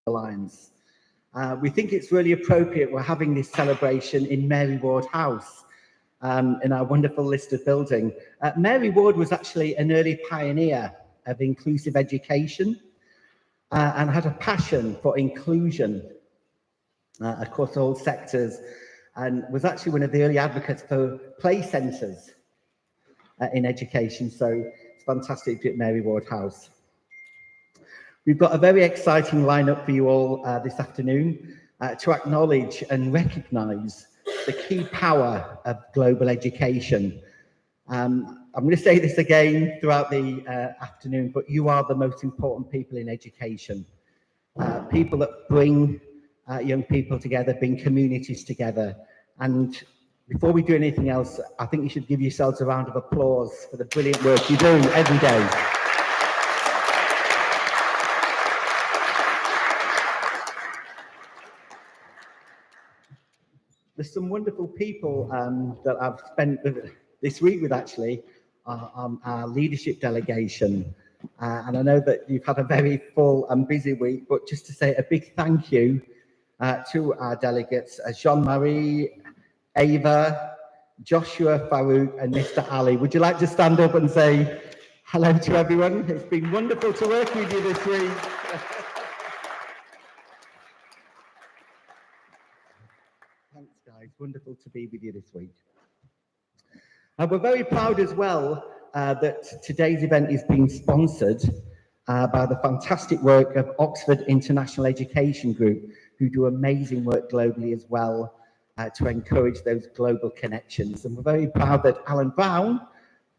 Alliance. We think it's really appropriate we're having this celebration in Mary Ward House in our wonderful listed building. Mary Ward was actually an early pioneer of inclusive education and had a passion for inclusion across all sectors, and was actually one of the early advocates for play centres in education. So it's fantastic to be at Mary Ward House. We've got a very exciting lineup for you all this afternoon to acknowledge and recognise the key power of global education. I'm going to say this again throughout the afternoon, but you are the most important people in education. People that bring young people together, bring communities together. And before we do anything else, I think you should give yourselves a round of applause for the brilliant work you do every day. There's some wonderful people that I've spent this week with, actually, on our leadership delegation. And I know that you've had a very full and busy week, but just to say a big thank you to our delegates, Jean-Marie, Ava, Joshua, Farouk, and Mr. Ali. Would you like to stand up and say hello to everyone? It's been wonderful to work with you this week. Thanks, guys. Wonderful to be with you this week. And we're very proud as well that today's event is being sponsored by the fantastic work of Oxford International Education Group, who do amazing work globally as well to encourage those global connections. And we're very proud that Alan Brown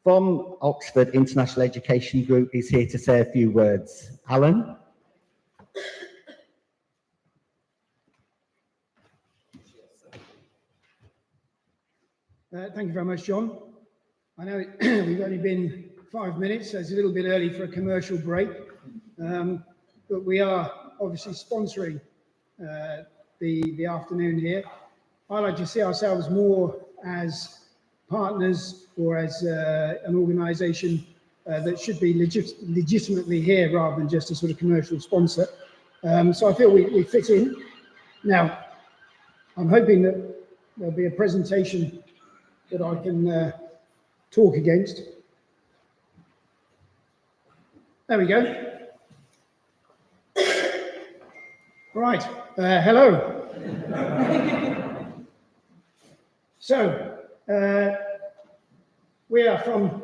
from Oxford International Education Group is here to say a few words. Alan? Thank you very much, John. I know we've only been 5 minutes, so it's a little bit early for a commercial break, but we are obviously sponsoring the afternoon here. I like to see ourselves more as partners or as an organisation that should be legitimately here rather than just a sort of commercial sponsor. So I feel we fit in. Now, I'm hoping that there'll be a presentation that I can talk against. There we go. Right, hello. So, we are from,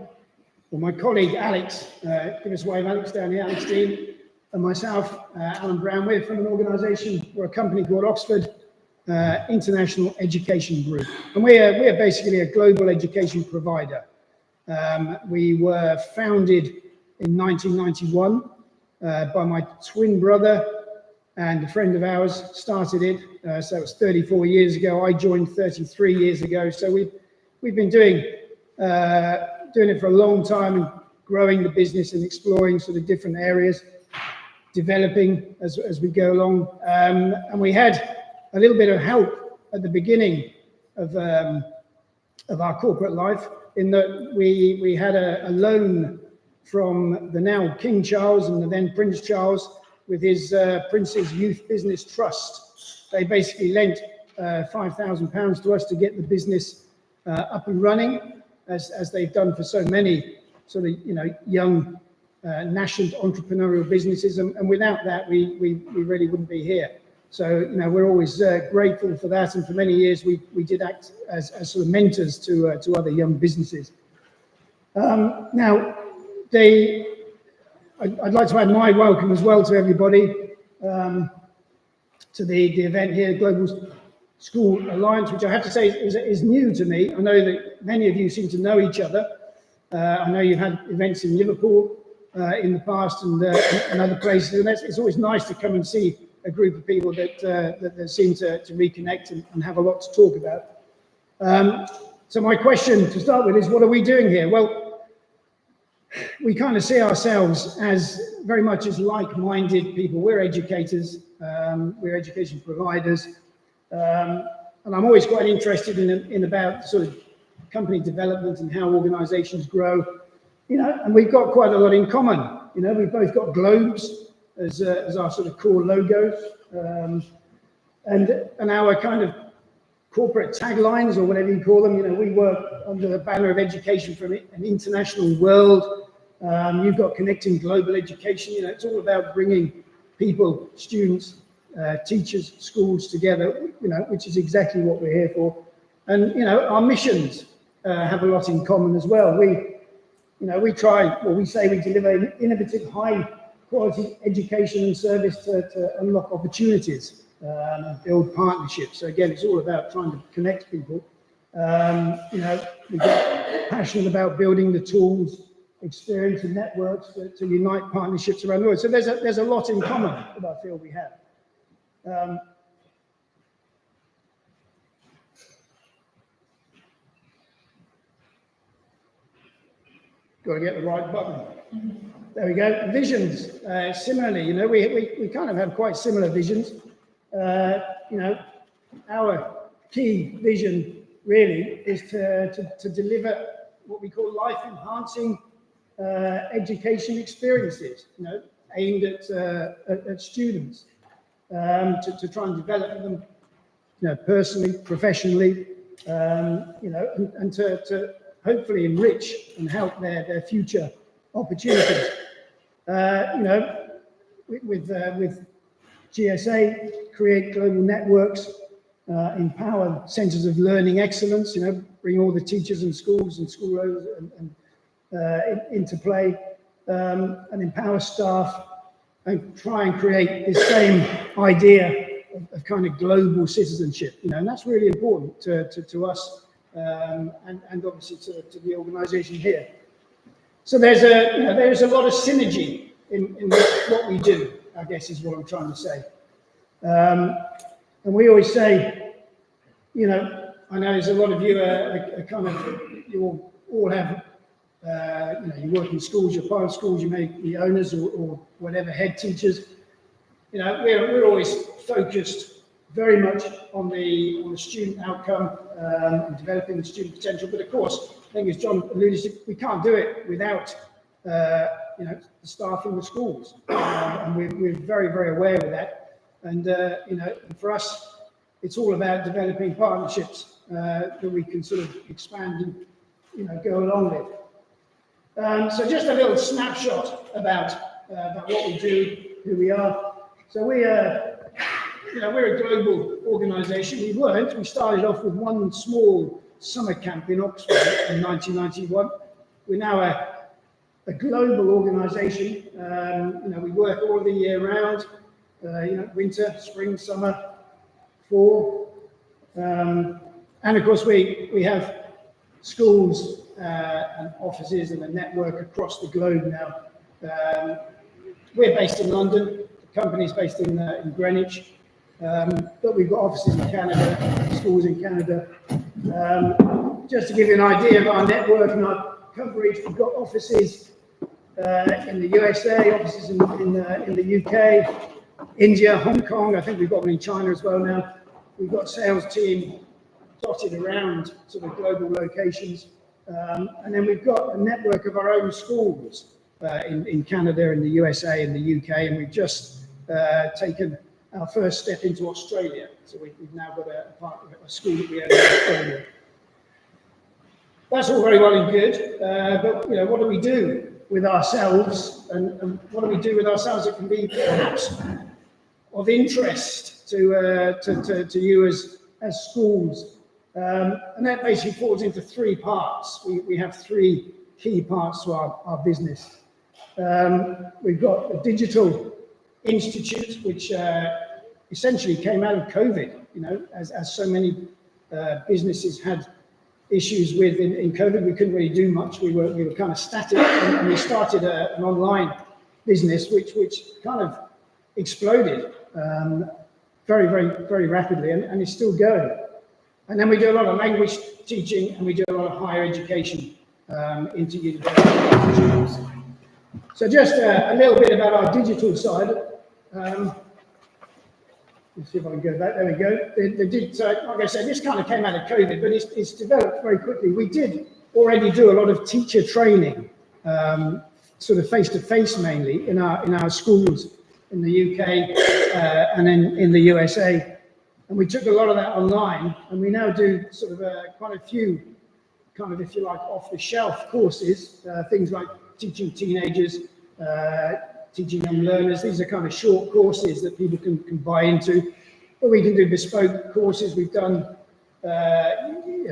well, my colleague Alex, give us a wave, Alex, down here, Alex Dean, and myself, Alan Brown. We're from an organisation, or a company called Oxford International Education Group. And we're basically a global education provider. We were founded in 1991 by my twin brother, and a friend of ours started it. So it was 34 years ago. I joined 33 years ago. So we've been doing it for a long time, and growing the business and exploring sort of different areas, developing as we go along. And we had a little bit of help at the beginning of our corporate life, in that we had a loan from the now King Charles and the then Prince Charles with his Prince's Youth Business Trust. They basically lent £5,000 to us to get the business up and running, as they've done for so many sort of young nascent entrepreneurial businesses. And without that, we really wouldn't be here. So we're always grateful for that. And for many years, we did act as sort of mentors to other young businesses. Now, I'd like to add my welcome as well to everybody to the event here, Global School Alliance, which I have to say is new to me. I know that many of you seem to know each other. I know you've had events in Liverpool in the past and other places, and it's always nice to come and see a group of people that seem to reconnect and have a lot to talk about. So my question to start with is, what are we doing here? Well, we kind of see ourselves as very much as like-minded people. We're educators, we're education providers, and I'm always quite interested in about sort of company development and how organisations grow. And we've got quite a lot in common. We've both got globes. as our sort of core logos. And our kind of corporate taglines, or whatever you call them, you know, we work under the banner of education from an international world. You've got connecting global education. You know, it's all about bringing people, students, teachers, schools together, you know, which is exactly what we're here for. And, you know, our missions have a lot in common as well. We say we deliver innovative, high quality education and service to unlock opportunities and build partnerships. So again, it's all about trying to connect people. You know, we get passionate about building the tools, experience and networks to unite partnerships around the world. So there's a lot in common that I feel we have. Got to get the right button. There we go. Visions. Similarly, you know, we kind of have quite similar visions. You know, our key vision really is to deliver what we call life-enhancing education experiences, you know, aimed at students, to try and develop them, you know, personally, professionally, you know, and to hopefully enrich and help their future opportunities. You know, with GSA, create global networks, empower centers of learning excellence, you know, bring all the teachers and schools and school owners into play, and empower staff, and try and create this same idea of kind of global citizenship, you know, and that's really important to us, and obviously to the organization here. So there's a lot of synergy in what we do, I guess is what I'm trying to say. And we always say, you know, I know there's a lot of you are kind of, you all have, you know, you work in schools, you're part of schools, you may be owners or whatever, head teachers. You know, we're always focused very much on the student outcome, and developing the student potential. But of course, I think as John alluded to, we can't do it without, you know, the staff in the schools. And we're very, very aware of that. And, you know, for us, it's all about developing partnerships that we can sort of expand and, you know, go along with. So just a little snapshot about what we do, who we are. So you know, we're a global organisation. We started off with one small summer camp in Oxford in 1991. We're now a global organisation. You know, we work all the year round. You know, winter, spring, summer, fall, and of course we have schools and offices and a network across the globe now. We're based in London. The company's based in Greenwich. But we've got offices in Canada, schools in Canada. Just to give you an idea of our network and our coverage, we've got offices in the USA, offices in the UK, India, Hong Kong. I think we've got one in China as well now. We've got a sales team dotted around sort of global locations. And then we've got a network of our own schools in Canada, in the USA, in the UK, and we've just taken our first step into Australia. So we've now got a school that we own in Australia. That's all very well and good, but you know, what do we do with ourselves, and what do we do with ourselves that can be perhaps of interest to you as schools? And that basically falls into three parts. We have three key parts to our business. We've got a digital institute, which essentially came out of COVID, you know, as so many businesses had issues with in COVID. We couldn't really do much. We were kind of static, and we started an online business which kind of exploded very, very, very rapidly, and is still going. And then we do a lot of language teaching, and we do a lot of higher education into universities. So just a little bit about our digital side. Let's see if I can go back. There we go. Like I said, this kind of came out of COVID, but it's developed very quickly. We did already do a lot of teacher training, sort of face-to-face mainly in our schools in the UK, and in the USA. And we took a lot of that online, and we now do sort of quite a few kind of, if you like, off-the-shelf courses, things like teaching teenagers, teaching young learners. These are kind of short courses that people can buy into. But we can do bespoke courses. We've done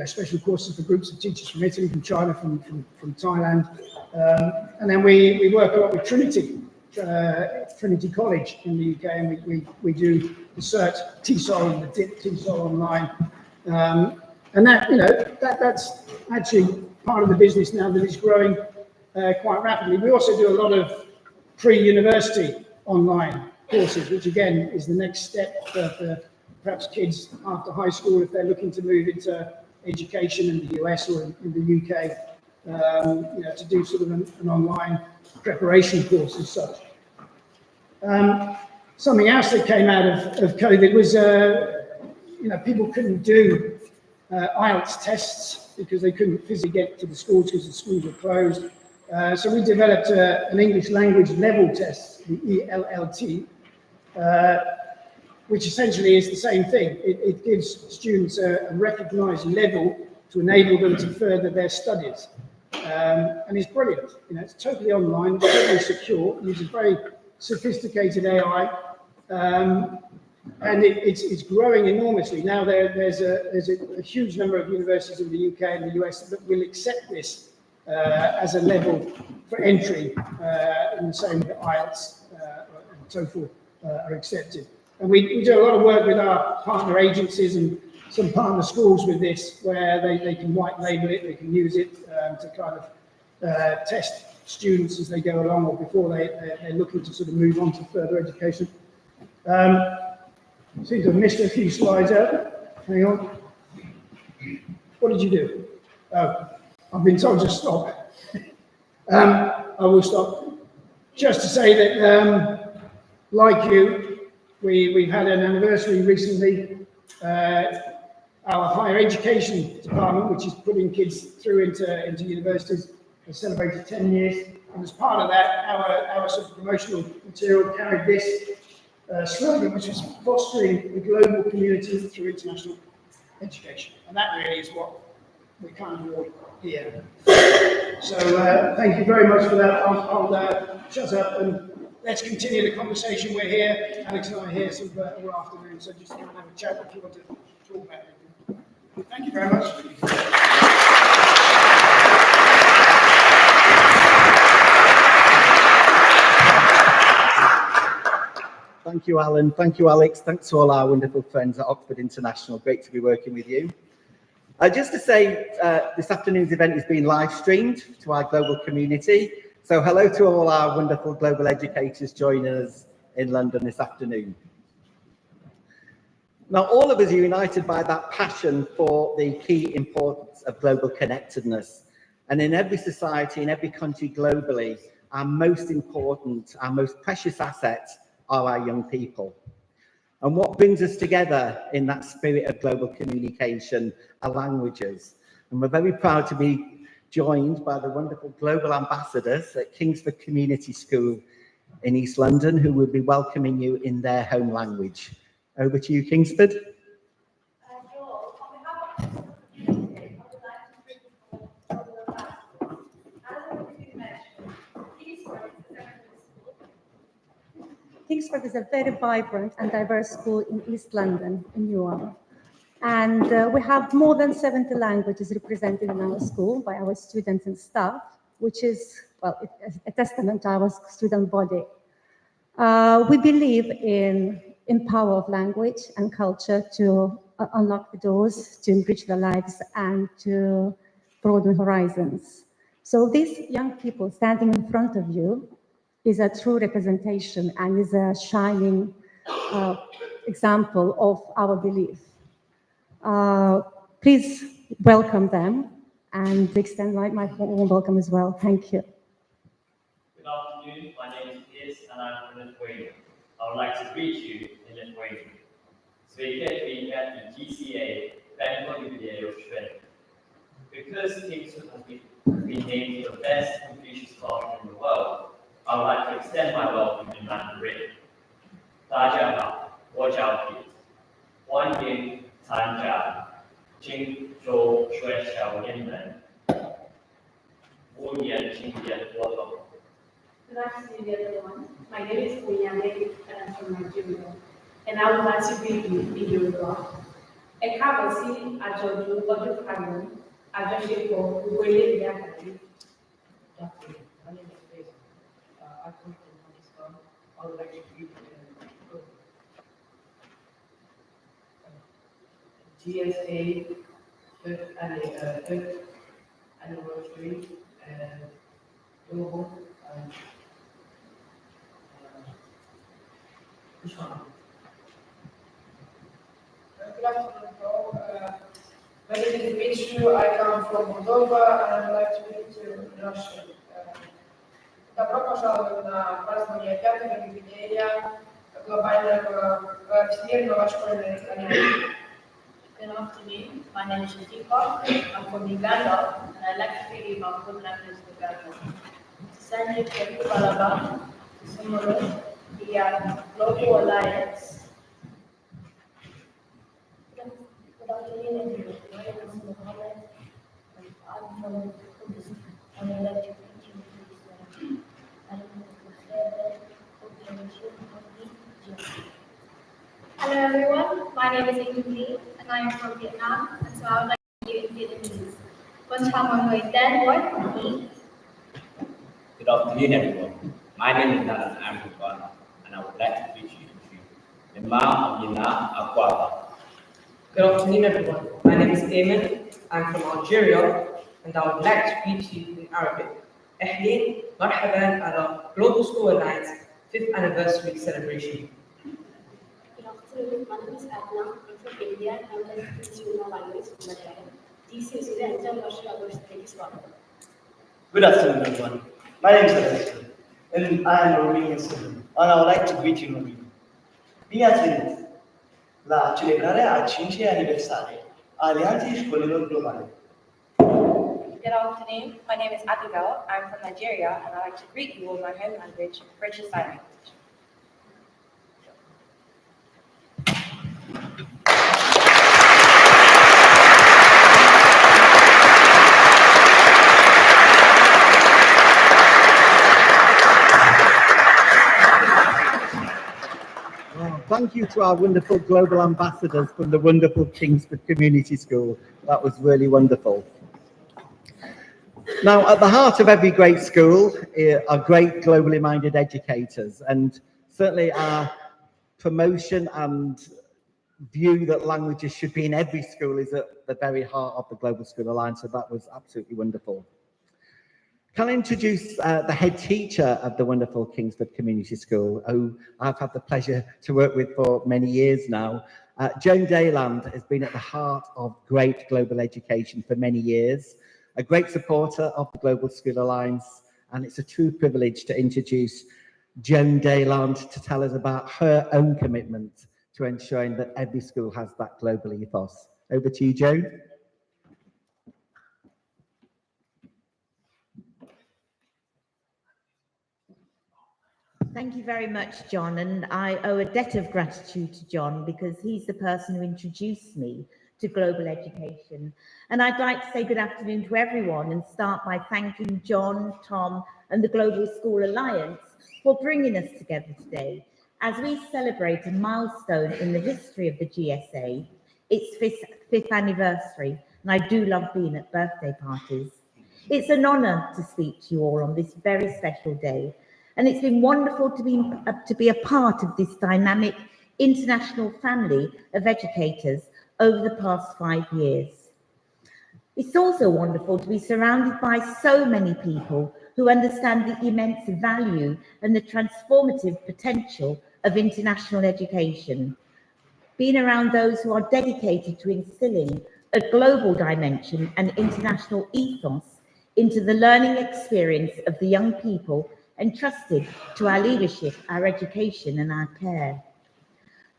special courses for groups of teachers from Italy, from China, from Thailand. And then we work a lot with Trinity College in the UK, and we do the CERT TESOL and the DIP TESOL online. And that's actually part of the business now that is growing quite rapidly. We also do a lot of pre-university online courses, which again is the next step for perhaps kids after high school if they're looking to move into education in the US or in the UK, to do sort of an online preparation course as such. Something else that came out of COVID was, people couldn't do IELTS tests because they couldn't physically get to the schools because the schools were closed. So we developed an English language level test, the ELLT, which essentially is the same thing. It gives students a recognised level to enable them to further their studies. And it's brilliant. It's totally online, totally secure, uses very sophisticated AI, and it's growing enormously. Now there's a huge number of universities in the UK and the US that will accept this as a level for entry, in the same way IELTS and TOEFL are accepted. And we do a lot of work with our partner agencies and some partner schools with this, where they can white label it, they can use it to kind of test students as they go along or before they're looking to sort of move on to further education. Seem to have missed a few slides out. Hang on. What did you do? Oh, I've been told to stop. I will stop. Just to say that, like you, we've had an anniversary recently. Our higher education department, which is putting kids through into universities, has celebrated 10 years. And as part of that, our sort of promotional material carried this slogan, which is fostering the global community through international education. And that really is what we kind of want here. So thank you very much for that. I'll shut up and let's continue the conversation. We're here, Alex and I are here sort of all afternoon, so just come and have a chat if you want to talk about it. Thank you very much. Thank you, Alan. Thank you, Alex. Thanks to all our wonderful friends at Oxford International. Great to be working with you. Just to say, this afternoon's event is being live streamed to our global community. So hello to all our wonderful global educators joining us in London this afternoon. Now, all of us are united by that passion for the key importance of global connectedness. And in every society, in every country globally, our most important, our most precious assets are our young people. And what brings us together in that spirit of global communication are languages. And we're very proud to be joined by the wonderful global ambassadors at Kingsford Community School in East London, who will be welcoming you in their home language. Over to you, Kingsford. Joel, on behalf of the community, I would like to thank you for the past. As already mentioned, Kingsford is a very vibrant and diverse school in East London, in Newham. And we have more than 70 languages represented in our school by our students and staff, which is, well, a testament to our student body. We believe in power of language and culture to unlock the doors, to enrich their lives, and to broaden horizons. So these young people standing in front of you is a true representation and is a shining example of our belief. Please welcome them and extend my warm welcome as well. Thank you. Good afternoon, my name is Piers and I'm from Lithuania. I would like to greet you in Lithuanian. Sveiki atvykę į GCA Benko jubiliejų šventę. Because Kingsford has been named the best Confucius classroom in the world, I would like to extend my welcome in Mandarin. 教育，欢迎参加庆祝学校年5年庆典活动。Good afternoon, everyone. My name is Kunyame and I'm from Nigeria. And I would like to greet you in Yoruba. Ẹ káàbọ̀ sí àjọ̀dún ọdún karùn-ún àjọṣepọ̀ gbogbo ilé-ìwé àgbáyé. My name is Faisal. I come from Pakistan. I would like to greet GSA fifth anniversary and global which one? Good afternoon, all. My name is Dimitru. I come from Moldova and I would like to greet you in Russian. Добро пожаловать на празднование 5-го юбилея глобального всемирного школьного экономики. Good afternoon. My name is Shatipa. I'm from Uganda and I'd like to greet you in my home language, Uganda. Sanjay Kebalaba, Sumuru, the Global Alliance. Good afternoon, everyone. My name is Mohammed, and I'm from Kurdistan. I would like to greet you in Islam. Hello everyone, my name is Ingrid Lee and I am from Vietnam, and so I would like to greet you in Vietnamese. Con chào mọi người tên Quách Thị. Good afternoon, everyone. My name is Nalan. I'm from Ghana, and I would like to greet you in Twi. Lema Amina Akwaba. Good afternoon, everyone. My name is Ayman. I'm from Algeria, and I would like to greet you in Arabic. Ahleen, marhaban ala Global School Alliance 5th anniversary celebration. Good afternoon, my name is Adna. I'm from India, and I would like to greet you in my language, Malayalam. This is the International University Swami. Good afternoon, everyone. My name is Alexander, and I am a Romanian student, and I would like to greet you in Romanian. Bine ați venit la celebrarea a 5-a aniversare a Alianței Școlilor Globale. Good afternoon. My name is Abigail. I'm from Nigeria, and I'd like to greet you in my home language, British Sign Language. Thank you to our wonderful global ambassadors from the wonderful Kingsford Community School. That was really wonderful. Now, at the heart of every great school are great globally minded educators, and certainly our promotion and view that languages should be in every school is at the very heart of the Global School Alliance, so that was absolutely wonderful. Can I introduce the head teacher of the wonderful Kingsford Community School, who I've had the pleasure to work with for many years now. Joan Dayland has been at the heart of great global education for many years, a great supporter of the Global School Alliance, and it's a true privilege to introduce Joan Dayland to tell us about her own commitment to ensuring that every school has that global ethos. Over to you, Joan. Thank you very much, John, and I owe a debt of gratitude to John because he's the person who introduced me to global education. And I'd like to say good afternoon to everyone and start by thanking John, Tom, and the Global School Alliance for bringing us together today as we celebrate a milestone in the history of the GSA, its fifth anniversary, and I do love being at birthday parties. It's an honour to speak to you all on this very special day. And it's been wonderful to be a part of this dynamic international family of educators over the past 5 years. It's also wonderful to be surrounded by so many people who understand the immense value and the transformative potential of international education. Being around those who are dedicated to instilling a global dimension and international ethos into the learning experience of the young people entrusted to our leadership, our education, and our care.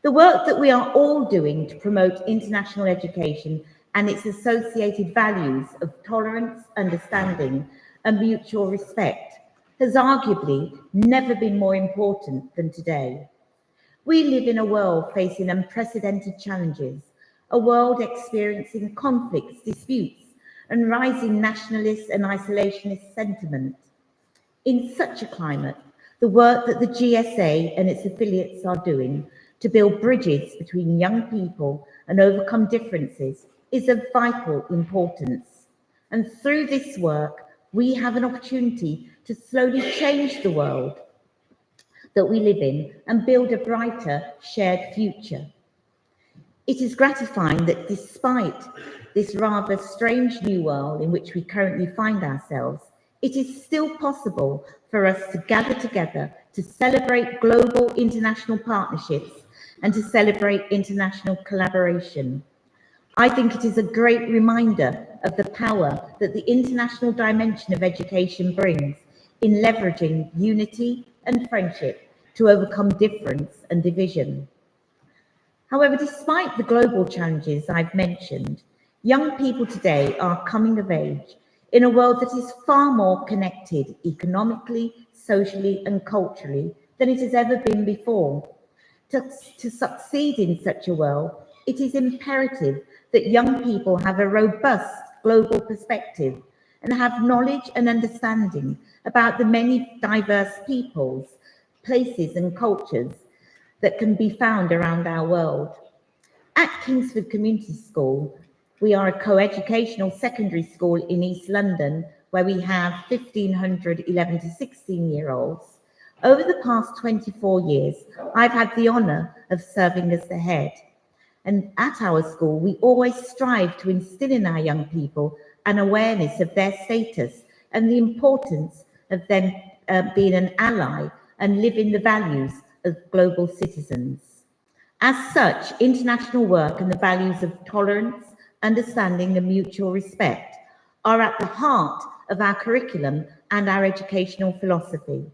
The work that we are all doing to promote international education and its associated values of tolerance, understanding, and mutual respect has arguably never been more important than today. We live in a world facing unprecedented challenges, a world experiencing conflicts, disputes, and rising nationalist and isolationist sentiment. In such a climate, the work that the GSA and its affiliates are doing to build bridges between young people and overcome differences is of vital importance. And through this work, we have an opportunity to slowly change the world that we live in and build a brighter shared future. It is gratifying that despite this rather strange new world in which we currently find ourselves, it is still possible for us to gather together to celebrate global international partnerships and to celebrate international collaboration. I think it is a great reminder of the power that the international dimension of education brings in leveraging unity and friendship to overcome difference and division. However, despite the global challenges I've mentioned, young people today are coming of age in a world that is far more connected economically, socially, and culturally than it has ever been before. To succeed in such a world, it is imperative that young people have a robust global perspective and have knowledge and understanding about the many diverse peoples, places, and cultures that can be found around our world. At Kingsford Community School, we are a co-educational secondary school in East London where we have 1,500 11 to 16-year-olds. Over the past 24 years, I've had the honour of serving as the head. And at our school, we always strive to instill in our young people an awareness of their status and the importance of them being an ally and living the values of global citizens. As such, international work and the values of tolerance, understanding and mutual respect are at the heart of our curriculum and our educational philosophy.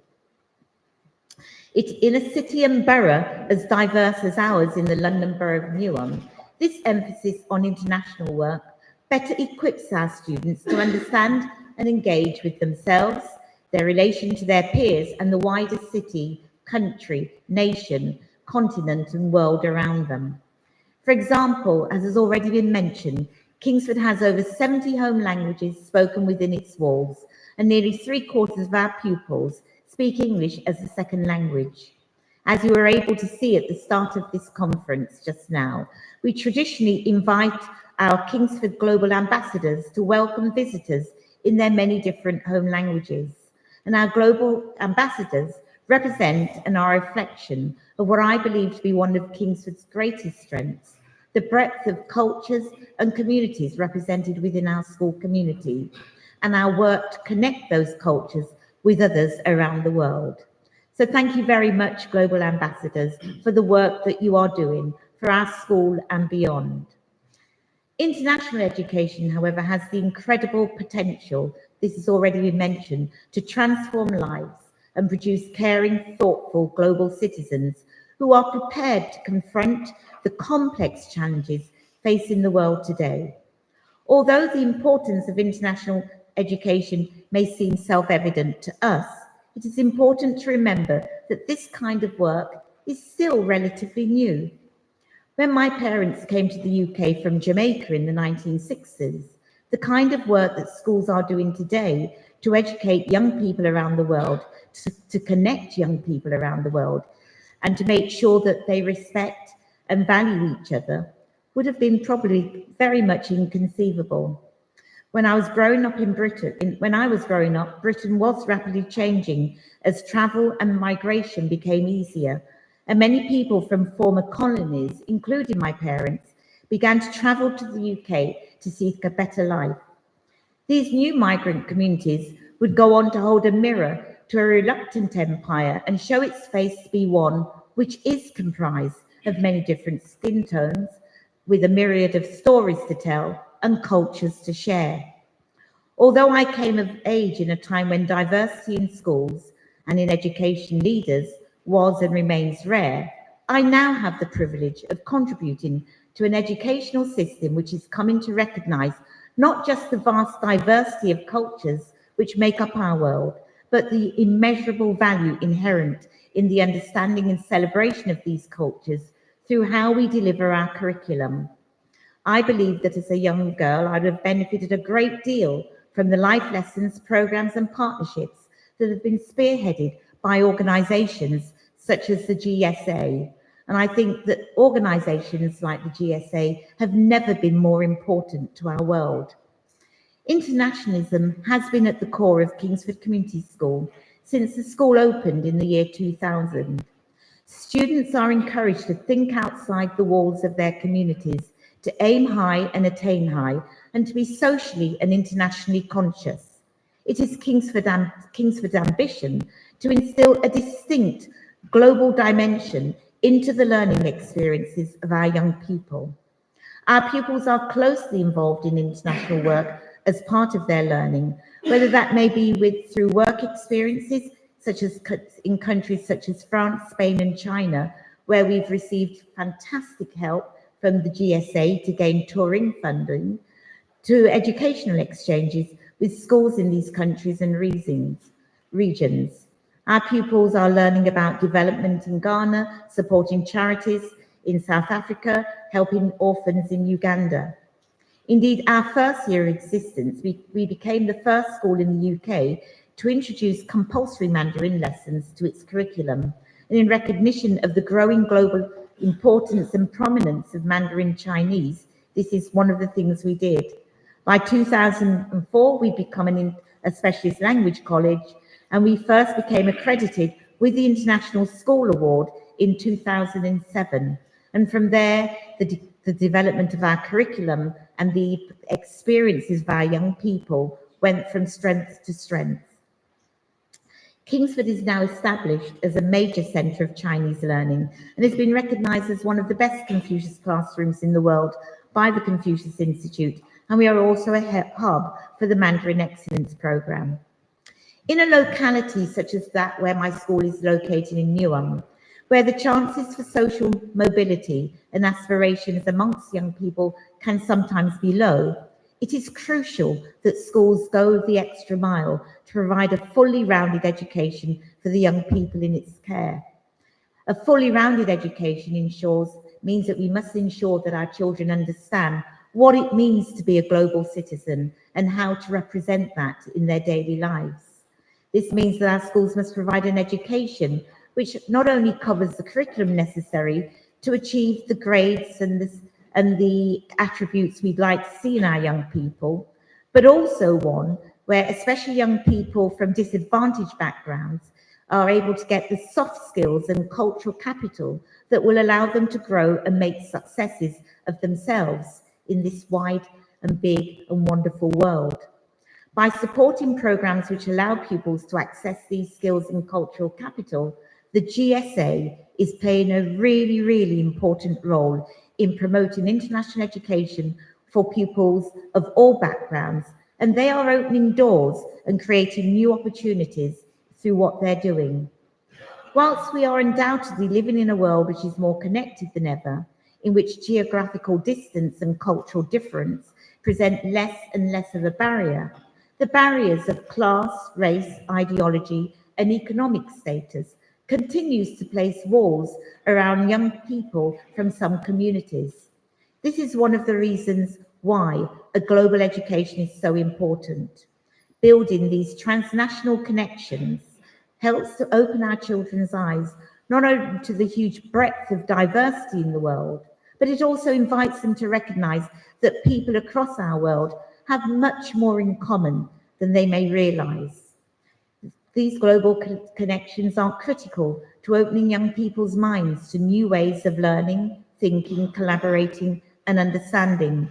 In a city and borough as diverse as ours in the London Borough of Newham, this emphasis on international work better equips our students to understand and engage with themselves, their relation to their peers and the wider city, country, nation, continent and world around them. For example, as has already been mentioned, Kingsford has over 70 home languages spoken within its walls, and nearly 3/4 of our pupils speak English as a second language. As you were able to see at the start of this conference just now, we traditionally invite our Kingsford Global Ambassadors to welcome visitors in their many different home languages. And our Global Ambassadors represent and are a reflection of what I believe to be one of Kingsford's greatest strengths, the breadth of cultures and communities represented within our school community, and our work to connect those cultures with others around the world. So thank you very much, Global Ambassadors, for the work that you are doing for our school and beyond. International education, however, has the incredible potential, this has already been mentioned, to transform lives and produce caring, thoughtful global citizens who are prepared to confront the complex challenges facing the world today. Although the importance of international education may seem self-evident to us, it is important to remember that this kind of work is still relatively new. When my parents came to the UK from Jamaica in the 1960s, the kind of work that schools are doing today to educate young people around the world, to connect young people around the world, and to make sure that they respect and value each other, would have been probably very much inconceivable. When I was growing up, Britain was rapidly changing as travel and migration became easier, and many people from former colonies, including my parents, began to travel to the UK to seek a better life. These new migrant communities would go on to hold a mirror to a reluctant empire and show its face to be one which is comprised of many different skin tones, with a myriad of stories to tell and cultures to share. Although I came of age in a time when diversity in schools and in education leaders was and remains rare, I now have the privilege of contributing to an educational system which is coming to recognise not just the vast diversity of cultures which make up our world, but the immeasurable value inherent in the understanding and celebration of these cultures through how we deliver our curriculum. I believe that as a young girl, I'd have benefited a great deal from the life lessons, programs and partnerships that have been spearheaded by organisations such as the GSA. And I think that organisations like the GSA have never been more important to our world. Internationalism has been at the core of Kingsford Community School since the school opened in the year 2000. Students are encouraged to think outside the walls of their communities, to aim high and attain high, and to be socially and internationally conscious. It is Kingsford's ambition to instill a distinct global dimension into the learning experiences of our young people. Our pupils are closely involved in international work as part of their learning, whether that may be through work experiences, such as in countries such as France, Spain and China, where we've received fantastic help from the GSA to gain touring funding, to educational exchanges with schools in these countries and regions. Our pupils are learning about development in Ghana, supporting charities in South Africa, helping orphans in Uganda. Indeed, our first year of existence, we became the first school in the UK to introduce compulsory Mandarin lessons to its curriculum. And in recognition of the growing global importance and prominence of Mandarin Chinese, this is one of the things we did. By 2004, we'd become a specialist language college, and we first became accredited with the International School Award in 2007. And from there, the development of our curriculum and the experiences of our young people went from strength to strength. Kingsford is now established as a major centre of Chinese learning and has been recognised as one of the best Confucius classrooms in the world by the Confucius Institute, and we are also a hub for the Mandarin Excellence Programme. In a locality such as that where my school is located in Newham, where the chances for social mobility and aspirations amongst young people can sometimes be low, it is crucial that schools go the extra mile to provide a fully rounded education for the young people in its care. A fully rounded education means that we must ensure that our children understand what it means to be a global citizen and how to represent that in their daily lives. This means that our schools must provide an education which not only covers the curriculum necessary to achieve the grades and the attributes we'd like to see in our young people, but also one where especially young people from disadvantaged backgrounds are able to get the soft skills and cultural capital that will allow them to grow and make successes of themselves in this wide and big and wonderful world. By supporting programs which allow pupils to access these skills and cultural capital, the GSA is playing a really, really important role in promoting international education for pupils of all backgrounds, and they are opening doors and creating new opportunities through what they're doing. Whilst we are undoubtedly living in a world which is more connected than ever, in which geographical distance and cultural difference present less and less of a barrier, the barriers of class, race, ideology, and economic status continues to place walls around young people from some communities. This is one of the reasons why a global education is so important. Building these transnational connections helps to open our children's eyes, not only to the huge breadth of diversity in the world, but it also invites them to recognize that people across our world have much more in common than they may realize. These global connections are critical to opening young people's minds to new ways of learning, thinking, collaborating, and understanding.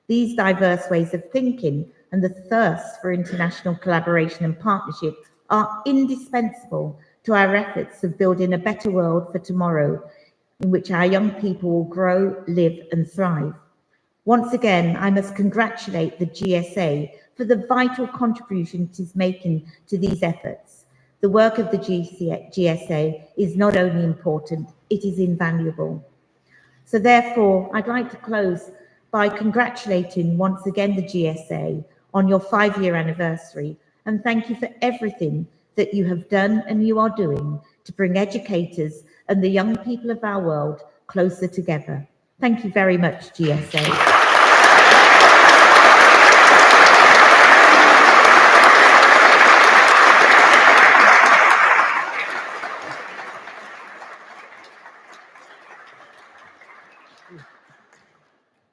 These diverse ways of thinking and the thirst for international collaboration and partnership are indispensable to our efforts of building a better world for tomorrow, in which our young people will grow, live, and thrive. Once again, I must congratulate the GSA for the vital contribution it is making to these efforts. The work of the GSA is not only important, it is invaluable. So therefore, I'd like to close by congratulating once again the GSA on your 5-year anniversary, and thank you for everything that you have done and you are doing to bring educators and the young people of our world closer together. Thank you very much, GSA.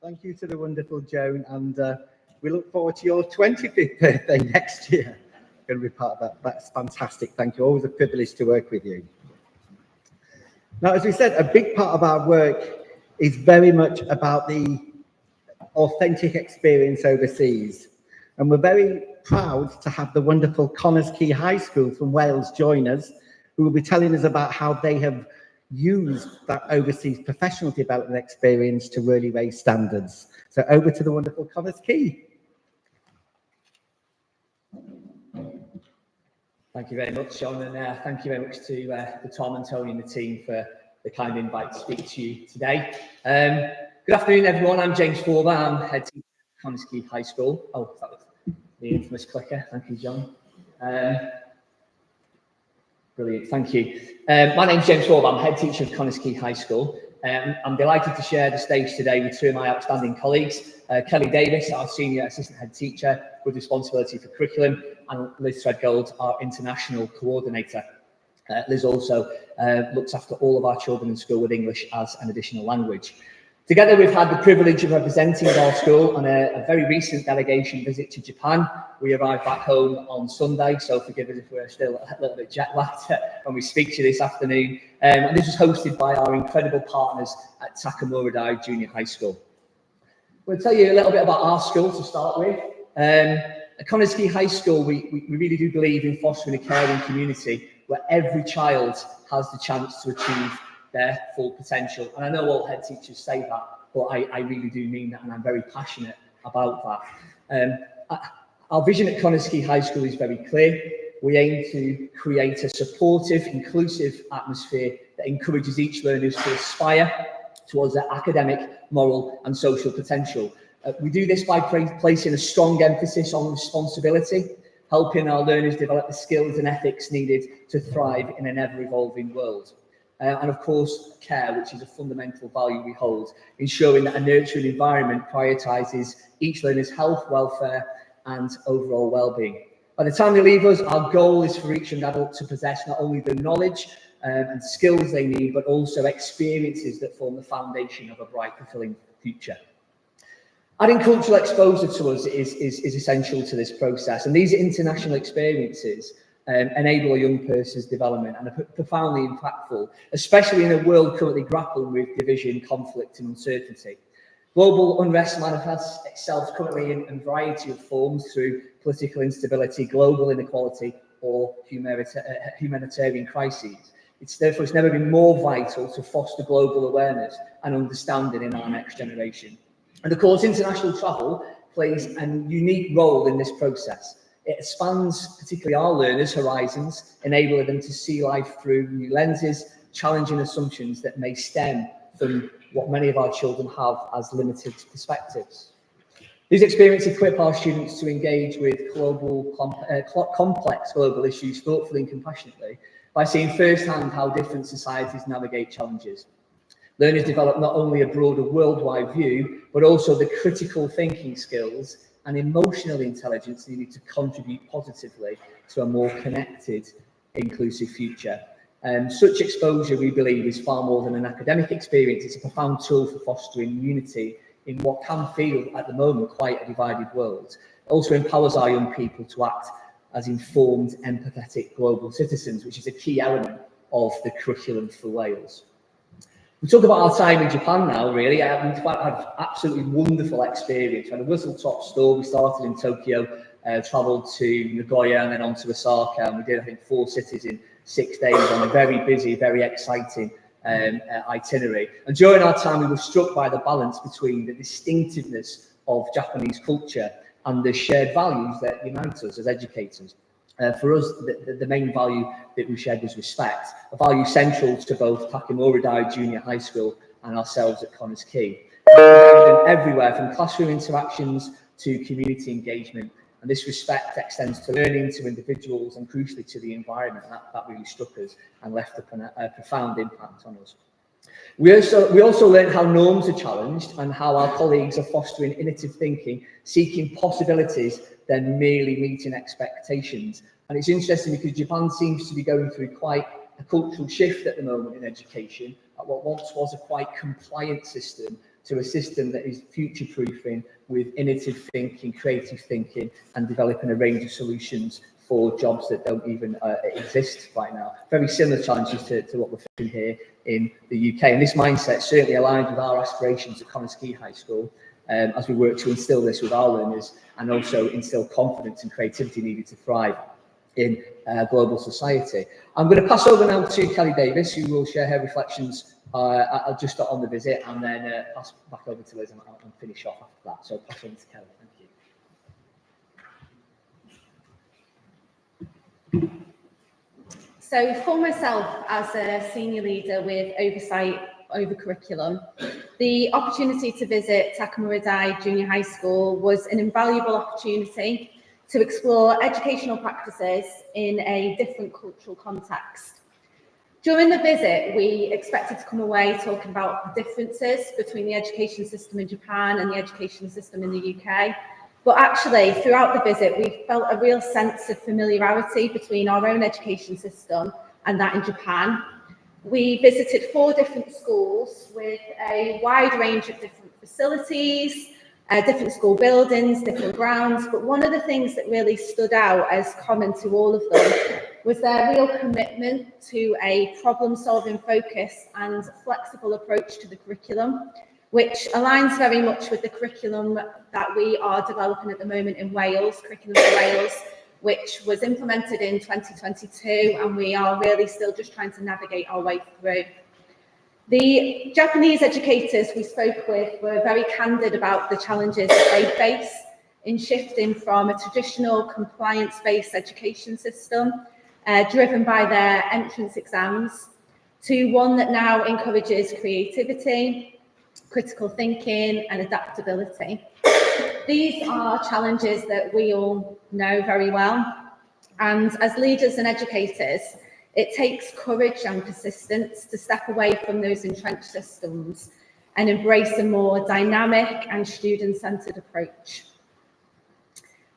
Thank you to the wonderful Joan, and we look forward to your 25th birthday next year. Going to be part of that. That's fantastic. Thank you. Always a privilege to work with you. Now, as we said, a big part of our work is very much about the authentic experience overseas. And we're very proud to have the wonderful Connors Quay High School from Wales join us, who will be telling us about how they have used that overseas professional development experience to really raise standards. So over to the wonderful Connors Quay. Thank you very much, John, and thank you very much to Tom and Tony and the team for the kind invite to speak to you today. Good afternoon, everyone. I'm James Forber. I'm head teacher at Connors Quay High School. Oh, that was the infamous clicker. Thank you, John. Brilliant, thank you. My name's James Forber. I'm head teacher of Connors Quay High School. I'm delighted to share the stage today with two of my outstanding colleagues, Kelly Davis, our senior assistant head teacher with responsibility for curriculum, and Liz Threadgold, our international coordinator. Liz also looks after all of our children in school with English as an additional language. Together, we've had the privilege of representing our school on a very recent delegation visit to Japan. We arrived back home on Sunday, so forgive us if we're still a little bit jet-lagged when we speak to you this afternoon. And this was hosted by our incredible partners at Takamura Dai Junior High School. We'll tell you a little bit about our school to start with. At Connors Quay High School, we really do believe in fostering a caring community where every child has the chance to achieve their full potential. And I know all head teachers say that, but I really do mean that, and I'm very passionate about that. Our vision at Connors Quay High School is very clear. We aim to create a supportive, inclusive atmosphere that encourages each learner to aspire towards their academic, moral and social potential. We do this by placing a strong emphasis on responsibility, helping our learners develop the skills and ethics needed to thrive in an ever-evolving world. And of course, care, which is a fundamental value we hold, ensuring that a nurturing environment prioritises each learner's health, welfare, and overall well-being. By the time they leave us, our goal is for each young adult to possess not only the knowledge and skills they need, but also experiences that form the foundation of a bright, fulfilling future. Adding cultural exposure to us is essential to this process, and these international experiences enable a young person's development and are profoundly impactful, especially in a world currently grappling with division, conflict and uncertainty. Global unrest manifests itself currently in a variety of forms through political instability, global inequality or humanitarian crises. It's never been more vital to foster global awareness and understanding in our next generation. And of course, international travel plays a unique role in this process. It expands particularly our learners' horizons, enabling them to see life through new lenses, challenging assumptions that may stem from what many of our children have as limited perspectives. These experiences equip our students to engage with complex global issues thoughtfully and compassionately by seeing firsthand how different societies navigate challenges. Learners develop not only a broader worldwide view, but also the critical thinking skills and emotional intelligence needed to contribute positively to a more connected, inclusive future. Such exposure, we believe, is far more than an academic experience. It's a profound tool for fostering unity in what can feel, at the moment, quite a divided world. It also empowers our young people to act as informed, empathetic global citizens, which is a key element of the curriculum for Wales. We talk about our time in Japan now, really. We've had an absolutely wonderful experience. We had a whistle-top tour. We started in Tokyo, travelled to Nagoya and then on to Osaka, and we did, I think, 4 cities in 6 days on a very busy, very exciting itinerary. And during our time, we were struck by the balance between the distinctiveness of Japanese culture and the shared values that unite us as educators. For us, the main value that we shared was respect, a value central to both Takamura Dai Junior High School and ourselves at Connors Quay. Evident everywhere, from classroom interactions to community engagement And this respect extends to learning, to individuals, and crucially to the environment. That really struck us and left a profound impact on us. We also learned how norms are challenged and how our colleagues are fostering innovative thinking, seeking possibilities, than merely meeting expectations. And it's interesting because Japan seems to be going through quite a cultural shift at the moment in education, at what once was a quite compliant system to a system that is future-proofing with innovative thinking, creative thinking, and developing a range of solutions for jobs that don't even exist right now. Very similar challenges to what we're facing here in the UK. And this mindset certainly aligns with our aspirations at Connors Quay High School as we work to instill this with our learners and also instill confidence and creativity needed to thrive in global society. I'm going to pass over now to Kelly Davis, who will share her reflections just on the visit, and then pass back over to Liz and finish off after that. So pass over to Kelly. Thank you. So for myself as a senior leader with oversight over curriculum, the opportunity to visit Takamura Dai Junior High School was an invaluable opportunity to explore educational practices in a different cultural context. During the visit, we expected to come away talking about the differences between the education system in Japan and the education system in the UK. But actually, throughout the visit, we felt a real sense of familiarity between our own education system and that in Japan. We visited 4 different schools with a wide range of different facilities, different school buildings, different grounds. But one of the things that really stood out as common to all of them was their real commitment to a problem-solving focus and flexible approach to the curriculum, which aligns very much with the curriculum that we are developing at the moment in Wales, Curriculum for Wales, which was implemented in 2022, and we are really still just trying to navigate our way through. The Japanese educators we spoke with were very candid about the challenges that they face in shifting from a traditional compliance-based education system driven by their entrance exams to one that now encourages creativity, critical thinking, and adaptability. These are challenges that we all know very well. And as leaders and educators, it takes courage and persistence to step away from those entrenched systems and embrace a more dynamic and student-centered approach.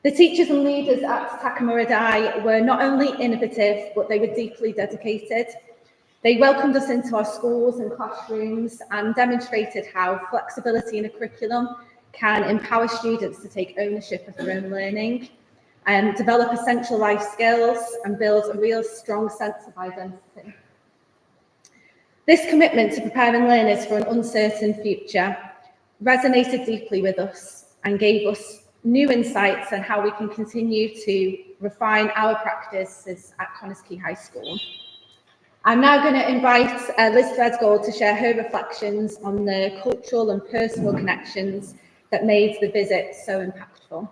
The teachers and leaders at Takamura Dai were not only innovative, but they were deeply dedicated. They welcomed us into our schools and classrooms and demonstrated how flexibility in a curriculum can empower students to take ownership of their own learning and develop essential life skills and build a real strong sense of identity. This commitment to preparing learners for an uncertain future resonated deeply with us and gave us new insights on how we can continue to refine our practices at Connors Quay High School. I'm now going to invite Liz Threadgold to share her reflections on the cultural and personal connections that made the visit so impactful.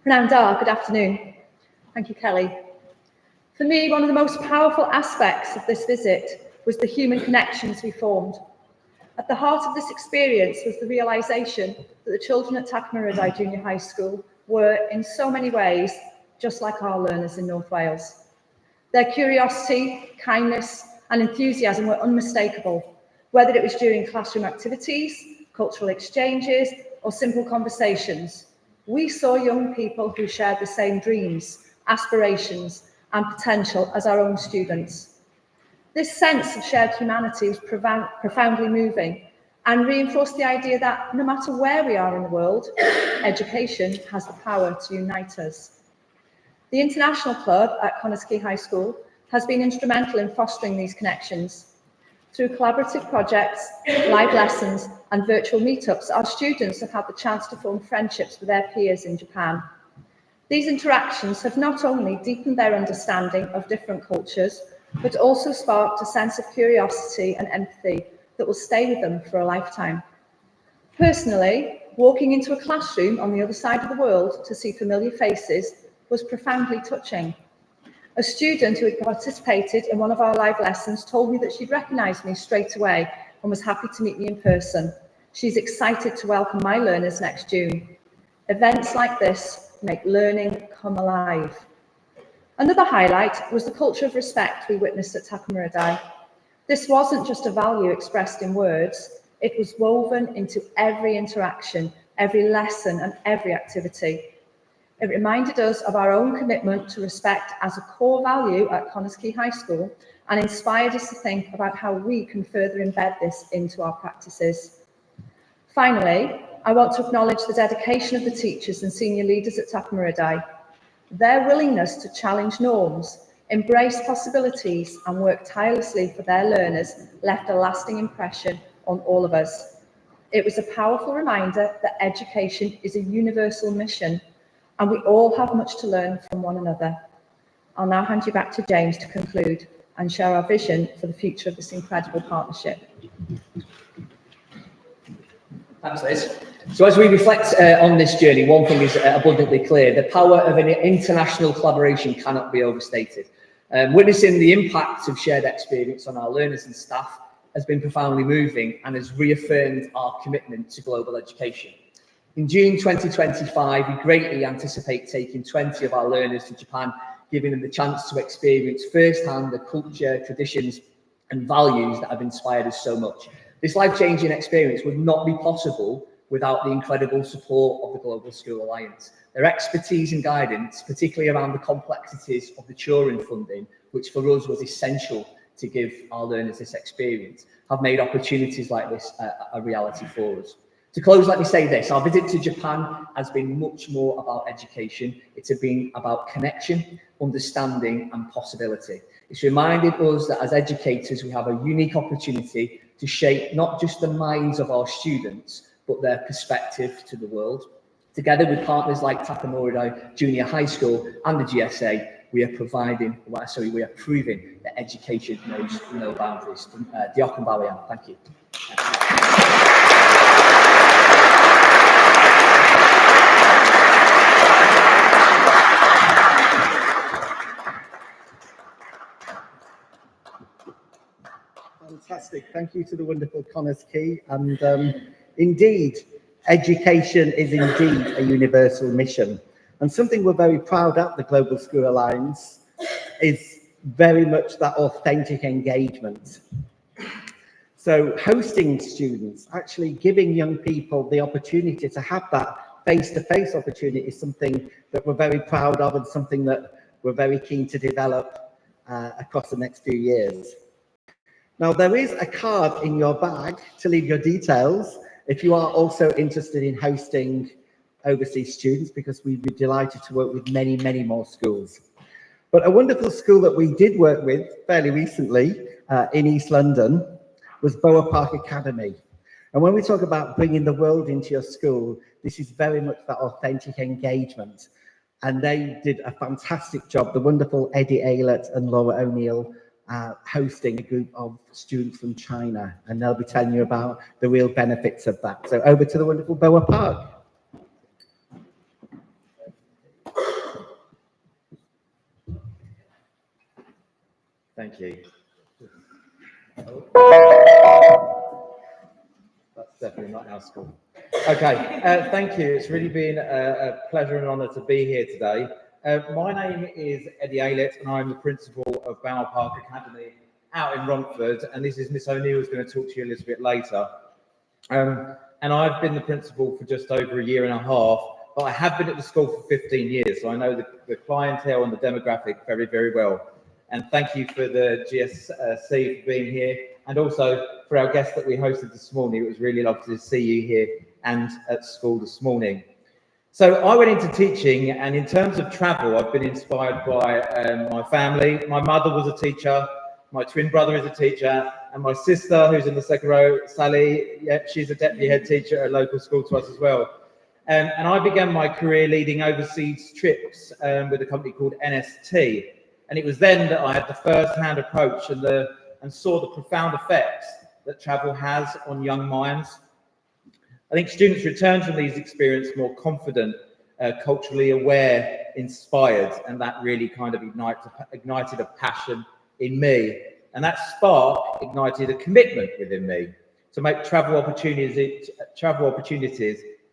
Pranam Dar, good afternoon. Thank you, Kelly. For me, one of the most powerful aspects of this visit was the human connections we formed. At the heart of this experience was the realisation that the children at Takamura Dai Junior High School were, in so many ways, just like our learners in North Wales. Their curiosity, kindness, and enthusiasm were unmistakable, whether it was during classroom activities, cultural exchanges, or simple conversations. We saw young people who shared the same dreams, aspirations, and potential as our own students. This sense of shared humanity was profoundly moving and reinforced the idea that no matter where we are in the world, education has the power to unite us. The International Club at Connors Quay High School has been instrumental in fostering these connections. Through collaborative projects, live lessons, and virtual meetups, our students have had the chance to form friendships with their peers in Japan. These interactions have not only deepened their understanding of different cultures, but also sparked a sense of curiosity and empathy that will stay with them for a lifetime. Personally, walking into a classroom on the other side of the world to see familiar faces was profoundly touching. A student who had participated in one of our live lessons told me that she'd recognised me straight away and was happy to meet me in person. She's excited to welcome my learners next June. Events like this make learning come alive. Another highlight was the culture of respect we witnessed at Takamuradi. This wasn't just a value expressed in words, it was woven into every interaction, every lesson and every activity. It reminded us of our own commitment to respect as a core value at Connors Quay High School and inspired us to think about how we can further embed this into our practices. Finally, I want to acknowledge the dedication of the teachers and senior leaders at Takamuradi. Their willingness to challenge norms, embrace possibilities and work tirelessly for their learners left a lasting impression on all of us. It was a powerful reminder that education is a universal mission and we all have much to learn from one another. I'll now hand you back to James to conclude and share our vision for the future of this incredible partnership. Thanks, Liz. So as we reflect on this journey, one thing is abundantly clear: the power of an international collaboration cannot be overstated. Witnessing the impact of shared experience on our learners and staff has been profoundly moving and has reaffirmed our commitment to global education. In June 2025, we greatly anticipate taking 20 of our learners to Japan, giving them the chance to experience firsthand the culture, traditions, and values that have inspired us so much. This life-changing experience would not be possible without the incredible support of the Global School Alliance. Their expertise and guidance, particularly around the complexities of the Turing funding, which for us was essential to give our learners this experience, have made opportunities like this a reality for us. To close, let me say this: our visit to Japan has been much more about education. It's been about connection, understanding, and possibility. It's reminded us that as educators, we have a unique opportunity to shape not just the minds of our students, but their perspective to the world. Together with partners like Takamuradi Junior High School and the GSA, we are proving that education knows no boundaries. Diolch yn fawr iawn. Thank you. Fantastic. Thank you to the wonderful Connors Quay. And indeed, education is indeed a universal mission. And something we're very proud of, the Global School Alliance, is very much that authentic engagement. So hosting students, actually giving young people the opportunity to have that face-to-face opportunity is something that we're very proud of and something that we're very keen to develop across the next few years. Now, there is a card in your bag to leave your details if you are also interested in hosting overseas students, because we'd be delighted to work with many, many more schools. But a wonderful school that we did work with fairly recently in East London was Bower Park Academy. And when we talk about bringing the world into your school, this is very much that authentic engagement. And they did a fantastic job, the wonderful Eddie Aylett and Laura O'Neill, hosting a group of students from China, and they'll be telling you about the real benefits of that. So over to the wonderful Bower Park. Thank you. That's definitely not our school. Okay, thank you. It's really been a pleasure and honour to be here today. My name is Eddie Aylett and I'm the principal of Bower Park Academy out in Romford, and this is Miss O'Neill who's going to talk to you a little bit later. And I've been the principal for just over a year and a half, but I have been at the school for 15 years, so I know the clientele and the demographic very, very well. And thank you for the GSC for being here, and also for our guests that we hosted this morning. It was really lovely to see you here and at school this morning. So I went into teaching, and in terms of travel, I've been inspired by my family. My mother was a teacher, my twin brother is a teacher, and my sister, who's in the second row, Sally, she's a deputy head teacher at a local school to us as well. And I began my career leading overseas trips with a company called NST. And it was then that I had the first-hand approach and saw the profound effects that travel has on young minds. I think students return from these experiences more confident, culturally aware, inspired, and that really kind of ignited a passion in me. And that spark ignited a commitment within me. to make travel opportunities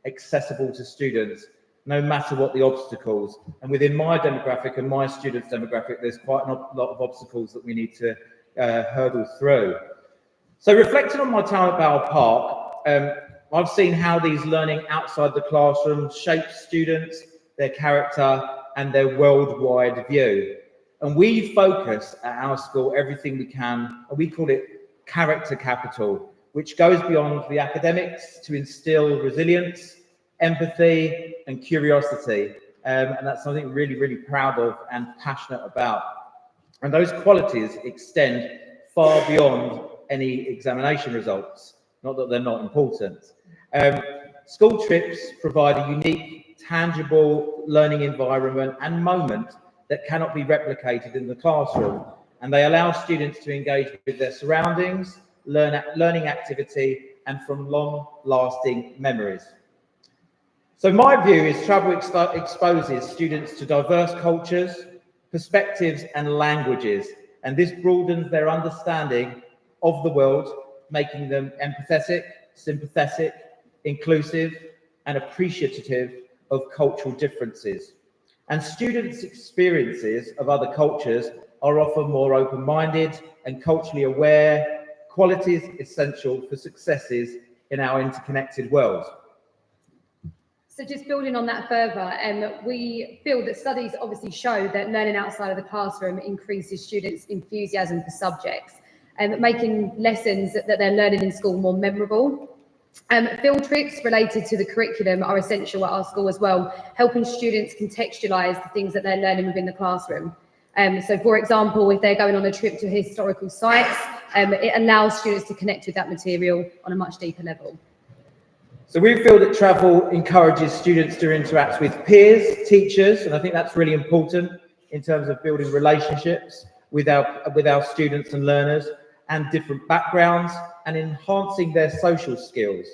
accessible to students, no matter what the obstacles. And within my demographic and my students' demographic, there's quite a lot of obstacles that we need to hurdle through. So reflecting on my time at Bowell Park, I've seen how these learning outside the classroom shapes students, their character, and their worldwide view. And we focus at our school everything we can, and we call it character capital, which goes beyond the academics to instill resilience, empathy, and curiosity. And that's something we're really, really proud of and passionate about. And those qualities extend far beyond any examination results, not that they're not important. School trips provide a unique, tangible learning environment and moment that cannot be replicated in the classroom. And they allow students to engage with their surroundings, learning activity, and from long-lasting memories. So my view is travel exposes students to diverse cultures, perspectives, and languages, and this broadens their understanding of the world, making them empathetic, sympathetic, inclusive, and appreciative of cultural differences. And students' experiences of other cultures are often more open-minded and culturally aware, qualities essential for successes in our interconnected world. So just building on that further, we feel that studies obviously show that learning outside of the classroom increases students' enthusiasm for subjects, making lessons that they're learning in school more memorable. Field trips related to the curriculum are essential at our school as well, helping students contextualise the things that they're learning within the classroom. So for example, if they're going on a trip to historical sites, it allows students to connect with that material on a much deeper level. So we feel that travel encourages students to interact with peers, teachers, and I think that's really important in terms of building relationships with our students and learners and different backgrounds and enhancing their social skills.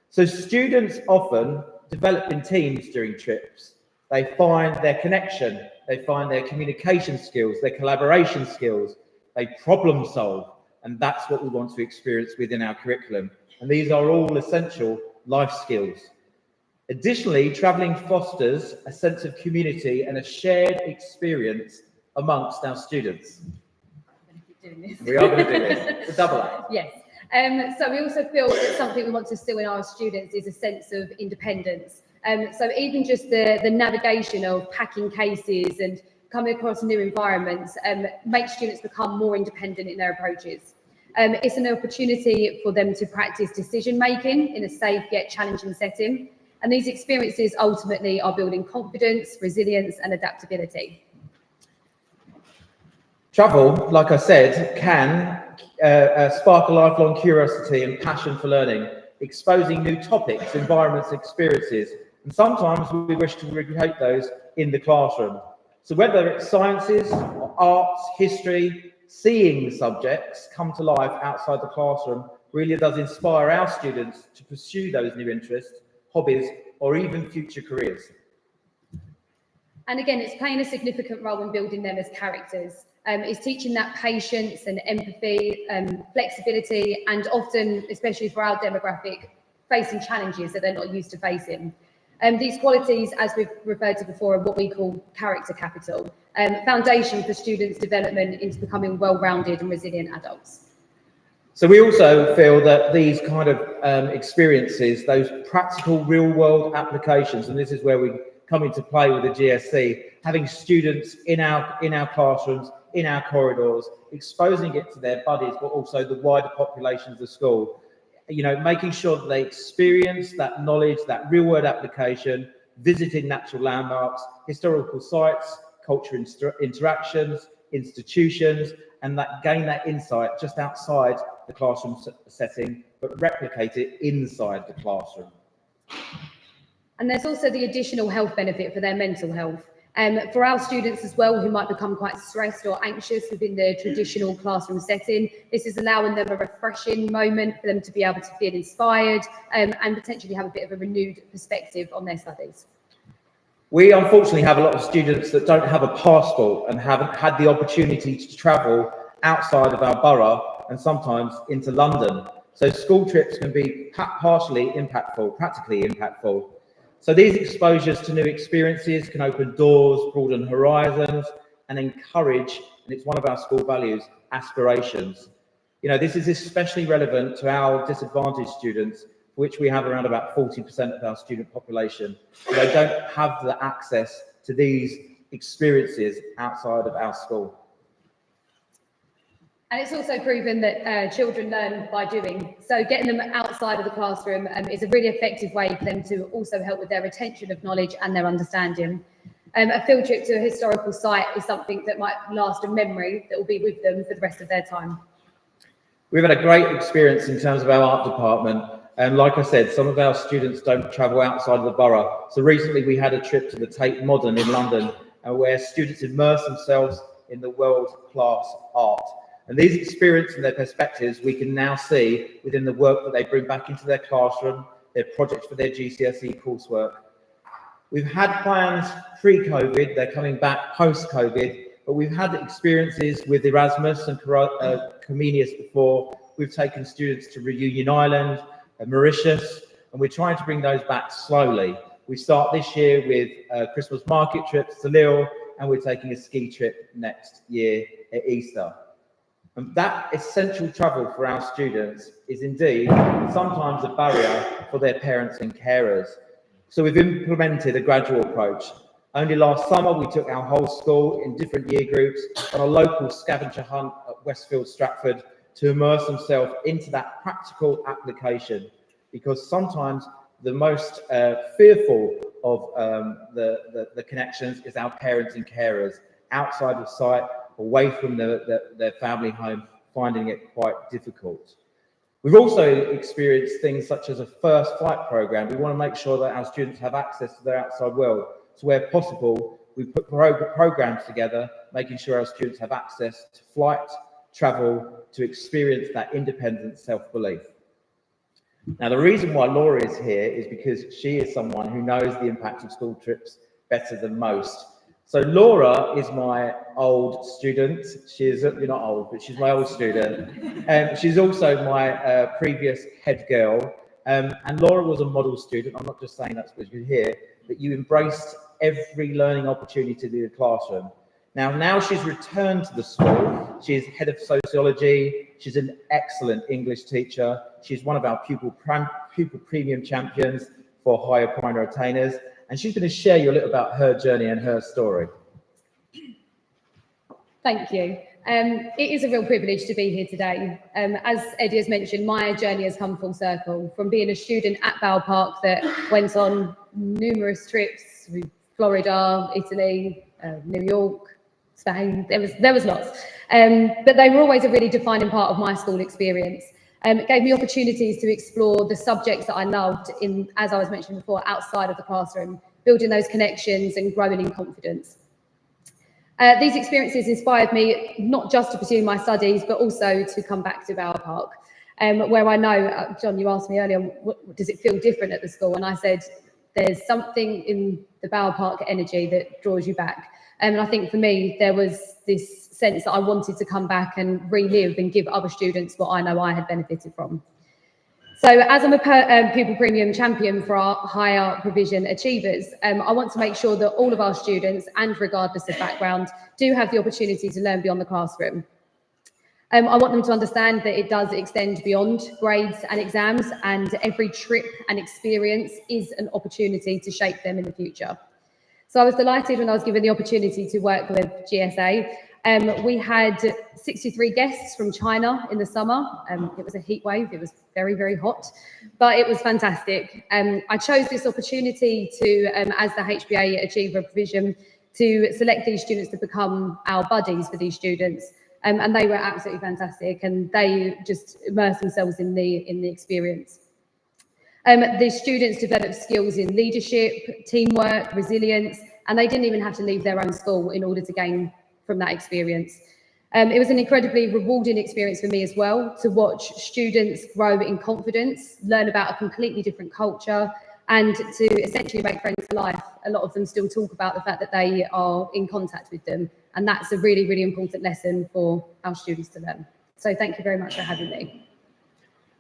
So students often develop in teams during trips. They find their connection, they find their communication skills, their collaboration skills, they problem solve, and that's what we want to experience within our curriculum. And these are all essential life skills. Additionally, traveling fosters a sense of community and a shared experience amongst our students. We are going to do this. It's a double act. Yes. So we also feel that something we want to instill in our students is a sense of independence. So even just the navigation of packing cases and coming across new environments makes students become more independent in their approaches. It's an opportunity for them to practice decision making in a safe yet challenging setting. And these experiences ultimately are building confidence, resilience, and adaptability. Travel, like I said, can spark a lifelong curiosity and passion for learning, exposing new topics, environments, experiences, and sometimes we wish to recreate those in the classroom. So whether it's sciences, arts, history, seeing subjects come to life outside the classroom really does inspire our students to pursue those new interests, hobbies, or even future careers. And again, it's playing a significant role in building them as characters. It's teaching that patience and empathy, flexibility, and often, especially for our demographic, facing challenges that they're not used to facing. These qualities, as we've referred to before, are what we call character capital, foundation for students' development into becoming well-rounded and resilient adults. So we also feel that these kind of experiences, those practical real-world applications, and this is where we come into play with the GSC, having students in our classrooms, in our corridors, exposing it to their buddies, but also the wider population of the school, you know, making sure that they experience that knowledge, that real-world application, visiting natural landmarks, historical sites, cultural interactions, institutions, and that gain that insight just outside the classroom setting, but replicate it inside the classroom. And there's also the additional health benefit for their mental health. For our students as well, who might become quite stressed or anxious within the traditional classroom setting, this is allowing them a refreshing moment for them to be able to feel inspired and potentially have a bit of a renewed perspective on their studies. We unfortunately have a lot of students that don't have a passport and haven't had the opportunity to travel outside of our borough and sometimes into London. So school trips can be partially impactful, practically impactful. So these exposures to new experiences can open doors, broaden horizons, and encourage, and it's one of our school values, aspirations. You know, this is especially relevant to our disadvantaged students, which we have around about 40% of our student population. They don't have the access to these experiences outside of our school. And it's also proven that children learn by doing. So getting them outside of the classroom is a really effective way for them to also help with their retention of knowledge and their understanding. A field trip to a historical site is something that might last a memory that will be with them for the rest of their time. We've had a great experience in terms of our art department. And like I said, some of our students don't travel outside of the borough. So recently we had a trip to the Tate Modern in London, where students immerse themselves in the world-class art. And these experiences and their perspectives we can now see within the work that they bring back into their classroom, their projects for their GCSE coursework. We've had plans pre-COVID, they're coming back post-COVID, but we've had experiences with Erasmus and Comenius before. We've taken students to Reunion Island, Mauritius, and we're trying to bring those back slowly. We start this year with Christmas market trips to Lille, and we're taking a ski trip next year at Easter. And that essential travel for our students is indeed sometimes a barrier for their parents and carers. So we've implemented a gradual approach. Only last summer, we took our whole school in different year groups on a local scavenger hunt at Westfield Stratford to immerse themselves into that practical application, because sometimes the most fearful of the connections is our parents and carers outside of sight, away from their family home, finding it quite difficult. We've also experienced things such as a first flight program. We want to make sure that our students have access to their outside world. So where possible, we put programs together, making sure our students have access to flight, travel, to experience that independent self-belief. Now, the reason why Laura is here is because she is someone who knows the impact of school trips better than most. So Laura is my old student. She's not old, but she's my old student. And she's also my previous head girl. And Laura was a model student. I'm not just saying that's because you're here, but you embraced every learning opportunity in the classroom. Now she's returned to the school. She's head of sociology. She's an excellent English teacher. She's one of our pupil premium champions for higher primary attainers. And she's going to share you a little about her journey and her story. Thank you. It is a real privilege to be here today. As Eddie has mentioned, my journey has come full circle from being a student at Bowell Park that went on numerous trips through Florida, Italy, New York, Spain. There was lots, but they were always a really defining part of my school experience. It gave me opportunities to explore the subjects that I loved, as I was mentioning before, outside of the classroom, building those connections and growing in confidence. These experiences inspired me not just to pursue my studies, but also to come back to Bowell Park, where I know, John, you asked me earlier, does it feel different at the school? And I said, there's something in the Bowell Park energy that draws you back. And I think for me, there was this sense that I wanted to come back and relive and give other students what I know I had benefited from. So as I'm a pupil premium champion for our higher provision achievers, I want to make sure that all of our students, and regardless of background, do have the opportunity to learn beyond the classroom. I want them to understand that it does extend beyond grades and exams, and every trip and experience is an opportunity to shape them in the future. So I was delighted when I was given the opportunity to work with GSA. We had 63 guests from China in the summer. It was a heat wave. It was very, very hot, but it was fantastic. I chose this opportunity to, as the HBA Achiever provision, to select these students to become our buddies for these students. And they were absolutely fantastic, and they just immersed themselves in the experience. The students developed skills in leadership, teamwork, resilience, and they didn't even have to leave their own school in order to gain from that experience. It was an incredibly rewarding experience for me as well, to watch students grow in confidence, learn about a completely different culture, and to essentially make friends for life. A lot of them still talk about the fact that they are in contact with them, and that's a really, really important lesson for our students to learn. So thank you very much for having me.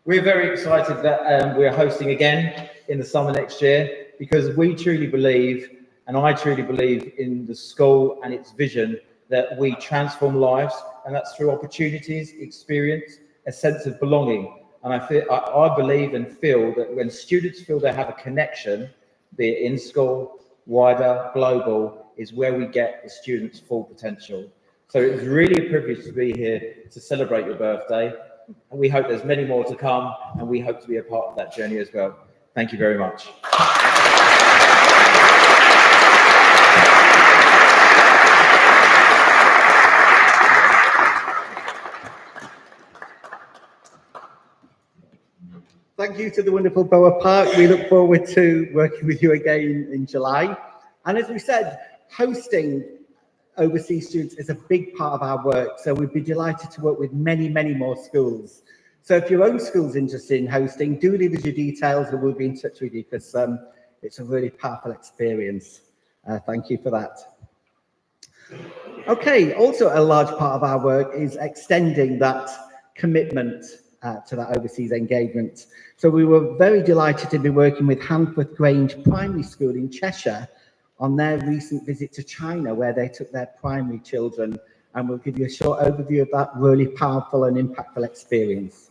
We're very excited that we're hosting again in the summer next year, because we truly believe, and I truly believe in the school and its vision, that we transform lives, and that's through opportunities, experience, a sense of belonging. And I believe and feel that when students feel they have a connection, be it in school, wider, global, is where we get the students' full potential. So it was really a privilege to be here to celebrate your birthday. And we hope there's many more to come, and we hope to be a part of that journey as well. Thank you very much. Thank you to the wonderful Boa Park. We look forward to working with you again in July. And as we said, hosting overseas students is a big part of our work. So we'd be delighted to work with many, many more schools. So if your own school's interested in hosting, do leave us your details and we'll be in touch with you, because it's a really powerful experience. Thank you for that. Okay, also a large part of our work is extending that commitment to that overseas engagement. So we were very delighted to be working with Hanforth Grange Primary School in Cheshire on their recent visit to China, where they took their primary children, and we'll give you a short overview of that really powerful and impactful experience.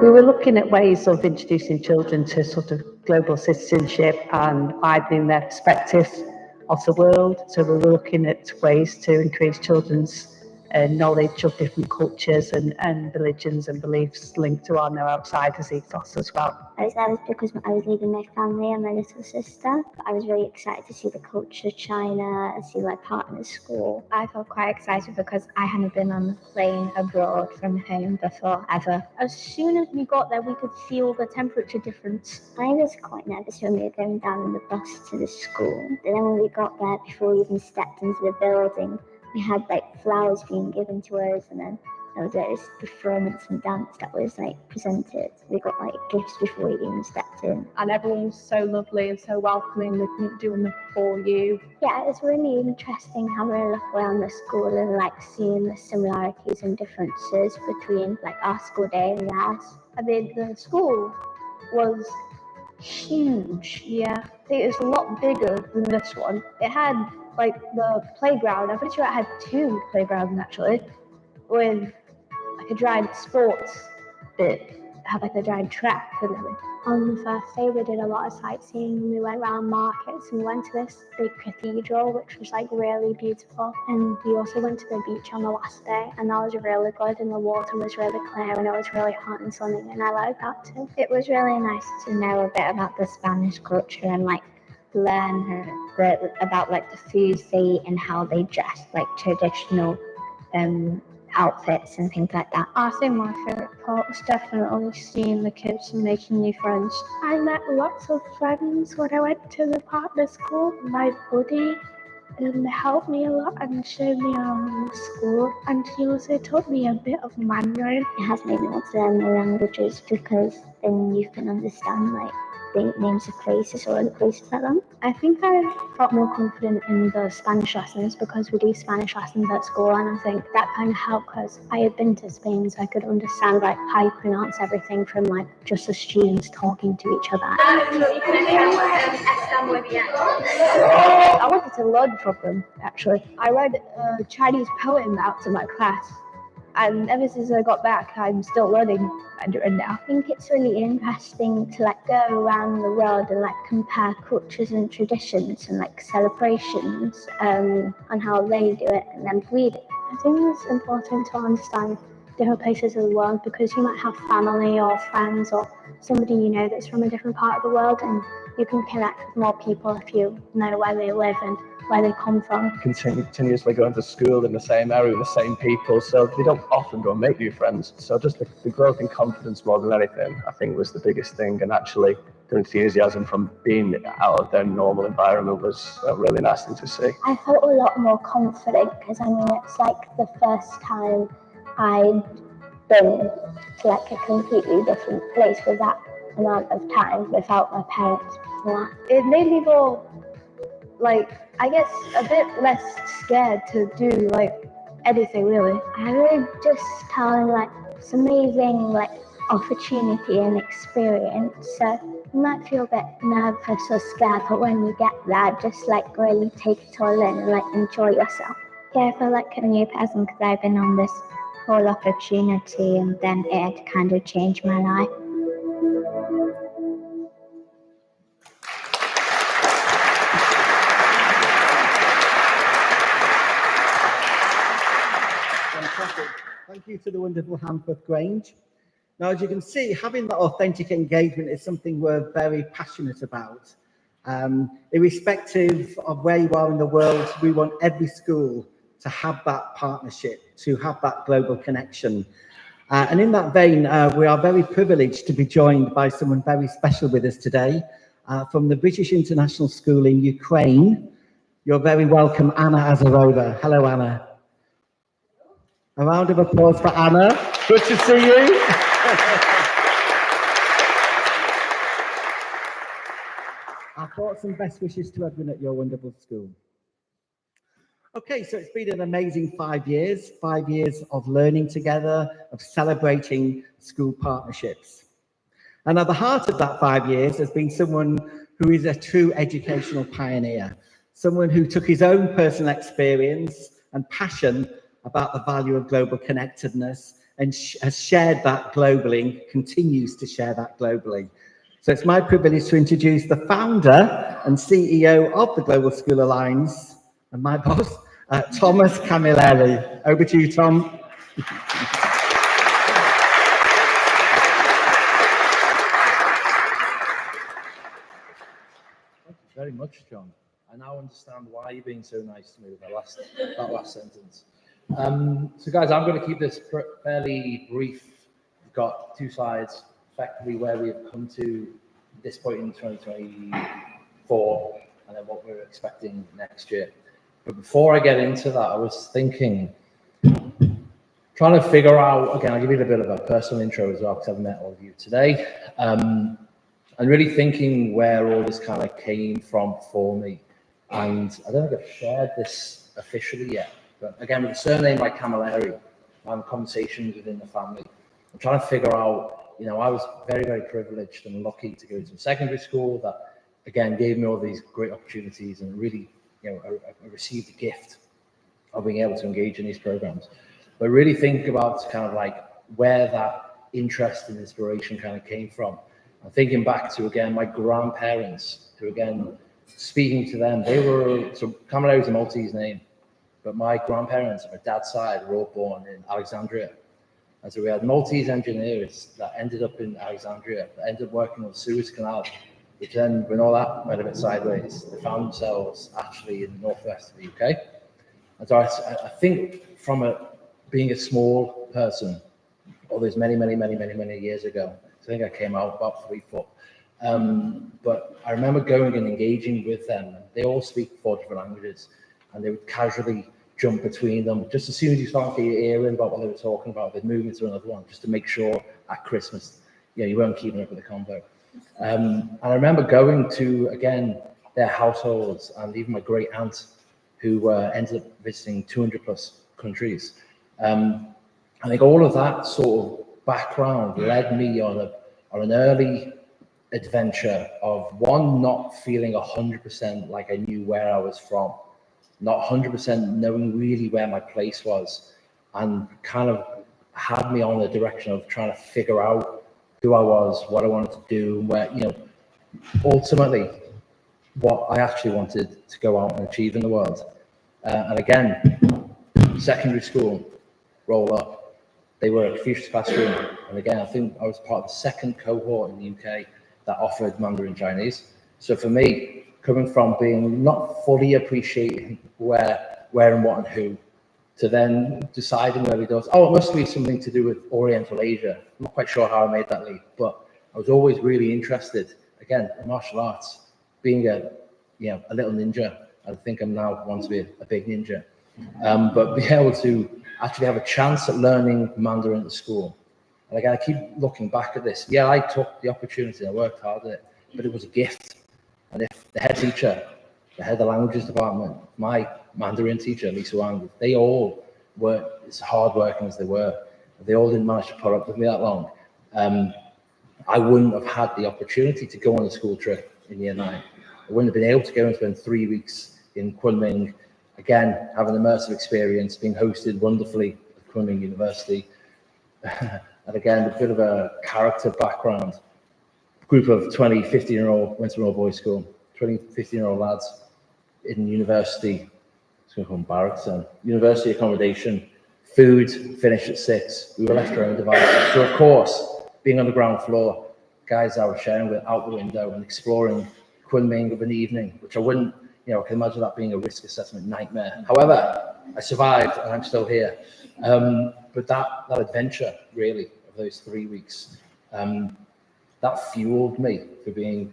We were looking at ways of introducing children to sort of global citizenship and widening their perspectives of the world. So we were looking at ways to increase children's knowledge of different cultures and religions and beliefs linked to our No Outsiders ethos as well. I was nervous because I was leaving my family and my little sister. But I was really excited to see the culture of China and see my partner's school. I felt quite excited because I hadn't been on a plane abroad from home before ever. As soon as we got there, we could feel the temperature difference. I was quite nervous when we were going down in the bus to the school. But then when we got there, before we even stepped into the building, we had like flowers being given to us, and then there was this performance and dance that was like presented. We got like gifts before we even stepped in. And everyone was so lovely and so welcoming. They couldn't do enough for you. Yeah, it's really interesting having a look around the school and like seeing the similarities and differences between like our school day and theirs. I mean, the school was huge. Yeah, it was a lot bigger than this one. It had like the playground. I'm pretty sure it had 2 playgrounds actually, with like a giant sports bit. It had like a giant track and everything. On the first day, we did a lot of sightseeing. We went around markets and we went to this big cathedral, which was like really beautiful. And we also went to the beach on the last day, and that was really good. And the water was really clear, and it was really hot and sunny, and I liked that too. It was really nice to know a bit about the Spanish culture and like learn about like the foods they eat and how they dress, like traditional outfits and things like that. I think my favourite part was definitely seeing the kids and making new friends. I met lots of friends when I went to the partner school. My buddy helped me a lot and showed me around the school, and he also taught me a bit of Mandarin. It has made me want to learn more languages, because then you can understand like the names of places or the places at them. I think I felt more confident in the Spanish lessons because we do Spanish lessons at school, and I think that kind of helped because I had been to Spain, so I could understand like how you pronounce everything from like just the students talking to each other. I wanted to learn from them actually. I read a Chinese poem out to my class, and ever since I got back, I'm still learning Mandarin now. I think it's really interesting to like go around the world and like compare cultures and traditions and like celebrations and how they do it, and then read it. I think it's important to understand different places of the world, because you might have family or friends or somebody you know that's from a different part of the world, and you can connect with more people if you know where they live and where they come from. Continuously going to school in the same area with the same people, so they don't often go and make new friends. So just the growth in confidence more than anything, I think, was the biggest thing, and actually their enthusiasm from being out of their normal environment was a really nice thing to see. I felt a lot more confident because I mean it's like the first time I'd been to like a completely different place with that amount of time without my parents. It made me more like, I guess a bit less scared to do like anything really. I would just tell him like it's amazing like opportunity and experience. So you might feel a bit nervous or scared, but when you get there, just like really take it all in and like enjoy yourself. Yeah, I feel like a new person because I've been on this whole opportunity and then it had kind of changed my life. Fantastic. Thank you to the wonderful Hanforth Grange. Now, as you can see, having that authentic engagement is something we're very passionate about. Irrespective of where you are in the world, we want every school to have that partnership, to have that global connection. And in that vein, we are very privileged to be joined by someone very special with us today from the British International School in Ukraine. You're very welcome, Anna Azarova. Hello, Anna. A round of applause for Anna. Good to see you. Our thoughts and best wishes to everyone at your wonderful school. Okay, so it's been an amazing 5 years of learning together, of celebrating school partnerships. And at the heart of that 5 years has been someone who is a true educational pioneer, someone who took his own personal experience and passion about the value of global connectedness and has shared that globally and continues to share that globally. So it's my privilege to introduce the founder and CEO of the Global School Alliance and my boss, Thomas Camilleri. Over to you, Tom. Thank you very much, John. I now understand why you're being so nice to me with that last sentence. So guys, I'm going to keep this fairly brief. We've got two slides, effectively where we have come to this point in 2024 and then what we're expecting next year. But before I get into that, I was thinking, trying to figure out, again, I'll give you a bit of a personal intro as well because I've met all of you today, and really thinking where all this kind of came from for me. And I don't think I've shared this officially yet, but again, with a surname like Camilleri and conversations within the family, I'm trying to figure out, you know, I was very, very privileged and lucky to go to a secondary school that, again, gave me all these great opportunities and really, you know, I received the gift of being able to engage in these programs. But really think about kind of like where that interest and inspiration kind of came from. I'm thinking back to, again, my grandparents, who, again, speaking to them, they were, so Camilleri is a Maltese name, but my grandparents on my dad's side were all born in Alexandria. And so we had Maltese engineers that ended up in Alexandria, that ended up working on the Suez Canal, which then, when all that went a bit sideways, they found themselves actually in the northwest of the UK. And so I think from being a small person, all those many years ago, I think I came out about 3 foot. But I remember going and engaging with them. They all speak 4 different languages, and they would casually jump between them. Just as soon as you start to get your ear in about what they were talking about, they'd move into another one just to make sure at Christmas, you know, you weren't keeping up with the convo. And I remember going to, again, their households, and even my great aunt, who ended up visiting 200 plus countries. I think all of that sort of background led me on an early adventure of, one, not feeling 100% like I knew where I was from, not 100% knowing really where my place was, and kind of had me on the direction of trying to figure out who I was, what I wanted to do, and where, you know, ultimately what I actually wanted to go out and achieve in the world. And again, secondary school, roll up. They were a Confucius classroom. And again, I think I was part of the second cohort in the UK that offered Mandarin Chinese. So for me, coming from being not fully appreciating where and what and who, to then deciding where we go, oh, it must be something to do with Oriental Asia. I'm not quite sure how I made that leap, but I was always really interested, again, in martial arts, being a little ninja. I think I'm now want to be a big ninja. But be able to actually have a chance at learning Mandarin at the school. And again, I keep looking back at this. Yeah, I took the opportunity, I worked hard at it, but it was a gift. And if the head teacher, the head of the languages department, my Mandarin teacher, Lisa Wang, they all were as hard working as they were. They all didn't manage to put up with me that long. I wouldn't have had the opportunity to go on a school trip in year 9. I wouldn't have been able to go and spend 3 weeks in Kunming, again, have an immersive experience, being hosted wonderfully at Kunming University. And again, a bit of a character background. Group of 20, 15-year-old, went to an all-boys school, 20, 15-year-old lads in university, it's going to come barracks then, university accommodation, food finished at 6. We were left our own devices. So of course, being on the ground floor, guys I was sharing with out the window and exploring Kunming of an evening, which I wouldn't, I can imagine that being a risk assessment nightmare. However, I survived and I'm still here. But that adventure, really, of those 3 weeks, that fueled me for being,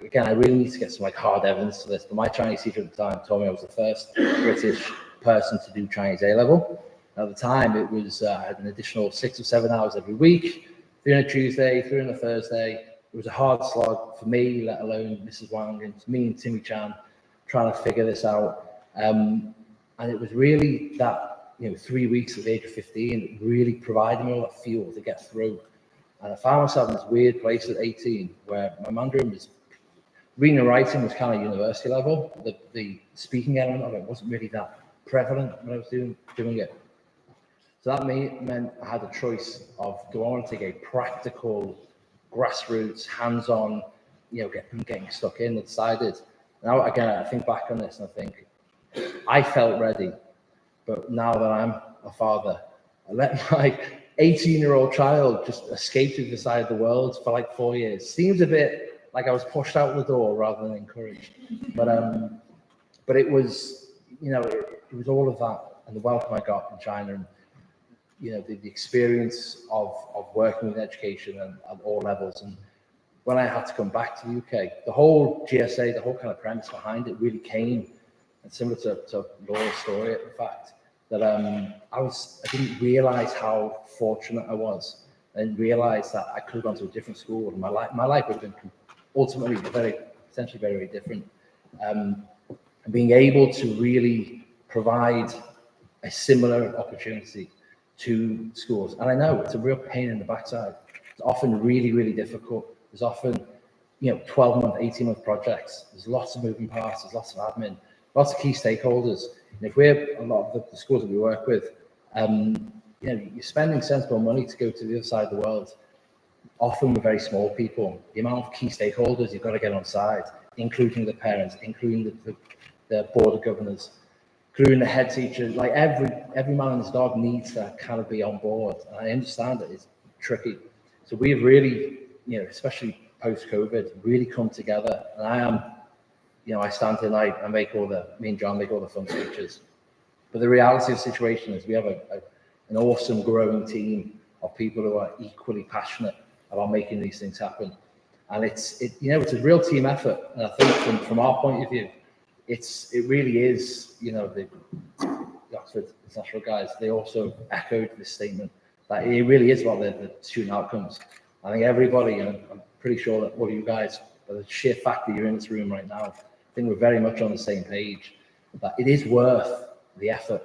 again, I really need to get some hard evidence to this, but my Chinese teacher at the time told me I was the first British person to do Chinese A-level. At the time, it was, I had an additional 6 or 7 hours every week, 3 on a Tuesday, 3 on a Thursday. It was a hard slog for me, let alone Mrs. Wang, and me and Timmy Chan trying to figure this out. And it was really that, 3 weeks at the age of 15, it really provided me all that fuel to get through. And I found myself in this weird place at 18 where my Mandarin was, reading and writing was kind of university level. The speaking element of it wasn't really that prevalent when I was doing it. So that meant I had a choice of, do I want to take a practical, grassroots, hands-on, getting stuck in, and decided. Now, again, I think back on this and I think, I felt ready, but now that I'm a father, I let my 18-year-old child just escape to the side of the world for 4 years. Seems a bit like I was pushed out the door rather than encouraged. But it was, it was all of that and the welcome I got in China and, the experience of working with education and at all levels. And when I had to come back to the UK, the whole GSA, the whole kind of premise behind it really came, and similar to Laura's story, in fact, that I didn't realize how fortunate I was. I didn't realize that I could have gone to a different school and my life would have been ultimately potentially very, very different. And being able to really provide a similar opportunity to schools. And I know it's a real pain in the backside. It's often really, really difficult. There's often, 12-month, 18-month projects. There's lots of moving parts. There's lots of admin, lots of key stakeholders. And if we're a lot of the schools that we work with, you're spending sensible money to go to the other side of the world. Often we're very small people. The amount of key stakeholders you've got to get on side, including the parents, including the board of governors, including the head teacher, every man and his dog needs to kind of be on board. And I understand that it's tricky. So we've really, especially post-COVID, really come together. And I am, I stand tonight and me and John make all the fun speeches. But the reality of the situation is we have an awesome growing team of people who are equally passionate about making these things happen. And it's a real team effort. And I think from our point of view, it really is, the Oxford International guys, they also echoed this statement that it really is about the student outcomes. I think everybody, and I'm pretty sure that all of you guys, by the sheer fact that you're in this room right now, I think we're very much on the same page, that it is worth the effort.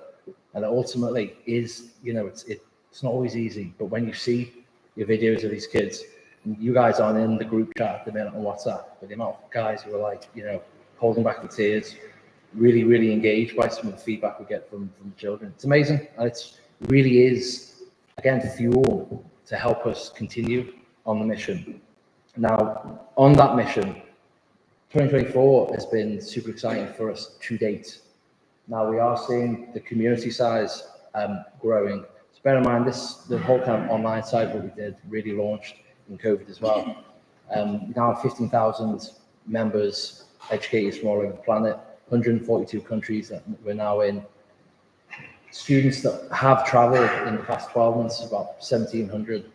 And ultimately is, it's not always easy, but when you see your videos of these kids, and you guys aren't in the group chat at the minute on WhatsApp, but the amount of guys who are holding back the tears, really, really engaged by some of the feedback we get from children. It's amazing. And it really is, again, fuel to help us continue on the mission. Now, on that mission, 2024 has been super exciting for us to date. Now we are seeing the community size growing. So bear in mind, the whole kind of online side that we did really launched in COVID as well. Now 15,000 members, educators from all over the planet, 142 countries that we're now in. Students that have traveled in the past 12 months, about 1,700.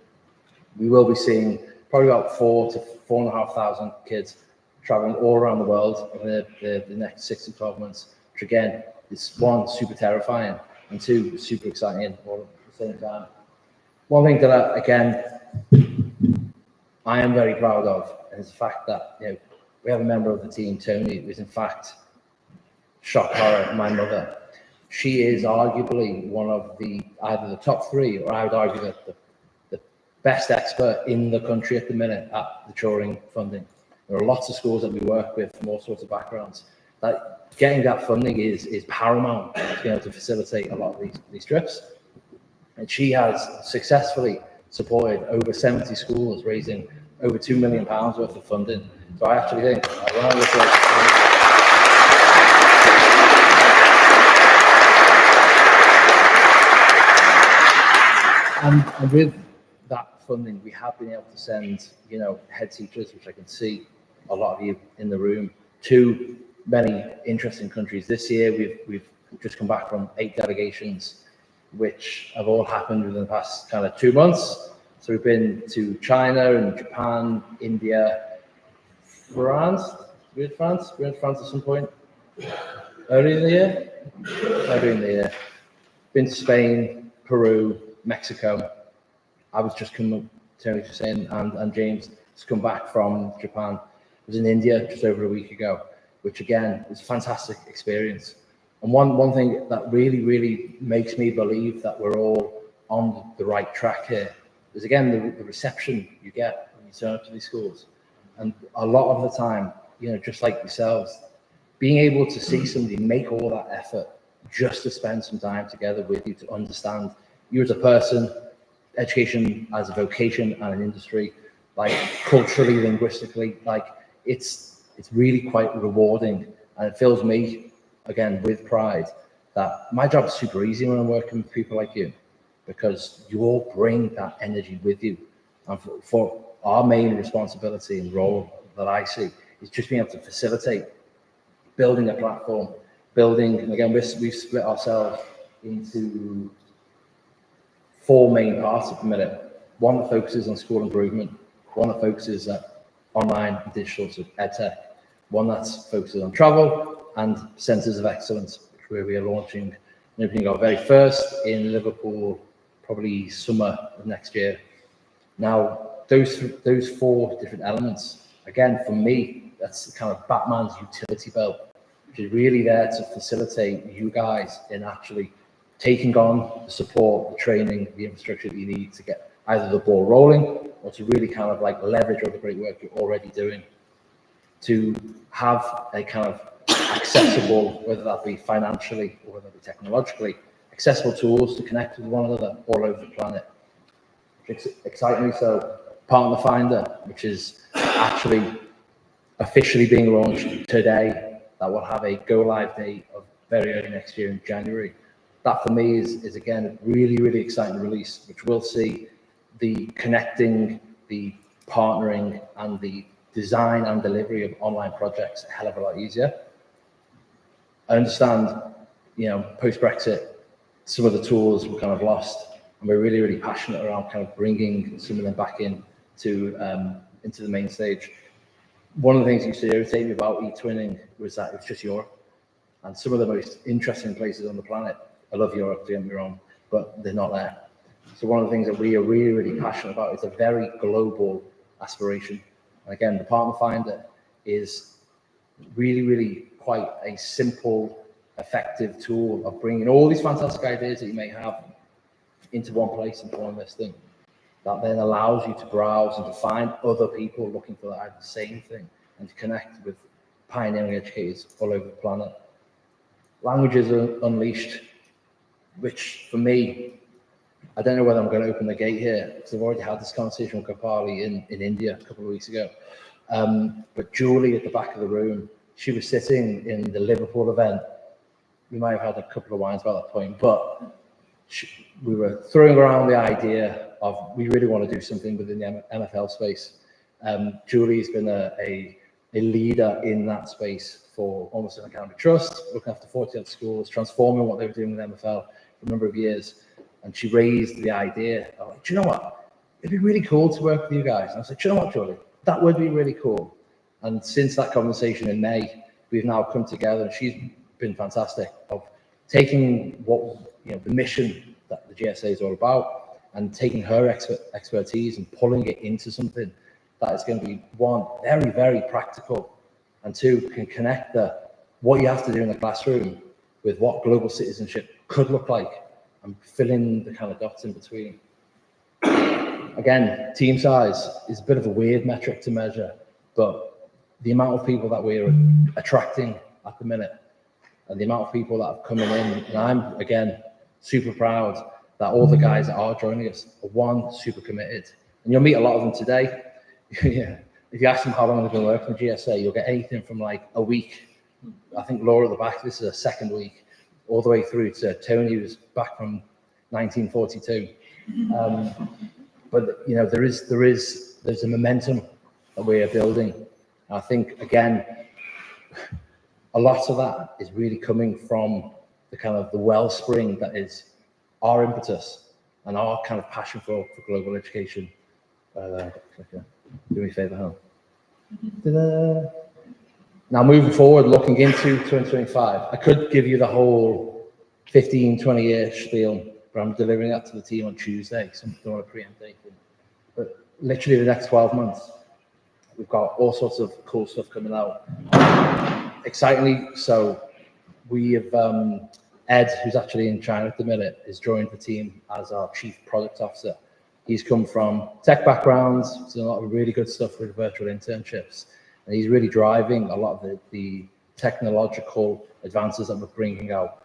We will be seeing probably about 4,000 to 4,500 kids traveling all around the world over the next 6 to 12 months, which again, is one, super terrifying, and two, super exciting all at the same time. One thing that I am very proud of is the fact that we have a member of the team, Tony, who is in fact shock horror, my mother. She is arguably one of either the top three, or I would argue that the best expert in the country at the minute at the Turing funding. There are lots of schools that we work with from all sorts of backgrounds. That getting that funding is paramount to be able to facilitate a lot of these trips. And she has successfully supported over 70 schools, raising over £2 million worth of funding. So I actually think, and with that funding, we have been able to send, head teachers, which I can see a lot of you in the room, to many interesting countries. This year, we've just come back from 8 delegations, which have all happened within the past kind of 2 months. So we've been to China and Japan, India, France. We're in France at some point. Early in the year. Been to Spain, Peru, Mexico. I was just coming, Tony was saying, and James has come back from Japan. I was in India just over a week ago, which again is a fantastic experience. And one thing that really, really makes me believe that we're all on the right track here is, again, the reception you get when you turn up to these schools. And a lot of the time, just like yourselves, being able to see somebody make all that effort just to spend some time together with you, to understand you as a person, education as a vocation and an industry, like culturally, linguistically, like it's really quite rewarding. And it fills me, again, with pride that my job is super easy when I'm working with people like you, because you all bring that energy with you. And for our main responsibility and role that I see is just being able to facilitate building a platform, and again, we've split ourselves into 4 main parts at the minute. One that focuses on school improvement, one that focuses at online and digital, so EdTech, one that focuses on travel, and centres of excellence, where we are launching and opening our very first in Liverpool, probably summer of next year. Now, those 4 different elements, again, for me, that's kind of Batman's utility belt, which is really there to facilitate you guys in actually taking on the support, the training, the infrastructure that you need to get either the ball rolling or to really kind of like leverage all the great work you're already doing, to have a kind of accessible, whether that be financially or whether that be technologically, accessible tools to connect with one another all over the planet. Which excites me. So Partner Finder, which is actually officially being launched today, that will have a go live date of very early next year in January. That for me is again a really, really exciting release, which will see the connecting, the partnering, and the design and delivery of online projects a hell of a lot easier. I understand, post-Brexit, some of the tools were kind of lost, and we're really, really passionate around kind of bringing some of them back into the main stage. One of the things that used to irritate me about e-twinning was that it's just Europe, and some of the most interesting places on the planet. I love Europe, don't get me wrong, but they're not there. So one of the things that we are really, really passionate about is a very global aspiration. And again, the Partner Finder is really, really quite a simple, effective tool of bringing all these fantastic ideas that you may have into one place, into one listing, that then allows you to browse and to find other people looking for the same thing and to connect with pioneering educators all over the planet. Languages Unleashed, which for me, I don't know whether I'm going to open the gate here, because I've already had this conversation with Kapali in India a couple of weeks ago. But Julie at the back of the room, she was sitting in the Liverpool event. We might have had a couple of wines by that point, but we were throwing around the idea of we really want to do something within the MFL space. Julie's been a leader in that space for almost an academic trust, looking after 40 odd schools, transforming what they were doing with MFL for a number of years. And she raised the idea of, like, do you know what? It'd be really cool to work with you guys. And I said, do you know what, Julie? That would be really cool. And since that conversation in May, we've now come together, and she's been fantastic of taking what, the mission that the GSA is all about, and taking her expertise and pulling it into something that is going to be, one, very, very practical, and two, can connect the what you have to do in the classroom with what global citizenship could look like and fill in the kind of dots in between. Again, team size is a bit of a weird metric to measure, but the amount of people that we're attracting at the minute and the amount of people that are coming in, and I'm, again, super proud that all the guys that are joining us are, one, super committed. And you'll meet a lot of them today. Yeah. If you ask them how long they've been working with GSA, you'll get anything from like a week. I think Laura at the back, this is her second week, all the way through to Tony, who's back from 1942. But you know, there's a momentum that we are building. I think, again, a lot of that is really coming from the kind of the wellspring that is our impetus and our kind of passion for global education. Do me a favor, Helen. Now, moving forward, looking into 2025, I could give you the whole 15, 20-year spiel, but I'm delivering that to the team on Tuesday, so I don't want to preempt anything. But literally the next 12 months, we've got all sorts of cool stuff coming out. Excitingly, so we have Ed, who's actually in China at the minute, has joined the team as our Chief Product Officer. He's come from tech backgrounds, so a lot of really good stuff with virtual internships. And he's really driving a lot of the technological advances that we're bringing out.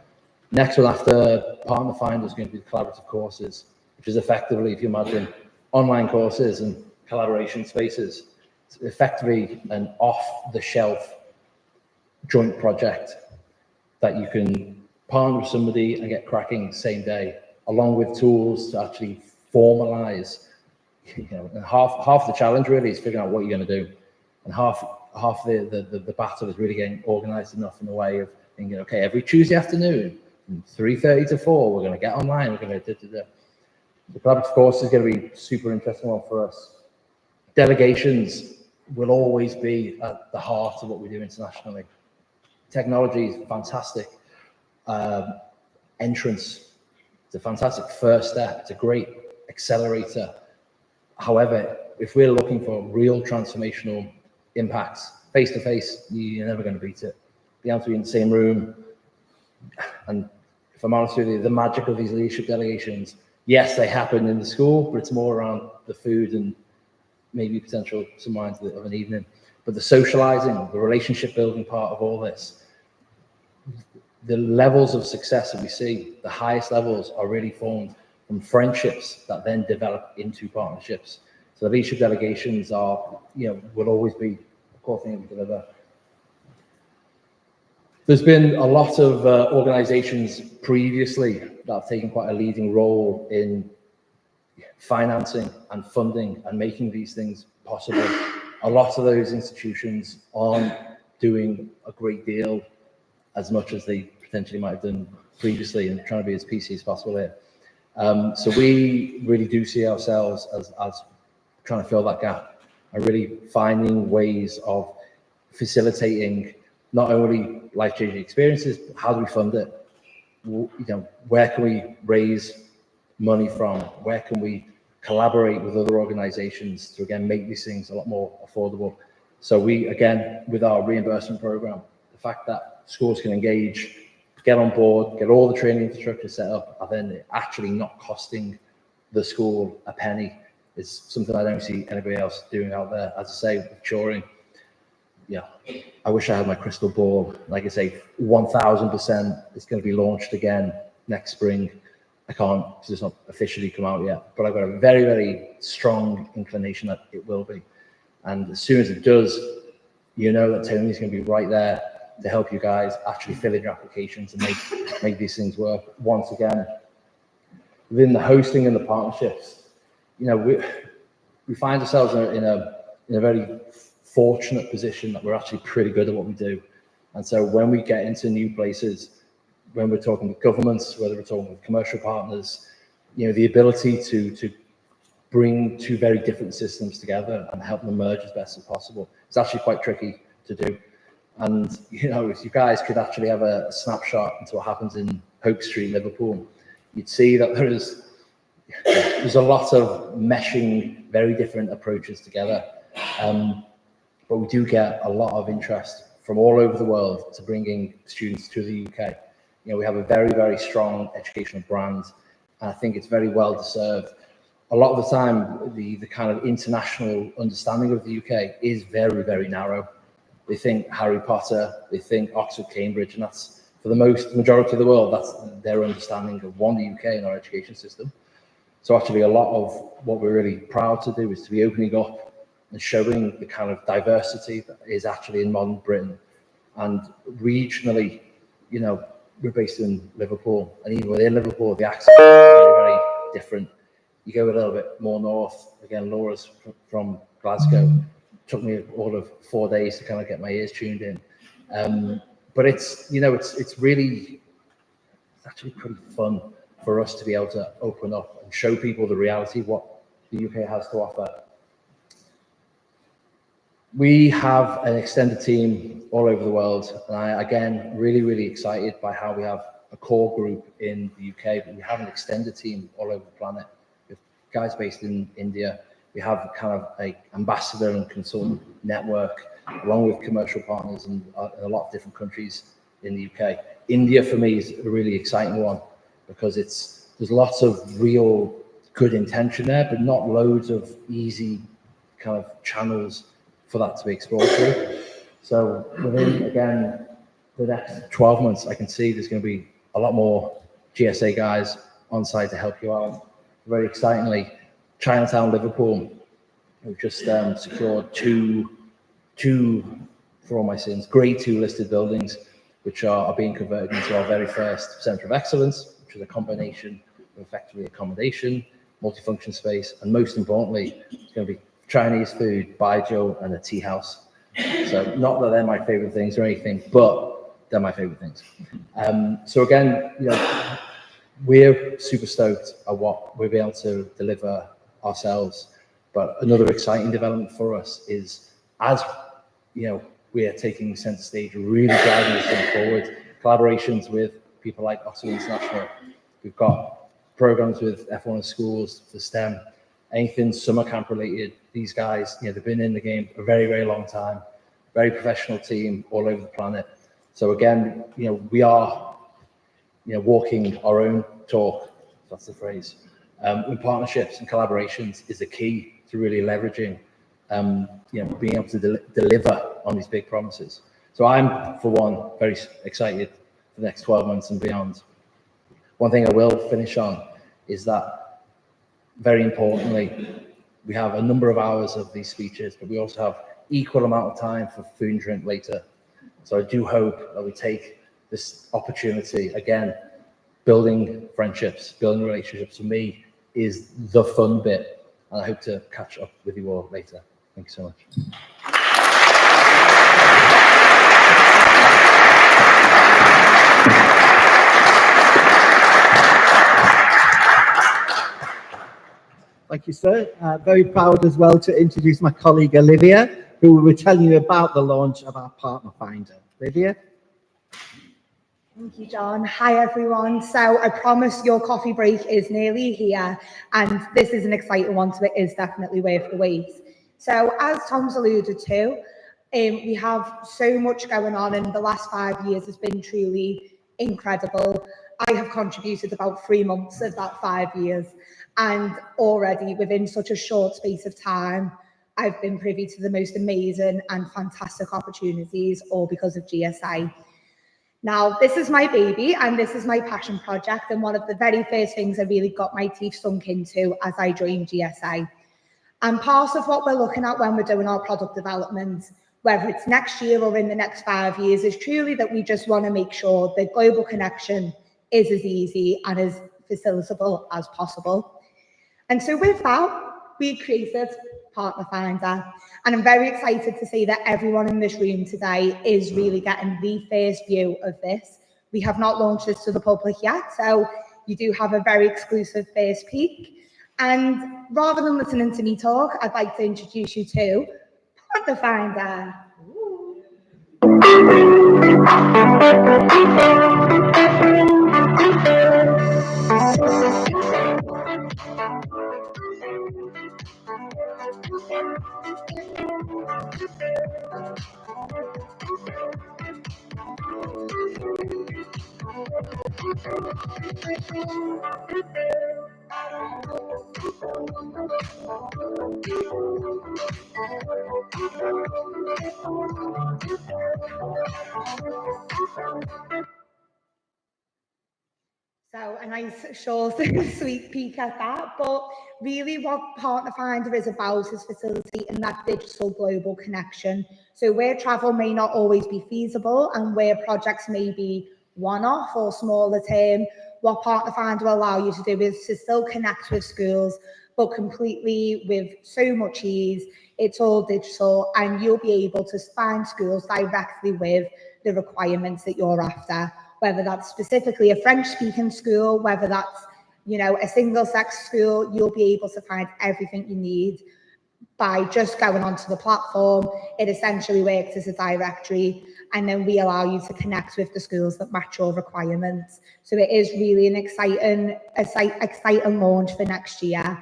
Next one after Partner Finder is going to be the collaborative courses, which is effectively, if you imagine, online courses and collaboration spaces. It's effectively an off-the-shelf joint project that you can partner with somebody and get cracking same day, along with tools to actually formalize. You know, and half the challenge really is figuring out what you're going to do, and half the battle is really getting organized enough in a way of thinking, okay, every Tuesday afternoon from 3:30 to 4, we're going to get online. We're going to The collaborative course is going to be a super interesting one for us. Delegations will always be at the heart of what we do internationally. Technology is fantastic. Entrance, it's a fantastic first step. It's a great accelerator. However, if we're looking for real transformational impacts, face to face, you're never going to beat it. Be able to be in the same room. And if I'm honest with you, the magic of these leadership delegations, yes, they happen in the school, but it's more around the food and maybe potential some wine of an evening. But the socializing, the relationship building part of all this, the levels of success that we see, the highest levels are really formed from friendships that then develop into partnerships. So the leadership delegations are, will always be a core thing we deliver. There's been a lot of organizations previously that have taken quite a leading role in financing and funding and making these things possible. A lot of those institutions aren't doing a great deal as much as they potentially might have done previously, and trying to be as PC as possible here. So we really do see ourselves as trying to fill that gap and really finding ways of facilitating not only life-changing experiences, but how do we fund it? Where can we raise money from? Where can we collaborate with other organizations to, again, make these things a lot more affordable? So we, again, with our reimbursement program, the fact that schools can engage, get on board, get all the training infrastructure set up, and then actually not costing the school a penny is something I don't see anybody else doing out there. As I say, with Turing, I wish I had my crystal ball. Like I say, 1000% it's going to be launched again next spring. I can't, because it's not officially come out yet, but I've got a very, very strong inclination that it will be. And as soon as it does, you know that Tony's going to be right there to help you guys actually fill in your applications and make these things work. Once again, within the hosting and the partnerships, we find ourselves in a very fortunate position that we're actually pretty good at what we do. And so when we get into new places, when we're talking with governments, whether we're talking with commercial partners, the ability to bring two very different systems together and help them merge as best as possible, it's actually quite tricky to do. And, if you guys could actually have a snapshot into what happens in Hope Street, Liverpool, you'd see that there's a lot of meshing very different approaches together. But we do get a lot of interest from all over the world to bringing students to the UK. You know, we have a very, very strong educational brand, and I think it's very well deserved. A lot of the time, the kind of international understanding of the UK is very, very narrow. They think Harry Potter, they think Oxford, Cambridge, and that's, for the majority of the world, that's their understanding of the UK and our education system. So actually a lot of what we're really proud to do is to be opening up and showing the kind of diversity that is actually in modern Britain. And regionally, you know, we're based in Liverpool, and even within Liverpool, the accent is very, very different. You go a little bit more north, again, Laura's from Glasgow. Took me all of 4 days to kind of get my ears tuned in. But it's, you know, it's actually pretty fun for us to be able to open up and show people the reality of what the UK has to offer. We have an extended team all over the world, and I, again, really, really excited by how we have a core group in the UK, but we have an extended team all over the planet. We have guys based in India. We have kind of an ambassador and consultant network, along with commercial partners in a lot of different countries in the UK. India, for me, is a really exciting one, because there's lots of real good intention there, but not loads of easy kind of channels for that to be explored through. So within, again, the next 12 months, I can see there's going to be a lot more GSA guys on site to help you out. Very excitingly, Chinatown, Liverpool, we've just secured two, for all my sins, grade 2 listed buildings, which are being converted into our very first Centre of Excellence, which is a combination of effectively accommodation, multifunction space, and most importantly, it's going to be Chinese food, baijiu, and a tea house. So not that they're my favorite things or anything, but they're my favorite things. So again, you know, we're super stoked at what we'll be able to deliver ourselves. But another exciting development for us is, as you know, we are taking center stage, really driving this thing forward. Collaborations with people like Oxford International. We've got programs with F1 schools for STEM, anything summer camp related. These guys, you know, they've been in the game a very, very long time. Very professional team all over the planet. So again, you know, we are, you know, walking our own talk. That's the phrase. With partnerships and collaborations is the key to really leveraging, you know, being able to deliver on these big promises. So I'm, for one, very excited for the next 12 months and beyond. One thing I will finish on is that, very importantly, we have a number of hours of these speeches, but we also have equal amount of time for food and drink later. So I do hope that we take this opportunity, again, building friendships, building relationships, for me, is the fun bit. And I hope to catch up with you all later. Thank you so much. Thank you, sir. Very proud as well to introduce my colleague Olivia, who will be telling you about the launch of our Partner Finder. Olivia? Thank you, John. Hi, everyone. So I promise your coffee break is nearly here, and this is an exciting one, so it is definitely worth the wait. So as Tom's alluded to, we have so much going on, and the last 5 years has been truly incredible. I have contributed about 3 months of that 5 years, and already within such a short space of time, I've been privy to the most amazing and fantastic opportunities, all because of GSI. Now, this is my baby and this is my passion project, and one of the very first things I really got my teeth sunk into as I joined GSI. And part of what we're looking at when we're doing our product development, whether it's next year or in the next 5 years, is truly that we just want to make sure that global connection is as easy and as facilitable as possible. And so with that, we created Partner Finder. And I'm very excited to say that everyone in this room today is really getting the first view of this. We have not launched this to the public yet, so you do have a very exclusive first peek. And rather than listening to me talk, I'd like to introduce you to Partner Finder. So a nice, short, sweet peek at that. But really what Partner Finder is about is facilitating that digital global connection. So where travel may not always be feasible and where projects may be one-off or smaller term, what Partner Finder will allow you to do is to still connect with schools, but completely with so much ease. It's all digital and you'll be able to find schools directly with the requirements that you're after, whether that's specifically a French-speaking school, whether that's, you know, a single-sex school, you'll be able to find everything you need by just going onto the platform. It essentially works as a directory, and then we allow you to connect with the schools that match your requirements. So it is really an exciting launch for next year.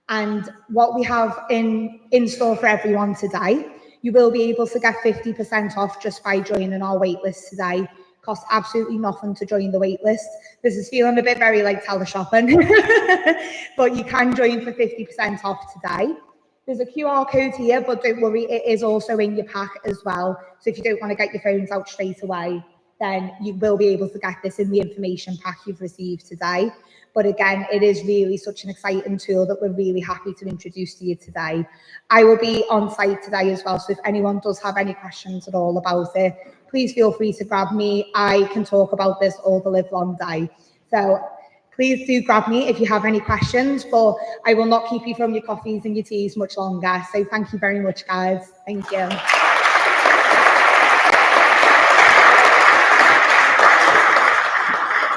And what we have in store for everyone today, you will be able to get 50% off just by joining our waitlist today. Costs absolutely nothing to join the waitlist. This is feeling a bit very like teleshopping, but you can join for 50% off today. There's a QR code here, but don't worry, it is also in your pack as well. So if you don't want to get your phones out straight away, then you will be able to get this in the information pack you've received today. But again, it is really such an exciting tool that we're really happy to introduce to you today. I will be on site today as well, so if anyone does have any questions at all about it, please feel free to grab me. I can talk about this all the live long day. So please do grab me if you have any questions, but I will not keep you from your coffees and your teas much longer. So thank you very much, guys. Thank you.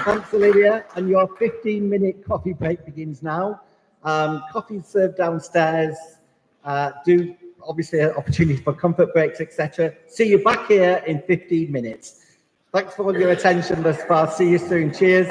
Thanks, Olivia. And your 15-minute coffee break begins now. Coffee served downstairs. Do obviously an opportunity for comfort breaks, etc. See you back here in 15 minutes. Thanks for all your attention thus far. See you soon. Cheers.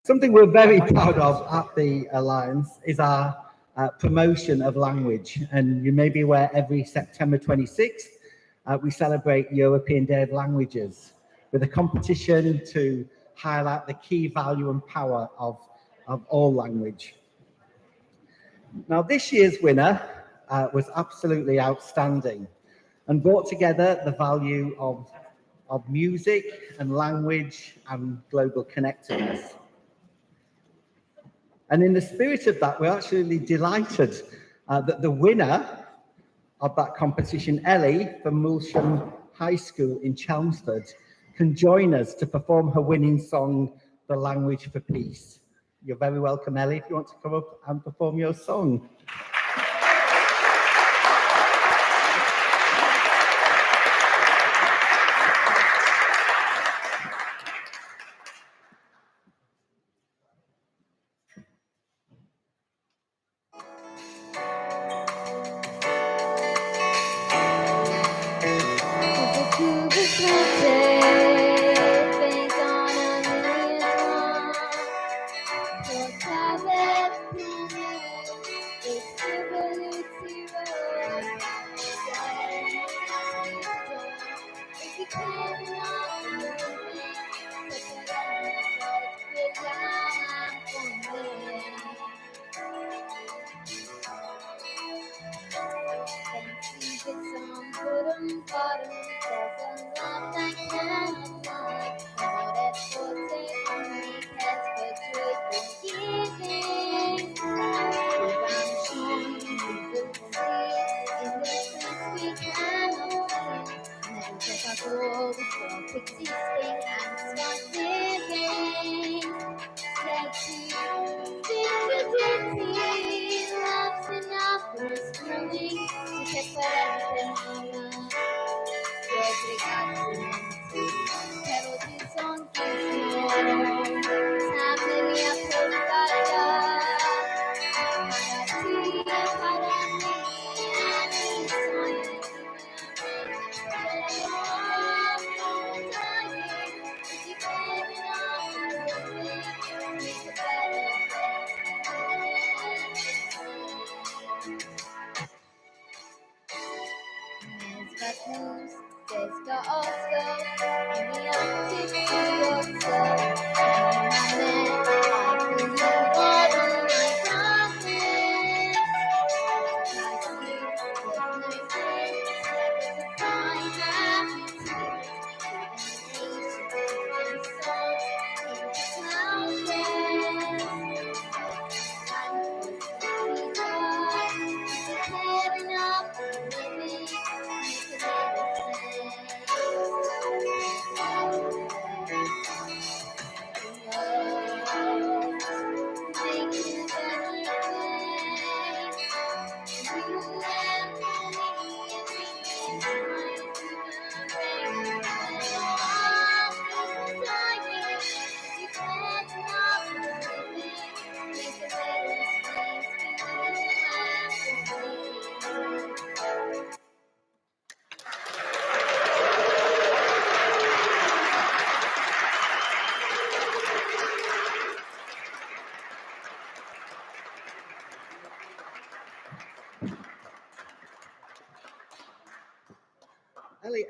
Something we're very proud of at the Alliance is our promotion of language. And you may be aware every September 26th, we celebrate European Day of Languages with a competition to highlight the key value and power of all language. Now, this year's winner was absolutely outstanding and brought together the value of music and language and global connectedness. And in the spirit of that, we're actually delighted that the winner of that competition, Ellie from Moulsham High School in Chelmsford, can join us to perform her winning song, The Language for Peace. You're very welcome, Ellie, if you want to come up and perform your song.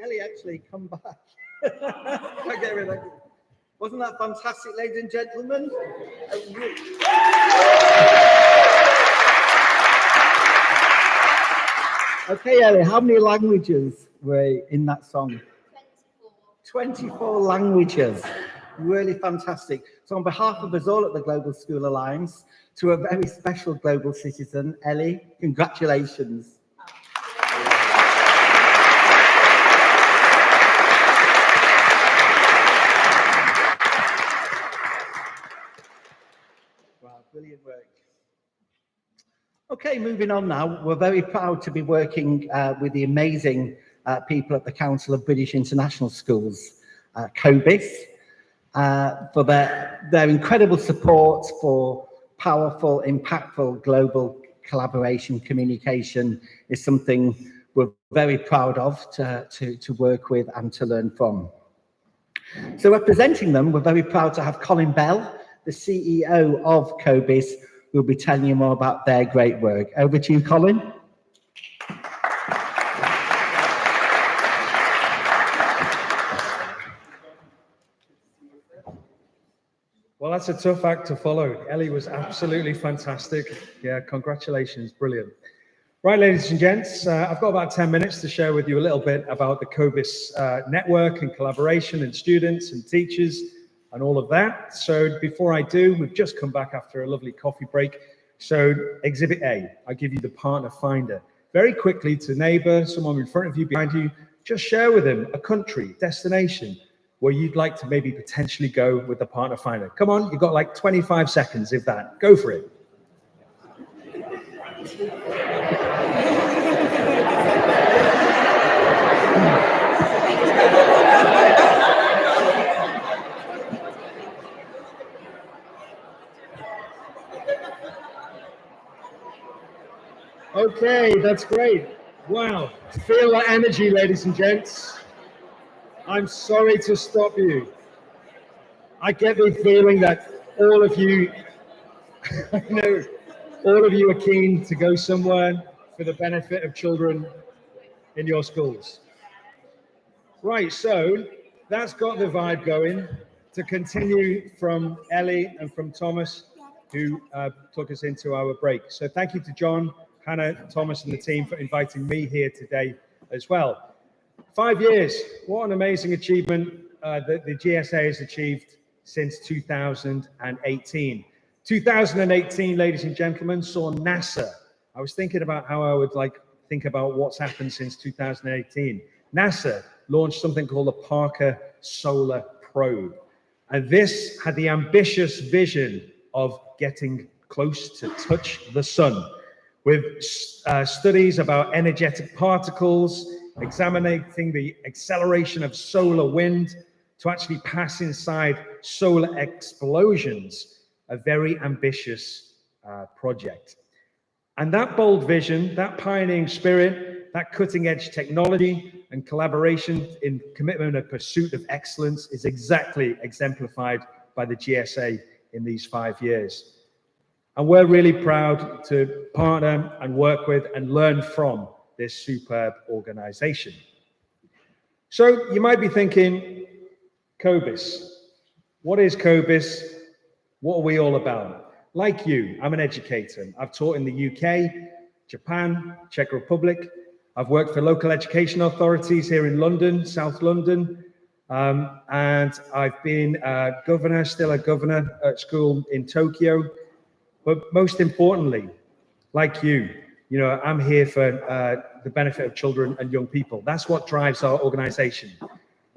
Ellie, actually, come back. Okay, wasn't that fantastic, ladies and gentlemen? Okay, Ellie, how many languages were in that song? 24 languages. Really fantastic. So on behalf of us all at the Global School Alliance, to a very special global citizen, Ellie, congratulations. Brilliant work. Okay, moving on now. We're very proud to be working with the amazing people at the Council of British International Schools, COBIS, for their incredible support for powerful, impactful global collaboration. Communication is something we're very proud of to work with and to learn from. So representing them, we're very proud to have Colin Bell, the CEO of COBIS, who will be telling you more about their great work. Over to you, Colin. Well, that's a tough act to follow. Ellie was absolutely fantastic. Yeah, congratulations, brilliant. Right, ladies and gents, I've got about 10 minutes to share with you a little bit about the COBIS network and collaboration and students and teachers and all of that. So before I do, we've just come back after a lovely coffee break. So Exhibit A, I give you the partner finder. Very quickly to neighbor, someone in front of you, behind you, just share with them a country, destination, where you'd like to maybe potentially go with the partner finder. Come on, you've got like 25 seconds, if that. Go for it. Okay, that's great. Wow, feel that energy, ladies and gents. I'm sorry to stop you. I get the feeling that all of you, I know, all of you are keen to go somewhere for the benefit of children in your schools. Right, so that's got the vibe going. To continue from Ellie and from Thomas, who took us into our break. So thank you to John, Hannah, Thomas, and the team for inviting me here today as well. 5 years, what an amazing achievement that the GSA has achieved since 2018. 2018, ladies and gentlemen, saw NASA. I was thinking about how I would think about what's happened since 2018. NASA launched something called the Parker Solar Probe. And this had the ambitious vision of getting close to touch the sun, with studies about energetic particles, examining the acceleration of solar wind to actually pass inside solar explosions, a very ambitious project. And that bold vision, that pioneering spirit, that cutting edge technology and collaboration in commitment and pursuit of excellence is exactly exemplified by the GSA in these 5 years. And we're really proud to partner and work with and learn from this superb organization. So you might be thinking, COBIS. What is COBIS? What are we all about? Like you, I'm an educator. I've taught in the UK, Japan, Czech Republic. I've worked for local education authorities here in London, South London. And I've been still a governor at school in Tokyo. But most importantly, like you, I'm here for the benefit of children and young people. That's what drives our organization.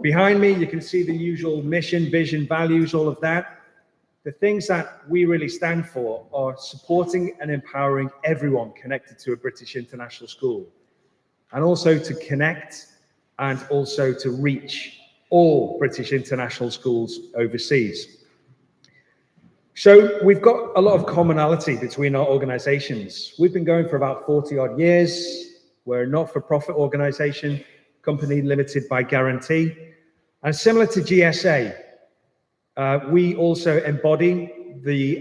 Behind me, you can see the usual mission, vision, values, all of that. The things that we really stand for are supporting and empowering everyone connected to a British international school, and also to connect and also to reach all British international schools overseas. So we've got a lot of commonality between our organizations. We've been going for about 40 odd years. We're a not-for-profit organization, company limited by guarantee. And similar to GSA, we also embody the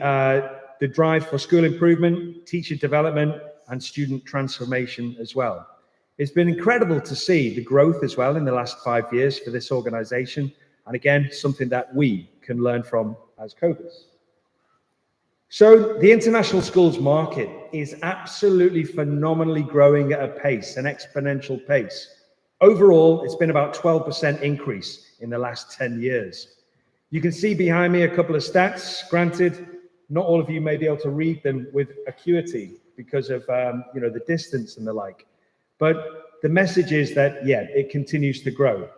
drive for school improvement, teacher development, and student transformation as well. It's been incredible to see the growth as well in the last 5 years for this organization. And again, something that we can learn from as COBIS. So the international schools market is absolutely phenomenally growing at a pace, an exponential pace. Overall, it's been about 12% increase in the last 10 years. You can see behind me a couple of stats. Granted, not all of you may be able to read them with acuity because of the distance and the like. But the message is that, yeah, it continues to grow.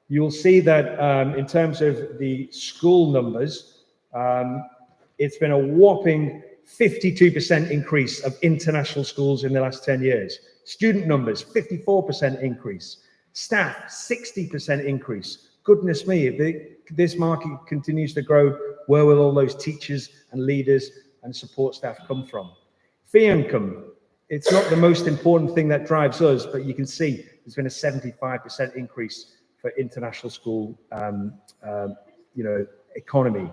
You'll see that in terms of the school numbers, it's been a whopping 52% increase of international schools in the last 10 years. Student numbers, 54% increase. Staff, 60% increase. Goodness me, if this market continues to grow, where will all those teachers and leaders and support staff come from? Fee income, it's not the most important thing that drives us, but you can see there's been a 75% increase for international school, economy.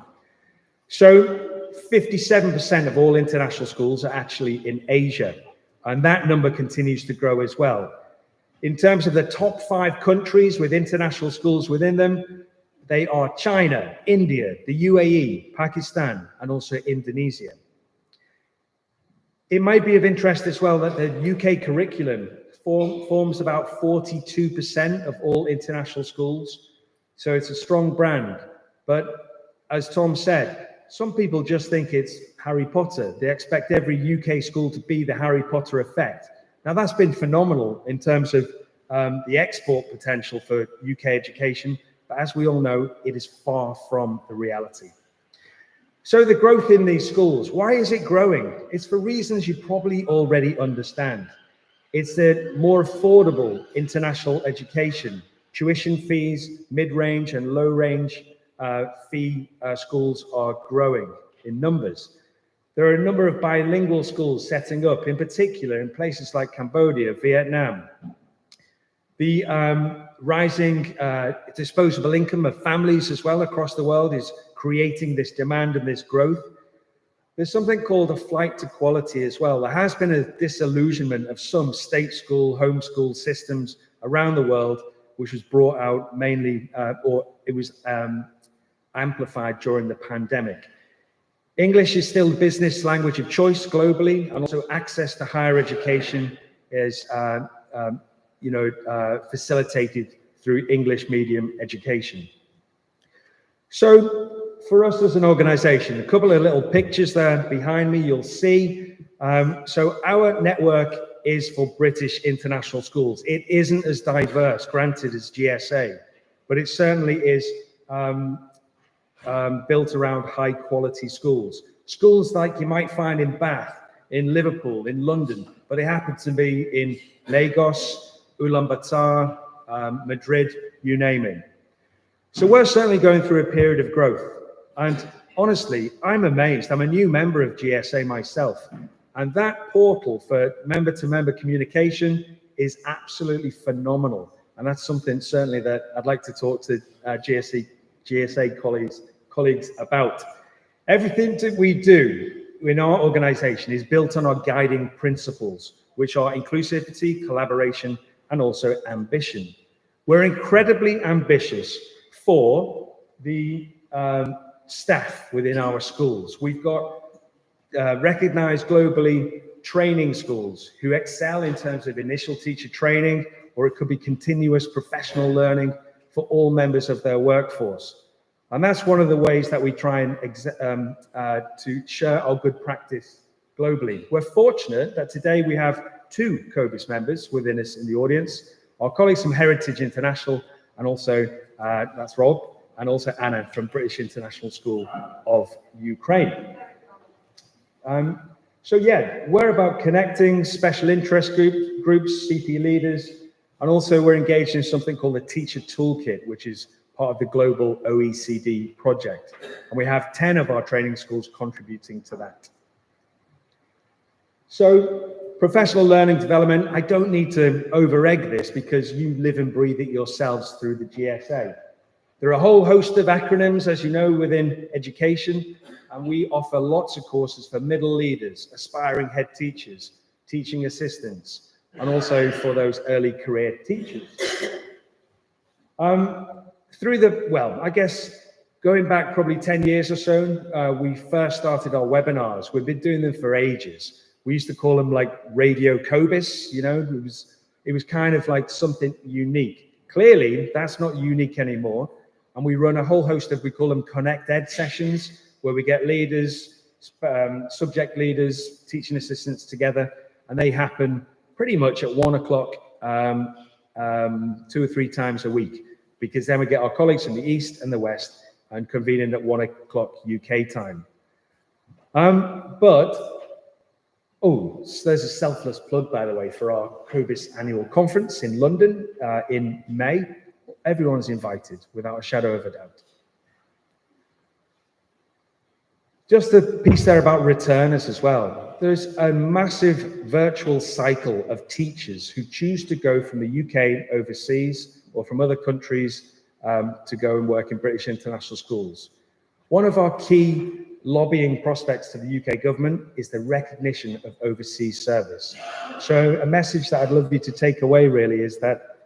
So 57% of all international schools are actually in Asia, and that number continues to grow as well. In terms of the top 5 countries with international schools within them, they are China, India, the UAE, Pakistan, and also Indonesia. It might be of interest as well that the UK curriculum forms about 42% of all international schools. So it's a strong brand. But as Tom said, some people just think it's Harry Potter. They expect every UK school to be the Harry Potter effect. Now, that's been phenomenal in terms of the export potential for UK education. But as we all know, it is far from the reality. So the growth in these schools, why is it growing? It's for reasons you probably already understand. It's the more affordable international education. Tuition fees, mid-range and low-range fee schools are growing in numbers. There are a number of bilingual schools setting up, in particular in places like Cambodia, Vietnam. The rising disposable income of families as well across the world is creating this demand and this growth. There's something called a flight to quality as well. There has been a disillusionment of some state school, homeschool systems around the world, which was brought out mainly, or it was amplified during the pandemic. English is still the business language of choice globally, and also access to higher education is facilitated through English medium education. So for us as an organization, a couple of little pictures there behind me, you'll see. So our network is for British international schools. It isn't as diverse, granted, as GSA, but it certainly is built around high quality schools. Schools like you might find in Bath, in Liverpool, in London, but they happen to be in Lagos, Ulaanbaatar, Madrid, you name it. So we're certainly going through a period of growth. And honestly, I'm amazed. I'm a new member of GSA myself. And that portal for member-to-member communication is absolutely phenomenal. And that's something certainly that I'd like to talk to GSA colleagues about. Everything that we do in our organization is built on our guiding principles, which are inclusivity, collaboration, and also ambition. We're incredibly ambitious for the staff within our schools. We've got recognized globally training schools who excel in terms of initial teacher training, or it could be continuous professional learning for all members of their workforce. And that's one of the ways that we try and to share our good practice globally. We're fortunate that today we have 2 COBIS members within us in the audience, our colleagues from Heritage International, and also that's Rob, and also Anna from British International School of Ukraine. So yeah, we're about connecting special interest groups, CP leaders, and also we're engaged in something called the Teacher Toolkit, which is part of the global OECD project. And we have 10 of our training schools contributing to that. So professional learning development, I don't need to over-egg this because you live and breathe it yourselves through the GSA. There are a whole host of acronyms, as you know, within education, and we offer lots of courses for middle leaders, aspiring head teachers, teaching assistants, and also for those early career teachers. I guess going back probably 10 years or so, we first started our webinars. We've been doing them for ages. We used to call them like Radio COBIS, you know, it was kind of like something unique. Clearly, that's not unique anymore. And we run a whole host of, we call them Connect Ed sessions, where we get leaders, subject leaders, teaching assistants together, and they happen pretty much at 1 o'clock, 2 or 3 times a week, because then we get our colleagues from the East and the West and convening at 1 o'clock UK time. So there's a selfless plug, by the way, for our COBIS annual conference in London in May. Everyone's invited, without a shadow of a doubt. Just a piece there about returners as well. There's a massive virtual cycle of teachers who choose to go from the UK overseas or from other countries to go and work in British international schools. One of our key lobbying prospects to the UK government is the recognition of overseas service. So a message that I'd love you to take away really is that,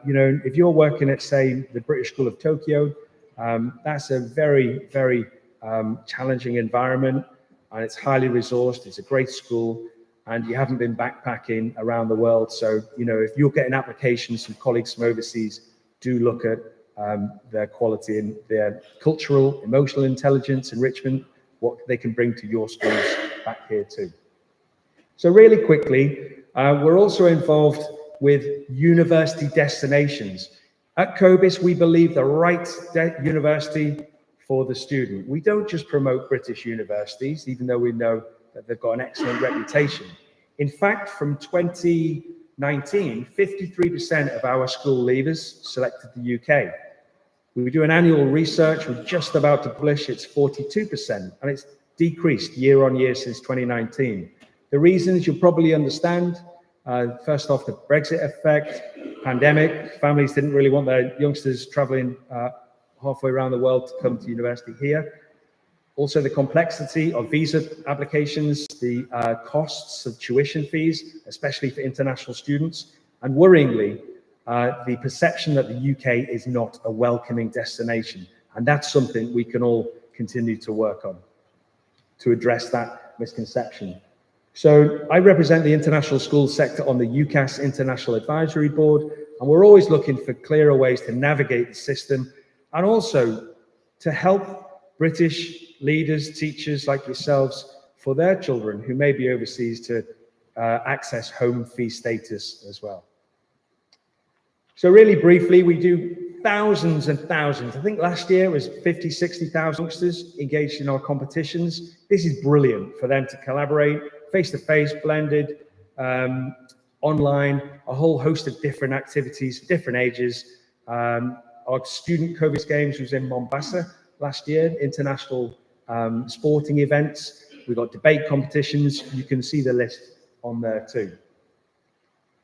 you know, if you're working at, say, the British School of Tokyo, that's a very, very challenging environment, and it's highly resourced, it's a great school, and you haven't been backpacking around the world. So, you know, if you're getting applications from colleagues from overseas, do look at their quality and their cultural, emotional intelligence, enrichment, what they can bring to your schools back here too. So really quickly, we're also involved with university destinations. At COBIS, we believe the right university for the student. We don't just promote British universities, even though we know that they've got an excellent reputation. In fact, from 2019, 53% of our school leavers selected the UK. We do an annual research, we're just about to publish, it's 42%, and it's decreased year on year since 2019. The reasons you'll probably understand, first off, the Brexit effect, pandemic, families didn't really want their youngsters traveling halfway around the world to come to university here. Also the complexity of visa applications, the costs of tuition fees, especially for international students, and worryingly, the perception that the UK is not a welcoming destination. And that's something we can all continue to work on to address that misconception. So I represent the international schools sector on the UCAS International Advisory Board, and we're always looking for clearer ways to navigate the system and also to help British leaders, teachers like yourselves, for their children who may be overseas to access home fee status as well. So really briefly, we do thousands and thousands. I think last year it was 50, 60,000 youngsters engaged in our competitions. This is brilliant for them to collaborate, face-to-face, blended, online, a whole host of different activities, different ages. Our student COBIS Games was in Mombasa last year, international sporting events. We've got debate competitions. You can see the list on there too.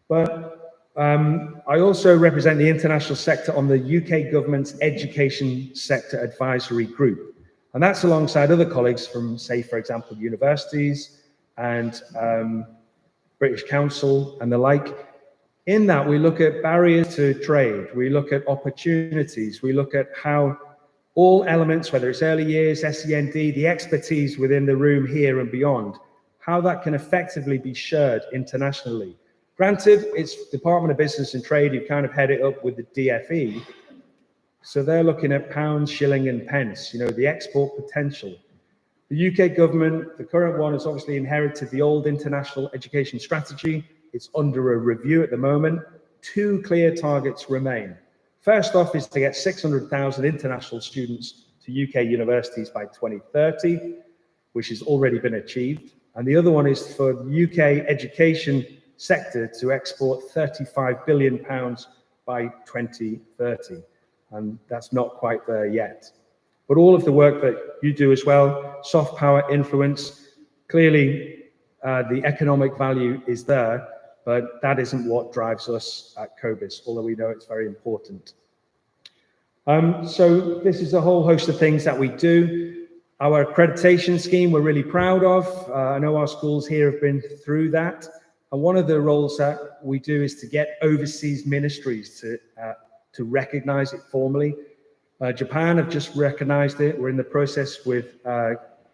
But I also represent the international sector on the UK government's education sector advisory group. And that's alongside other colleagues from, say, for example, universities and British Council and the like. In that, we look at barriers to trade. We look at opportunities. We look at how all elements, whether it's early years, SEND, the expertise within the room here and beyond, how that can effectively be shared internationally. Granted, it's Department of Business and Trade who kind of head it up with the DFE. So they're looking at pounds, shilling and pence, you know, the export potential. The UK government, the current one, has obviously inherited the old international education strategy. It's under a review at the moment. Two clear targets remain. First off is to get 600,000 international students to UK universities by 2030, which has already been achieved. And the other one is for the UK education sector to export £35 billion by 2030. And that's not quite there yet. But all of the work that you do as well, soft power influence, clearly the economic value is there, but that isn't what drives us at COBIS, although we know it's very important. So this is a whole host of things that we do. Our accreditation scheme we're really proud of. I know our schools here have been through that. And one of the roles that we do is to get overseas ministries to recognize it formally. Japan have just recognized it. We're in the process with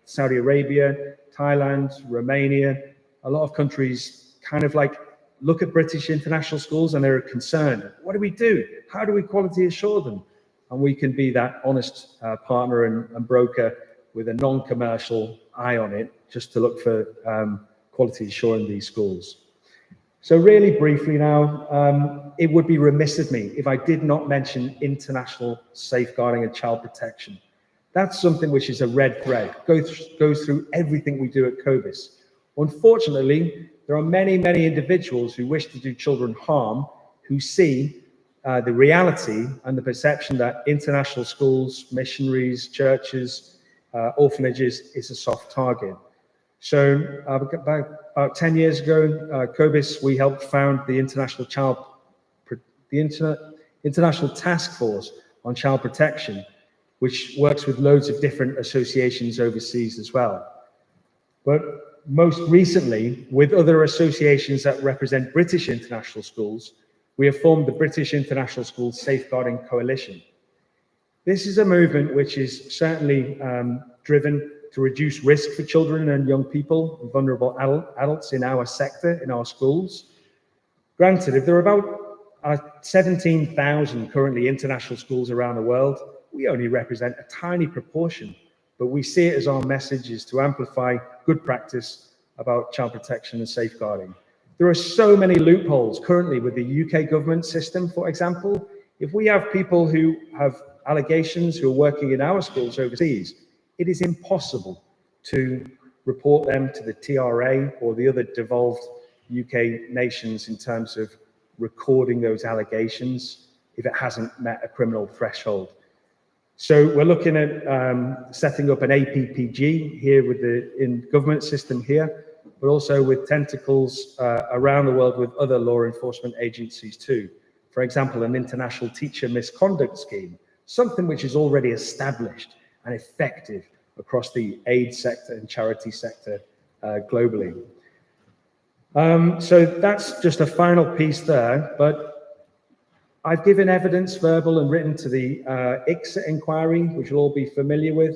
Saudi Arabia, Thailand, Romania. A lot of countries kind of like look at British international schools and they're concerned. What do we do? How do we quality assure them? And we can be that honest partner and broker with a non-commercial eye on it, just to look for quality assuring these schools. So really briefly now, it would be remiss of me if I did not mention international safeguarding and child protection. That's something which is a red thread, goes through everything we do at COBIS. Unfortunately, there are many, many individuals who wish to do children harm, who see the reality and the perception that international schools, missionaries, churches, orphanages is a soft target. So about 10 years ago, COBIS, we helped found the International Task Force on Child Protection. which works with loads of different associations overseas as well. But most recently, with other associations that represent British international schools, we have formed the British International Schools Safeguarding Coalition. This is a movement which is certainly driven to reduce risk for children and young people and vulnerable adults in our sector, in our schools. Granted, if there are about 17,000 currently international schools around the world, we only represent a tiny proportion, but we see it as our message is to amplify good practice about child protection and safeguarding. There are so many loopholes currently with the UK government system, for example. If we have people who have allegations who are working in our schools overseas, it is impossible to report them to the TRA or the other devolved UK nations in terms of recording those allegations if it hasn't met a criminal threshold. So we're looking at setting up an APPG here with in government system here, but also with tentacles around the world with other law enforcement agencies too. For example, an international teacher misconduct scheme, something which is already established and effective across the aid sector and charity sector globally. So that's just a final piece there, but I've given evidence, verbal and written, to the ICSA inquiry, which you'll all be familiar with.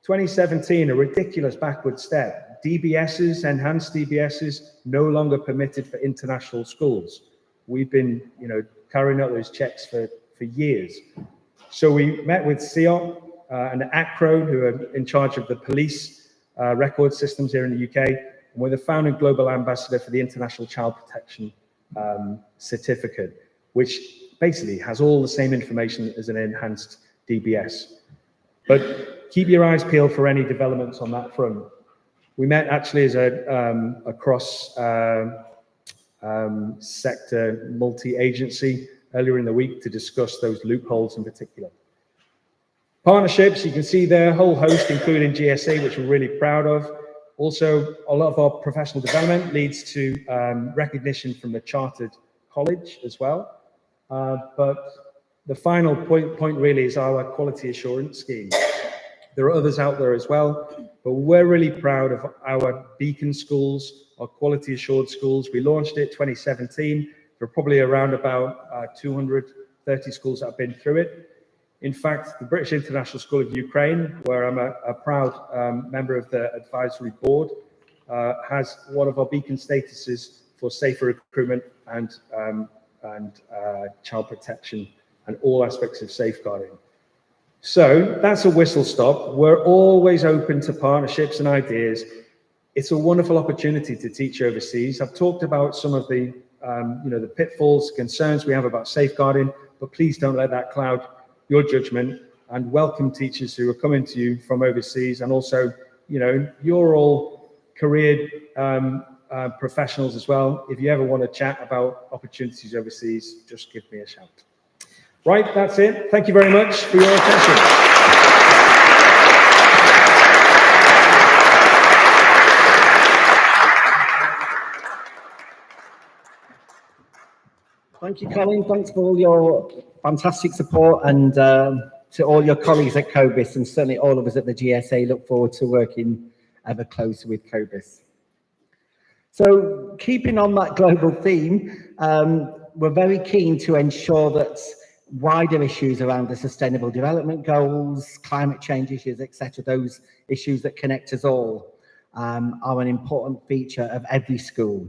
2017, a ridiculous backward step. DBSs, enhanced DBSs, no longer permitted for international schools. We've been, carrying out those checks for years. So we met with CEOP and ACRO, who are in charge of the police record systems here in the UK, and we're the founding global ambassador for the International Child Protection Certificate, which basically has all the same information as an enhanced DBS. But keep your eyes peeled for any developments on that front. We met actually as a cross sector multi-agency earlier in the week to discuss those loopholes in particular. Partnerships, you can see there, a whole host, including GSA, which we're really proud of. Also, a lot of our professional development leads to recognition from the Chartered College as well. But the final point really is our quality assurance scheme. There are others out there as well, but we're really proud of our beacon schools, our quality assured schools. We launched it 2017. There are probably around about 230 schools that have been through it. In fact, the British International School of Ukraine, where I'm a proud member of the advisory board, has one of our beacon statuses for safer recruitment and child protection and all aspects of safeguarding. So that's a whistle stop. We're always open to partnerships and ideas. It's a wonderful opportunity to teach overseas. I've talked about some of the, the pitfalls, concerns we have about safeguarding, but please don't let that cloud your judgment, and welcome teachers who are coming to you from overseas. And also, you're all career professionals as well. If you ever want to chat about opportunities overseas, just give me a shout. Right, that's it. Thank you very much for your attention. Thank you, Colin. Thanks for all your fantastic support, and to all your colleagues at COBIS, and certainly all of us at the GSA look forward to working ever closer with COBIS. So keeping on that global theme, we're very keen to ensure that wider issues around the Sustainable Development Goals, climate change issues, etc., those issues that connect us all, are an important feature of every school.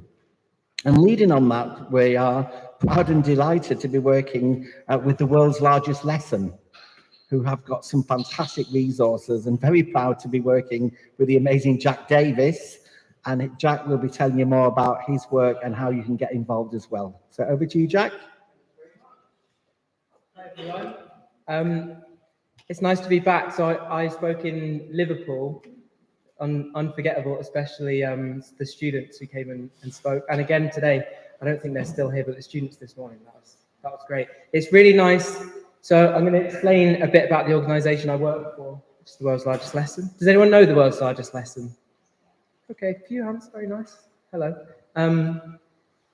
And leading on that, we are proud and delighted to be working with the world's largest lesson, who have got some fantastic resources, and very proud to be working with the amazing Jack Davis. And Jack will be telling you more about his work and how you can get involved as well. So over to you, Jack. Hi, everyone. It's nice to be back. So I spoke in Liverpool, unforgettable, especially the students who came and spoke. And again today, I don't think they're still here, but the students this morning, that was great. It's really nice. So I'm going to explain a bit about the organisation I work for, which is the world's largest lesson. Does anyone know the world's largest lesson? Okay, a few hands, very nice. Hello.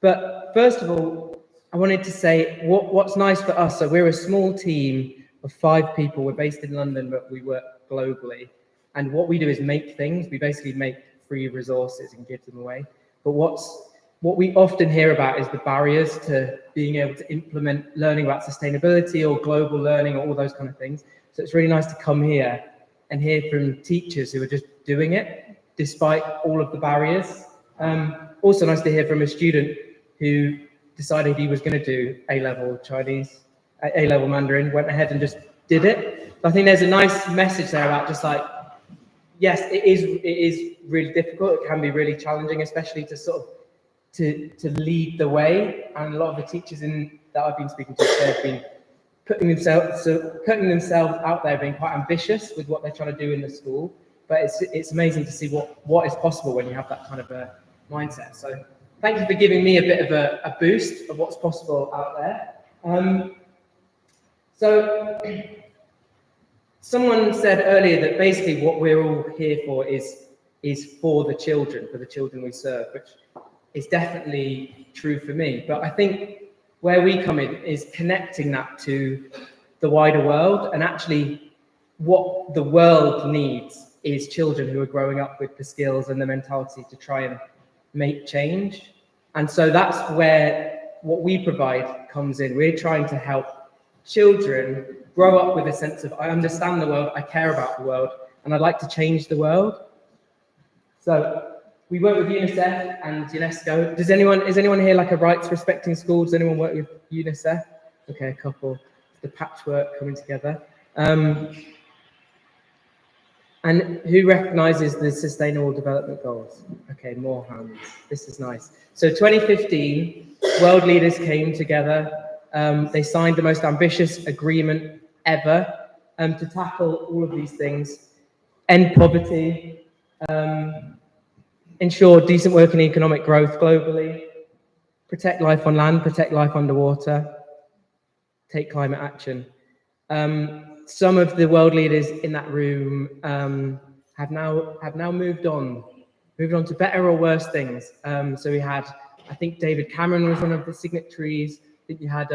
But first of all, I wanted to say what's nice for us. So we're a small team of 5 people. We're based in London, but we work globally. And what we do is make things. We basically make free resources and give them away. But what we often hear about is the barriers to being able to implement learning about sustainability or global learning or all those kind of things. So it's really nice to come here and hear from teachers who are just doing it despite all of the barriers. Also nice to hear from a student who decided he was going to do A-level Chinese, A-level Mandarin, went ahead and just did it. So I think there's a nice message there about just like, yes, it is really difficult. It can be really challenging, especially to sort of to lead the way. And a lot of the teachers that I've been speaking to, they've been putting themselves out there, being quite ambitious with what they're trying to do in the school. But it's amazing to see what is possible when you have that kind of a mindset. So thank you for giving me a bit of a boost of what's possible out there. So someone said earlier that basically what we're all here for is for the children we serve, which is definitely true for me. But I think where we come in is connecting that to the wider world, and actually what the world needs is children who are growing up with the skills and the mentality to try and make change. And so that's where what we provide comes in. We're trying to help children grow up with a sense of, I understand the world, I care about the world, and I'd like to change the world. So we work with UNICEF and UNESCO. Is anyone here like a rights respecting school? Does anyone work with UNICEF? Okay, a couple. The patchwork coming together. And who recognises the Sustainable Development Goals? Okay, more hands. This is nice. So 2015, world leaders came together. They signed the most ambitious agreement ever to tackle all of these things. End poverty, ensure decent work and economic growth globally, protect life on land, protect life underwater, take climate action. Some of the world leaders in that room have now moved on to better or worse things. So we had, I think David Cameron was one of the signatories. I think you had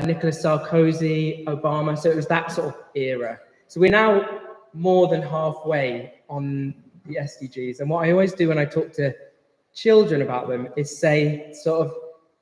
Nicolas Sarkozy, Obama. So it was that sort of era. So we're now more than halfway on the SDGs. And what I always do when I talk to children about them is say, sort of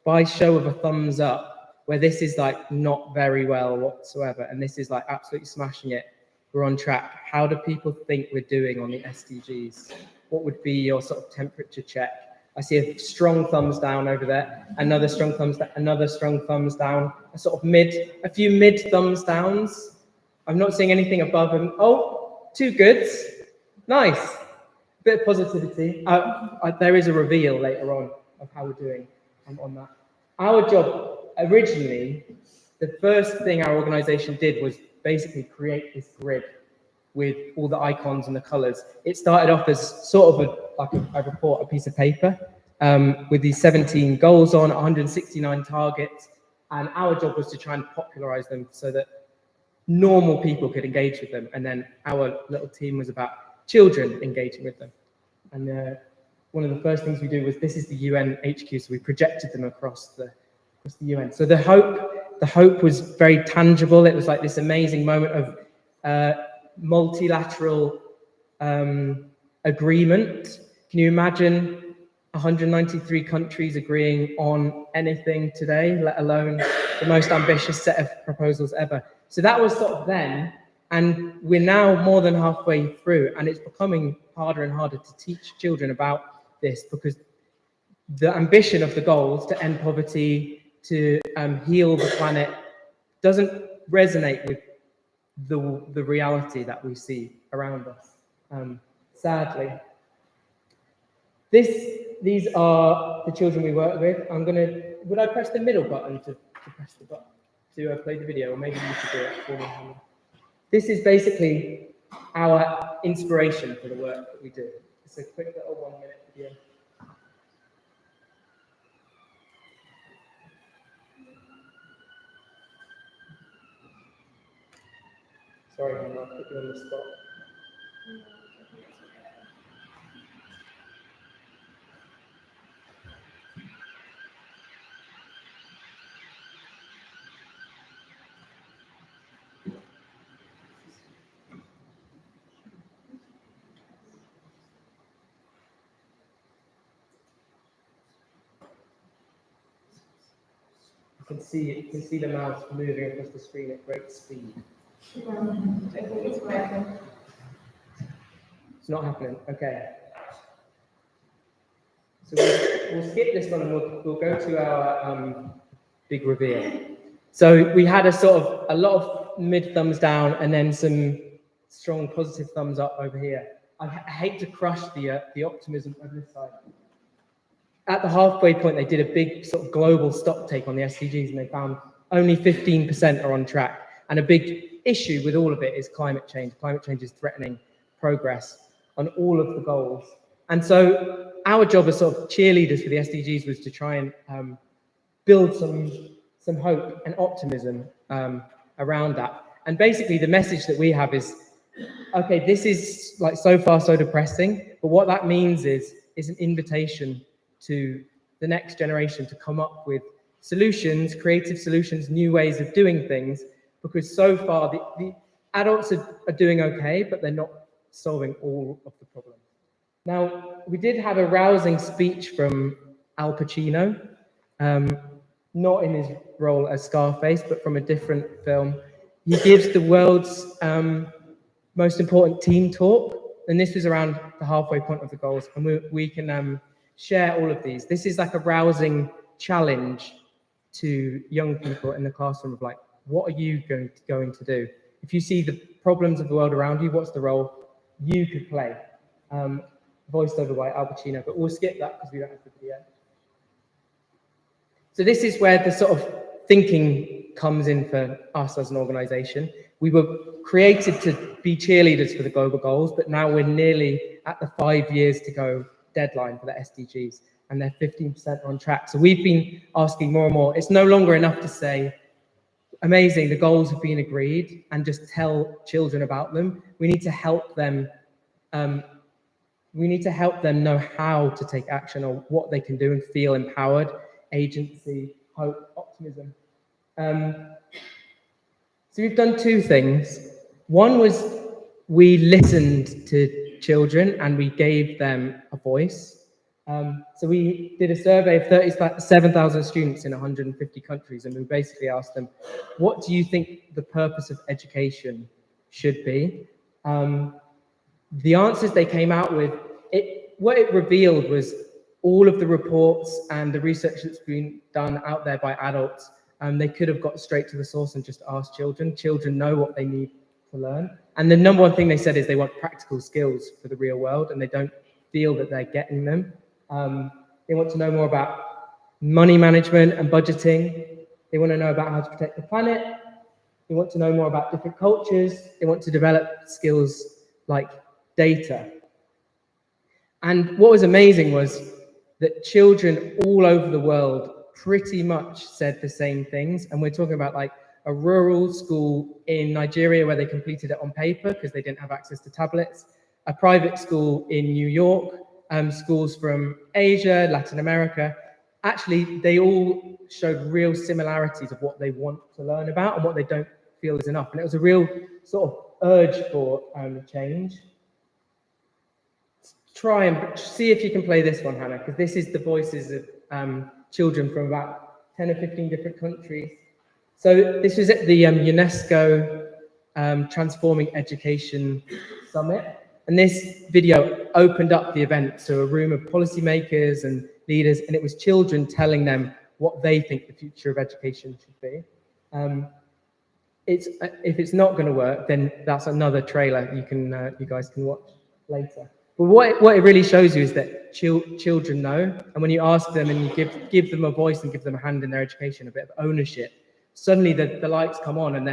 by show of a thumbs up, where this is like not very well whatsoever, and this is like absolutely smashing it, we're on track. How do people think we're doing on the SDGs? What would be your sort of temperature check? I see a strong thumbs down over there, another strong thumbs down, another strong thumbs down, a few mid thumbs downs. I'm not seeing anything above them. Oh, 2 goods. Nice. Bit of positivity. There is a reveal later on of how we're doing on that. Our job, originally, the first thing our organization did was basically create this grid with all the icons and the colors. It started off as sort of a report, a piece of paper, with these 17 goals on, 169 targets, and our job was to try and popularize them so that normal people could engage with them. And then our little team was about children engaging with them. And one of the first things we do was, this is the UN HQ, so we projected them across the UN. So the hope was very tangible. It was like this amazing moment of multilateral agreement. Can you imagine 193 countries agreeing on anything today, let alone the most ambitious set of proposals ever? So that was sort of then, and we're now more than halfway through, and it's becoming harder and harder to teach children about this, because the ambition of the goals to end poverty, to heal the planet, doesn't resonate with the reality that we see around us, sadly. These are the children we work with. Would I press the middle button to press the button to play the video, or maybe you should do it for me? This is basically our inspiration for the work that we do. It's a quick little 1-minute video. Sorry, Hannah, I'll put you on the spot. You can see the mouse moving across the screen at great speed. It's working. It's not happening. Okay. So we'll skip this one and we'll go to our big reveal. So we had a lot of mid thumbs down and then some strong positive thumbs up over here. I hate to crush the optimism over this side. At the halfway point, they did a big sort of global stock take on the SDGs, and they found only 15% are on track. And a big issue with all of it is climate change. Climate change is threatening progress on all of the goals. And so our job as sort of cheerleaders for the SDGs was to try and build some hope and optimism around that. And basically the message that we have is, okay, this is like so far so depressing, but what that means is an invitation to the next generation to come up with solutions, creative solutions, new ways of doing things, because so far the adults are doing okay, but they're not solving all of the problems. Now, we did have a rousing speech from Al Pacino, not in his role as Scarface, but from a different film. He gives the world's most important team talk, and this was around the halfway point of the goals, and we can share all of these. This is like a rousing challenge to young people in the classroom of like, what are you going to do? If you see the problems of the world around you, what's the role you could play? Voiced over by Al Pacino, but we'll skip that because we don't have the video. So this is where the sort of thinking comes in for us as an organization. We were created to be cheerleaders for the global goals, but now we're nearly at the 5 years to go deadline for the SDGs, and they're 15% on track. So we've been asking more and more. It's no longer enough to say, amazing, the goals have been agreed, and just tell children about them. We need to help them. We need to help them know how to take action or what they can do and feel empowered, agency, hope, optimism. So we've done two things. One was we listened to children and we gave them a voice. So we did a survey of 37,000 students in 150 countries, and we basically asked them, what do you think the purpose of education should be? The answers they came out with, what it revealed was all of the reports and the research that's been done out there by adults, they could have got straight to the source and just asked children. Children know what they need to learn. And the number one thing they said is they want practical skills for the real world, and they don't feel that they're getting them. They want to know more about money management and budgeting. They want to know about how to protect the planet. They want to know more about different cultures. They want to develop skills like data. And what was amazing was that children all over the world pretty much said the same things. And we're talking about like a rural school in Nigeria where they completed it on paper because they didn't have access to tablets, a private school in New York, schools from Asia, Latin America. Actually, they all showed real similarities of what they want to learn about and what they don't feel is enough. And it was a real sort of urge for change. Try and see if you can play this one, Hannah, because this is the voices of children from about 10 or 15 different countries. So this was at the UNESCO Transforming Education Summit. And this video opened up the event to a room of policymakers and leaders, and it was children telling them what they think the future of education should be. If it's not going to work, then that's another trailer you guys can watch later. But what it really shows you is that children know, and when you ask them and you give them a voice and give them a hand in their education, a bit of ownership, suddenly the lights come on and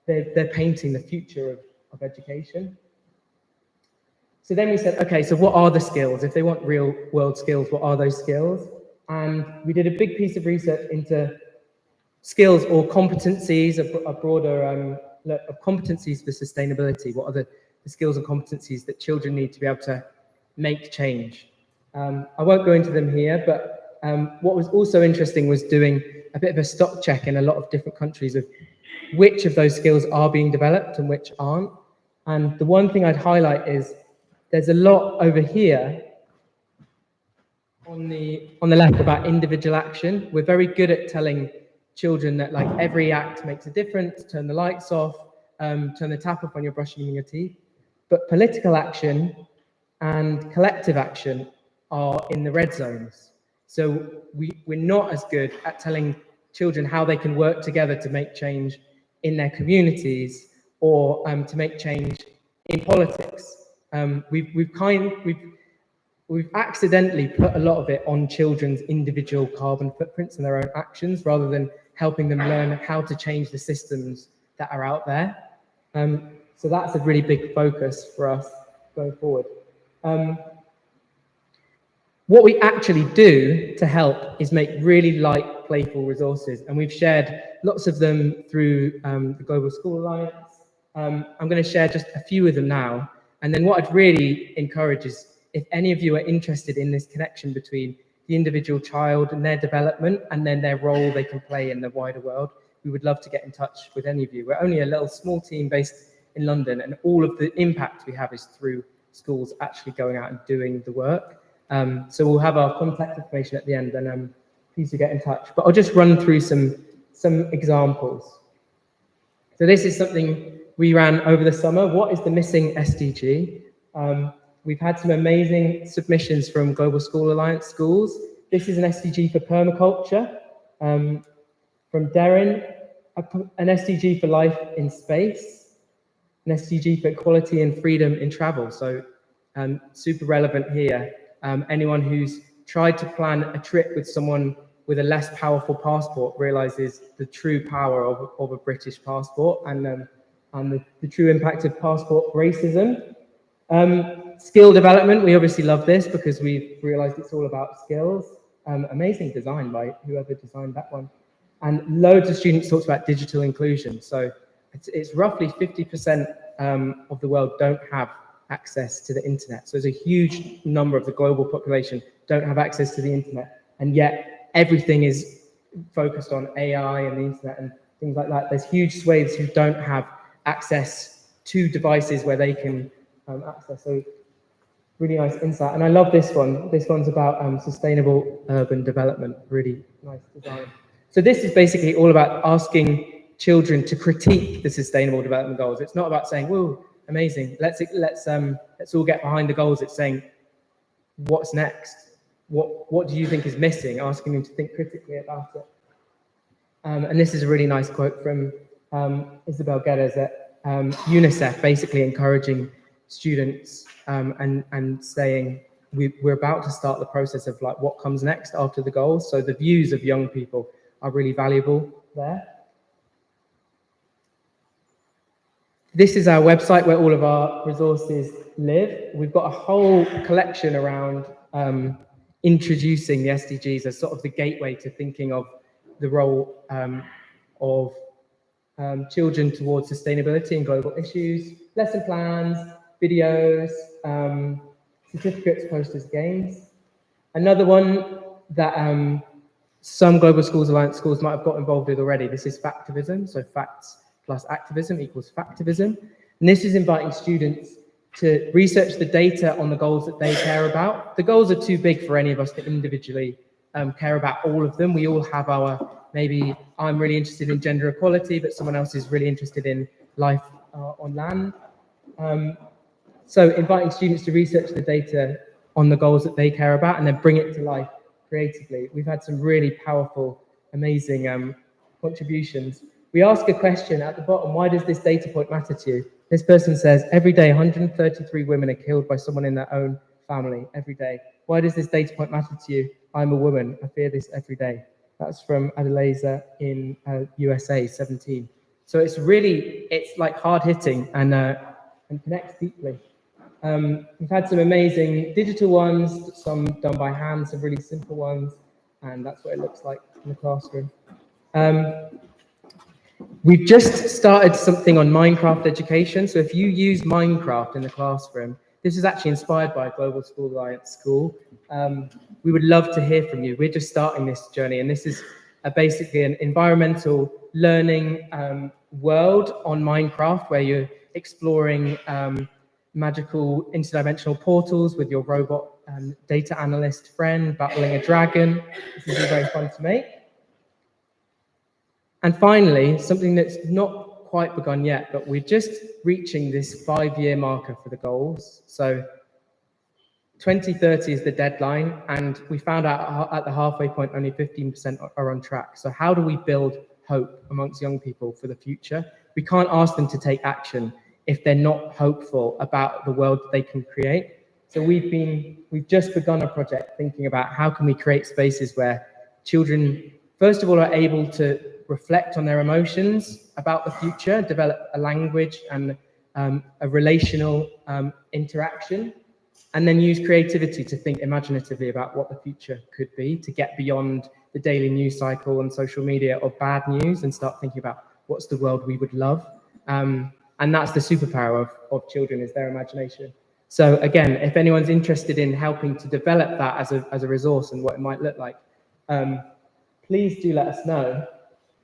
they're painting the future of education. So then we said, okay, so what are the skills? If they want real world skills, what are those skills? And we did a big piece of research into skills or competencies, a broader look of competencies for sustainability. What are the skills and competencies that children need to be able to make change? I won't go into them here, but what was also interesting was doing a bit of a stock check in a lot of different countries of which of those skills are being developed and which aren't. And the one thing I'd highlight is there's a lot over here on the left about individual action. We're very good at telling children that like every act makes a difference, turn the lights off, turn the tap off when you're brushing your teeth. But political action and collective action are in the red zones. So we're not as good at telling children how they can work together to make change in their communities or to make change in politics. We've accidentally put a lot of it on children's individual carbon footprints and their own actions rather than helping them learn how to change the systems that are out there. So that's a really big focus for us going forward. What we actually do to help is make really light, playful resources, and we've shared lots of them through the Global School Alliance. I'm going to share just a few of them now, and then what I'd really encourage is if any of you are interested in this connection between the individual child and their development and then their role they can play in the wider world, we would love to get in touch with any of you. We're only a little small team based in London, and all of the impact we have is through schools actually going out and doing the work. So we'll have our contact information at the end, and please do get in touch. But I'll just run through some examples. So this is something we ran over the summer. What is the missing SDG? We've had some amazing submissions from Global School Alliance schools. This is an SDG for permaculture from Darren, an SDG for life in space, an SDG for equality and freedom in travel. So super relevant here. Anyone who's tried to plan a trip with someone with a less powerful passport realizes the true power of a British passport and the true impact of passport racism. Skill development, we obviously love this because we've realized it's all about skills. Amazing design by whoever designed that one. And loads of students talked about digital inclusion. So it's roughly 50% of the world don't have access to the internet. So there's a huge number of the global population don't have access to the internet. And yet everything is focused on AI and the internet and things like that. There's huge swathes who don't have access to devices where they can access. So really nice insight. And I love this one. This one's about sustainable urban development. Really nice design. So this is basically all about asking children to critique the sustainable development goals. It's not about saying, whoa, amazing, let's all get behind the goals. It's saying, what's next? What do you think is missing? Asking them to think critically about it. And this is a really nice quote from Isabel Geddes at UNICEF, basically encouraging students and saying we're about to start the process of like what comes next after the goals. So the views of young people are really valuable there. This is our website where all of our resources live. We've got a whole collection around introducing the SDGs as sort of the gateway to thinking of the role of children towards sustainability and global issues, lesson plans, videos, certificates, posters, games. Another one that some Global Schools Alliance schools might have got involved with already, this is Factivism, so facts plus activism equals Factivism. And this is inviting students to research the data on the goals that they care about. The goals are too big for any of us to individually care about all of them. We all have our, maybe I'm really interested in gender equality, but someone else is really interested in life on land. So inviting students to research the data on the goals that they care about and then bring it to life creatively. We've had some really powerful, amazing contributions. We ask a question at the bottom, why does this data point matter to you? This person says, every day 133 women are killed by someone in their own family, every day. Why does this data point matter to you? I'm a woman, I fear this every day. That's from Adelaide in USA, 17. So it's really, it's like hard hitting and connects deeply. We've had some amazing digital ones, some done by hand, some really simple ones, and that's what it looks like in the classroom. We've just started something on Minecraft education. So if you use Minecraft in the classroom, this is actually inspired by a Global School Alliance school. We would love to hear from you. We're just starting this journey, and this is basically an environmental learning world on Minecraft where you're exploring magical interdimensional portals with your robot data analyst friend, battling a dragon. This is very fun to make. And finally, something that's not quite begun yet, but we're just reaching this 5-year marker for the goals. So 2030 is the deadline, and we found out at the halfway point only 15% are on track. So how do we build hope amongst young people for the future? We can't ask them to take action if they're not hopeful about the world that they can create. So we've just begun a project thinking about how can we create spaces where children, first of all, are able to reflect on their emotions about the future, develop a language and a relational interaction, and then use creativity to think imaginatively about what the future could be, to get beyond the daily news cycle and social media of bad news and start thinking about what's the world we would love. And that's the superpower of children, is their imagination. So again, if anyone's interested in helping to develop that as a resource and what it might look like, please do let us know.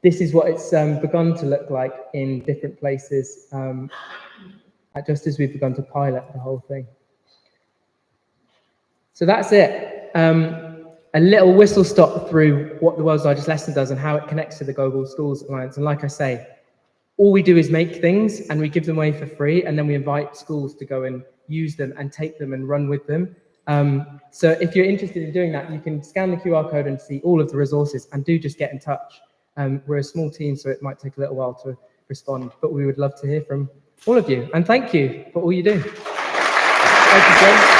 This is what it's begun to look like in different places, just as we've begun to pilot the whole thing. So that's it. A little whistle stop through what the World's Largest Lesson does and how it connects to the Global Schools Alliance. And like I say, all we do is make things and we give them away for free, and then we invite schools to go and use them and take them and run with them. So if you're interested in doing that, you can scan the QR code and see all of the resources, and do just get in touch. We're a small team, so it might take a little while to respond, but we would love to hear from all of you. And thank you for all you do. Thank you, Jen.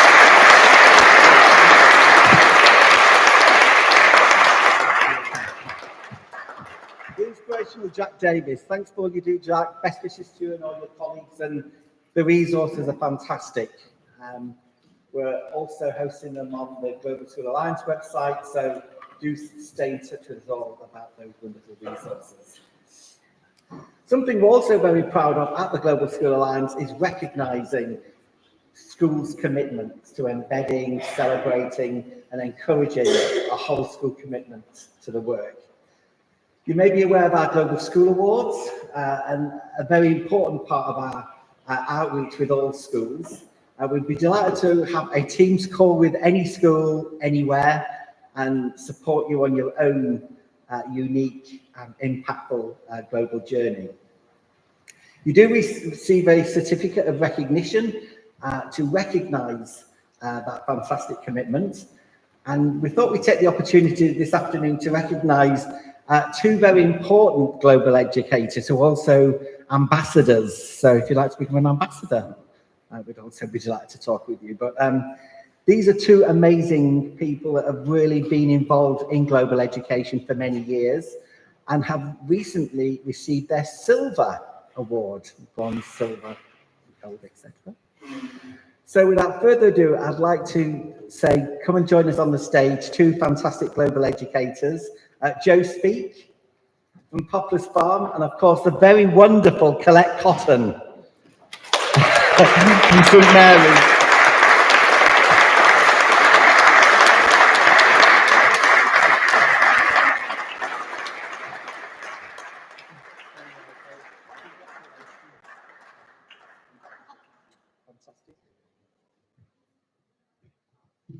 Inspirational Jack Davis. Thanks for all you do, Jack. Best wishes to you and all your colleagues, and the resources are fantastic. We're also hosting them on the Global School Alliance website, so do stay in touch with us all about those wonderful resources. Something we're also very proud of at the Global School Alliance is recognising schools' commitments to embedding, celebrating and encouraging a whole school commitment to the work. You may be aware of our Global School Awards, and a very important part of our outreach with all schools. We'd be delighted to have a Teams call with any school, anywhere, and support you on your own unique and impactful global journey. You do receive a certificate of recognition to recognise that fantastic commitment. And we thought we'd take the opportunity this afternoon to recognise two very important global educators who are also ambassadors. So if you'd like to become an ambassador, we'd also be delighted to talk with you. But these are two amazing people that have really been involved in global education for many years and have recently received their Silver Award, bronze, silver, gold, etc. So without further ado, I'd like to say, come and join us on the stage, two fantastic global educators, Joe Speak from Poplars Farm, and of course the very wonderful Colette Cotton from St Mary's.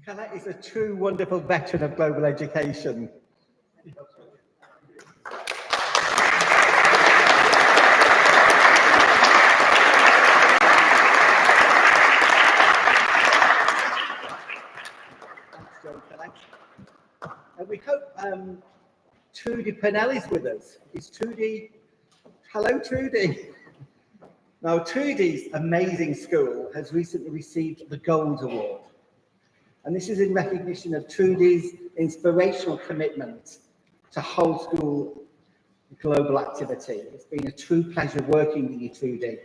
Colette is a true wonderful veteran of global education. And we hope Trudy Pennell is with us. Is Trudy? Hello, Trudy. Now, Trudy's amazing school has recently received the Gold Award. And this is in recognition of Trudy's inspirational commitment to whole school global activity. It's been a true pleasure working with you, Trudy.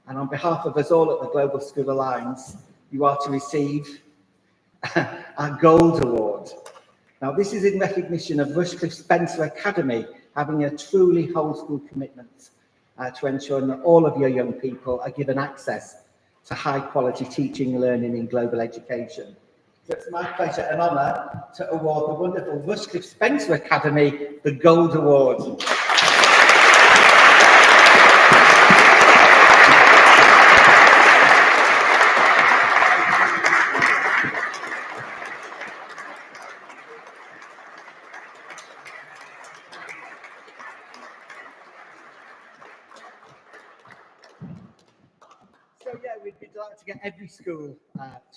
And on behalf of us all at the Global School Alliance, you are to receive our Gold Award. Now, this is in recognition of Rushcliffe Spencer Academy having a truly whole school commitment to ensure that all of your young people are given access to high quality teaching and learning in global education. So it's my pleasure and honour to award the wonderful Rushcliffe Spencer Academy the Gold Award. So yeah, we'd be delighted to get every school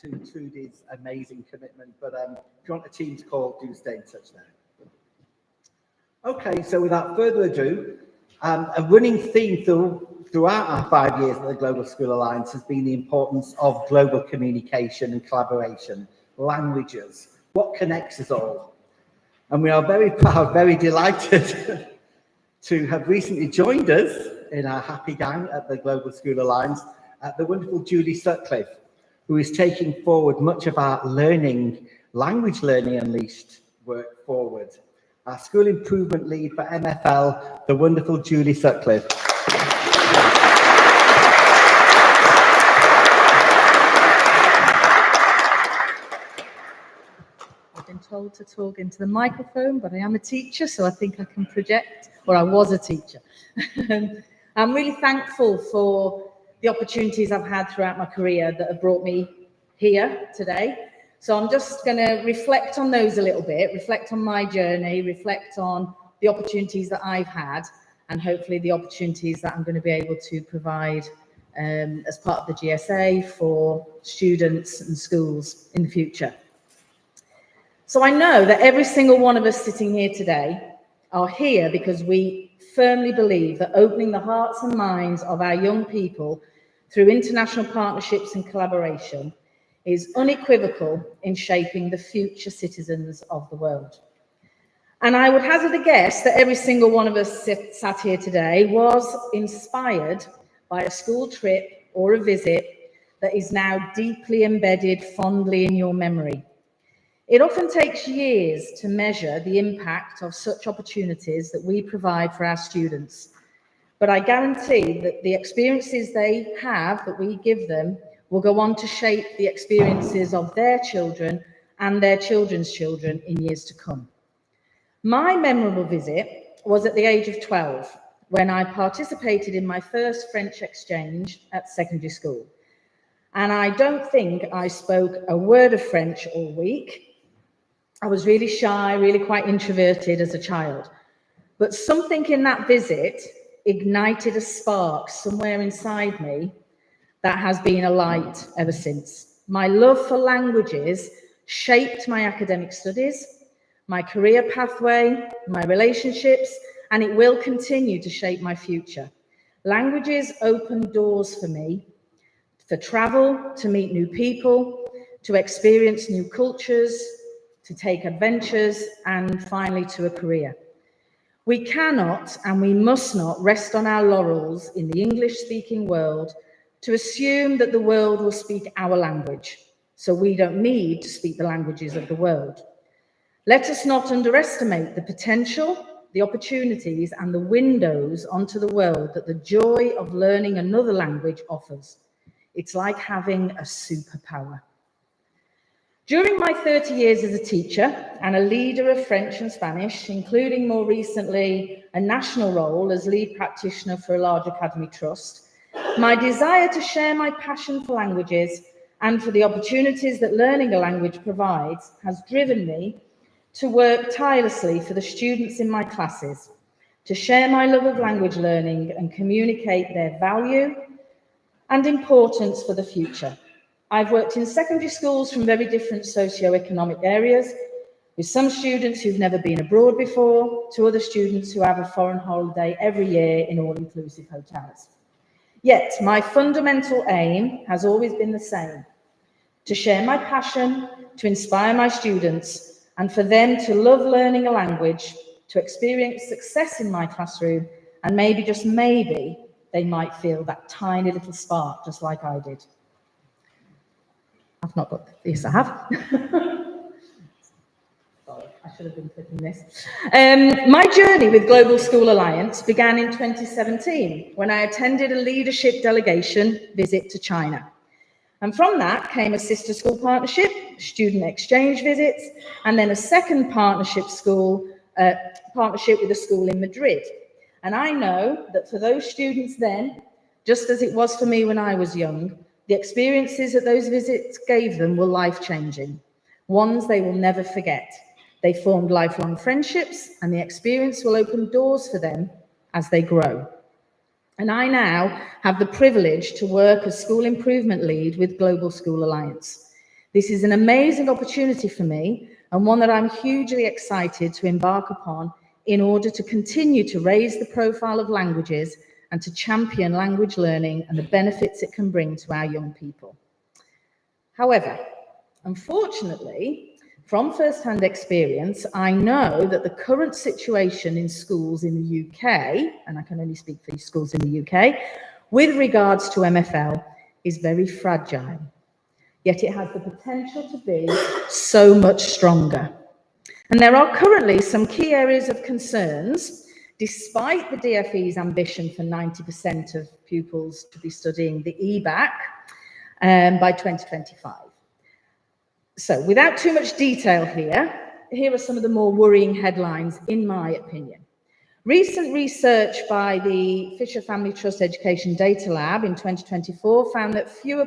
to Trudy's amazing commitment. But if you want a team's call, do stay in touch there. Okay, so without further ado, a running theme throughout our 5 years at the Global School Alliance has been the importance of global communication and collaboration, languages, what connects us all. And we are very proud, very delighted to have recently joined us in our happy gang at the Global School Alliance, the wonderful Julie Sutcliffe, who is taking forward much of our language learning unleashed work forward. Our school improvement lead for MFL, the wonderful Julie Sutcliffe. I've been told to talk into the microphone, but I am a teacher, so I think I can project, or I was a teacher. I'm really thankful for the opportunities I've had throughout my career that have brought me here today. So I'm just going to reflect on those a little bit, reflect on my journey, reflect on the opportunities that I've had, and hopefully the opportunities that I'm going to be able to provide as part of the GSA for students and schools in the future. So I know that every single one of us sitting here today are here because we firmly believe that opening the hearts and minds of our young people through international partnerships and collaboration is unequivocal in shaping the future citizens of the world. And I would hazard a guess that every single one of us sat here today was inspired by a school trip or a visit that is now deeply embedded fondly in your memory. It often takes years to measure the impact of such opportunities that we provide for our students. But I guarantee that the experiences they have, that we give them, will go on to shape the experiences of their children and their children's children in years to come. My memorable visit was at the age of 12, when I participated in my first French exchange at secondary school. And I don't think I spoke a word of French all week. I was really shy, really quite introverted as a child. But something in that visit ignited a spark somewhere inside me that has been alight ever since. My love for languages shaped my academic studies, my career pathway, my relationships, and it will continue to shape my future. Languages open doors for me, for travel, to meet new people, to experience new cultures, to take adventures, and finally to a career. We cannot and we must not rest on our laurels in the English-speaking world to assume that the world will speak our language, so we don't need to speak the languages of the world. Let us not underestimate the potential, the opportunities, and the windows onto the world that the joy of learning another language offers. It's like having a superpower. During my 30 years as a teacher and a leader of French and Spanish, including more recently a national role as lead practitioner for a large academy trust, my desire to share my passion for languages and for the opportunities that learning a language provides has driven me to work tirelessly for the students in my classes, to share my love of language learning and communicate their value and importance for the future. I've worked in secondary schools from very different socio-economic areas, with some students who've never been abroad before, to other students who have a foreign holiday every year in all-inclusive hotels. Yet, my fundamental aim has always been the same: to share my passion, to inspire my students, and for them to love learning a language, to experience success in my classroom, and maybe, just maybe, they might feel that tiny little spark, just like I did. I've not got this, I have. Sorry, I should have been clicking this. My journey with Global School Alliance began in 2017 when I attended a leadership delegation visit to China. And from that came a sister school partnership, student exchange visits, and then a second partnership with a school in Madrid. And I know that for those students then, just as it was for me when I was young, the experiences that those visits gave them were life-changing, ones they will never forget. They formed lifelong friendships, and the experience will open doors for them as they grow. And I now have the privilege to work as School Improvement Lead with Global School Alliance. This is an amazing opportunity for me and one that I'm hugely excited to embark upon in order to continue to raise the profile of languages and to champion language learning and the benefits it can bring to our young people. However, unfortunately, from first-hand experience, I know that the current situation in schools in the UK, and I can only speak for schools in the UK, with regards to MFL is very fragile, yet it has the potential to be so much stronger. And there are currently some key areas of concerns, despite the DFE's ambition for 90% of pupils to be studying the EBAC by 2025. So without too much detail here are some of the more worrying headlines, in my opinion. Recent research by the Fisher Family Trust Education Data Lab in 2024 found that fewer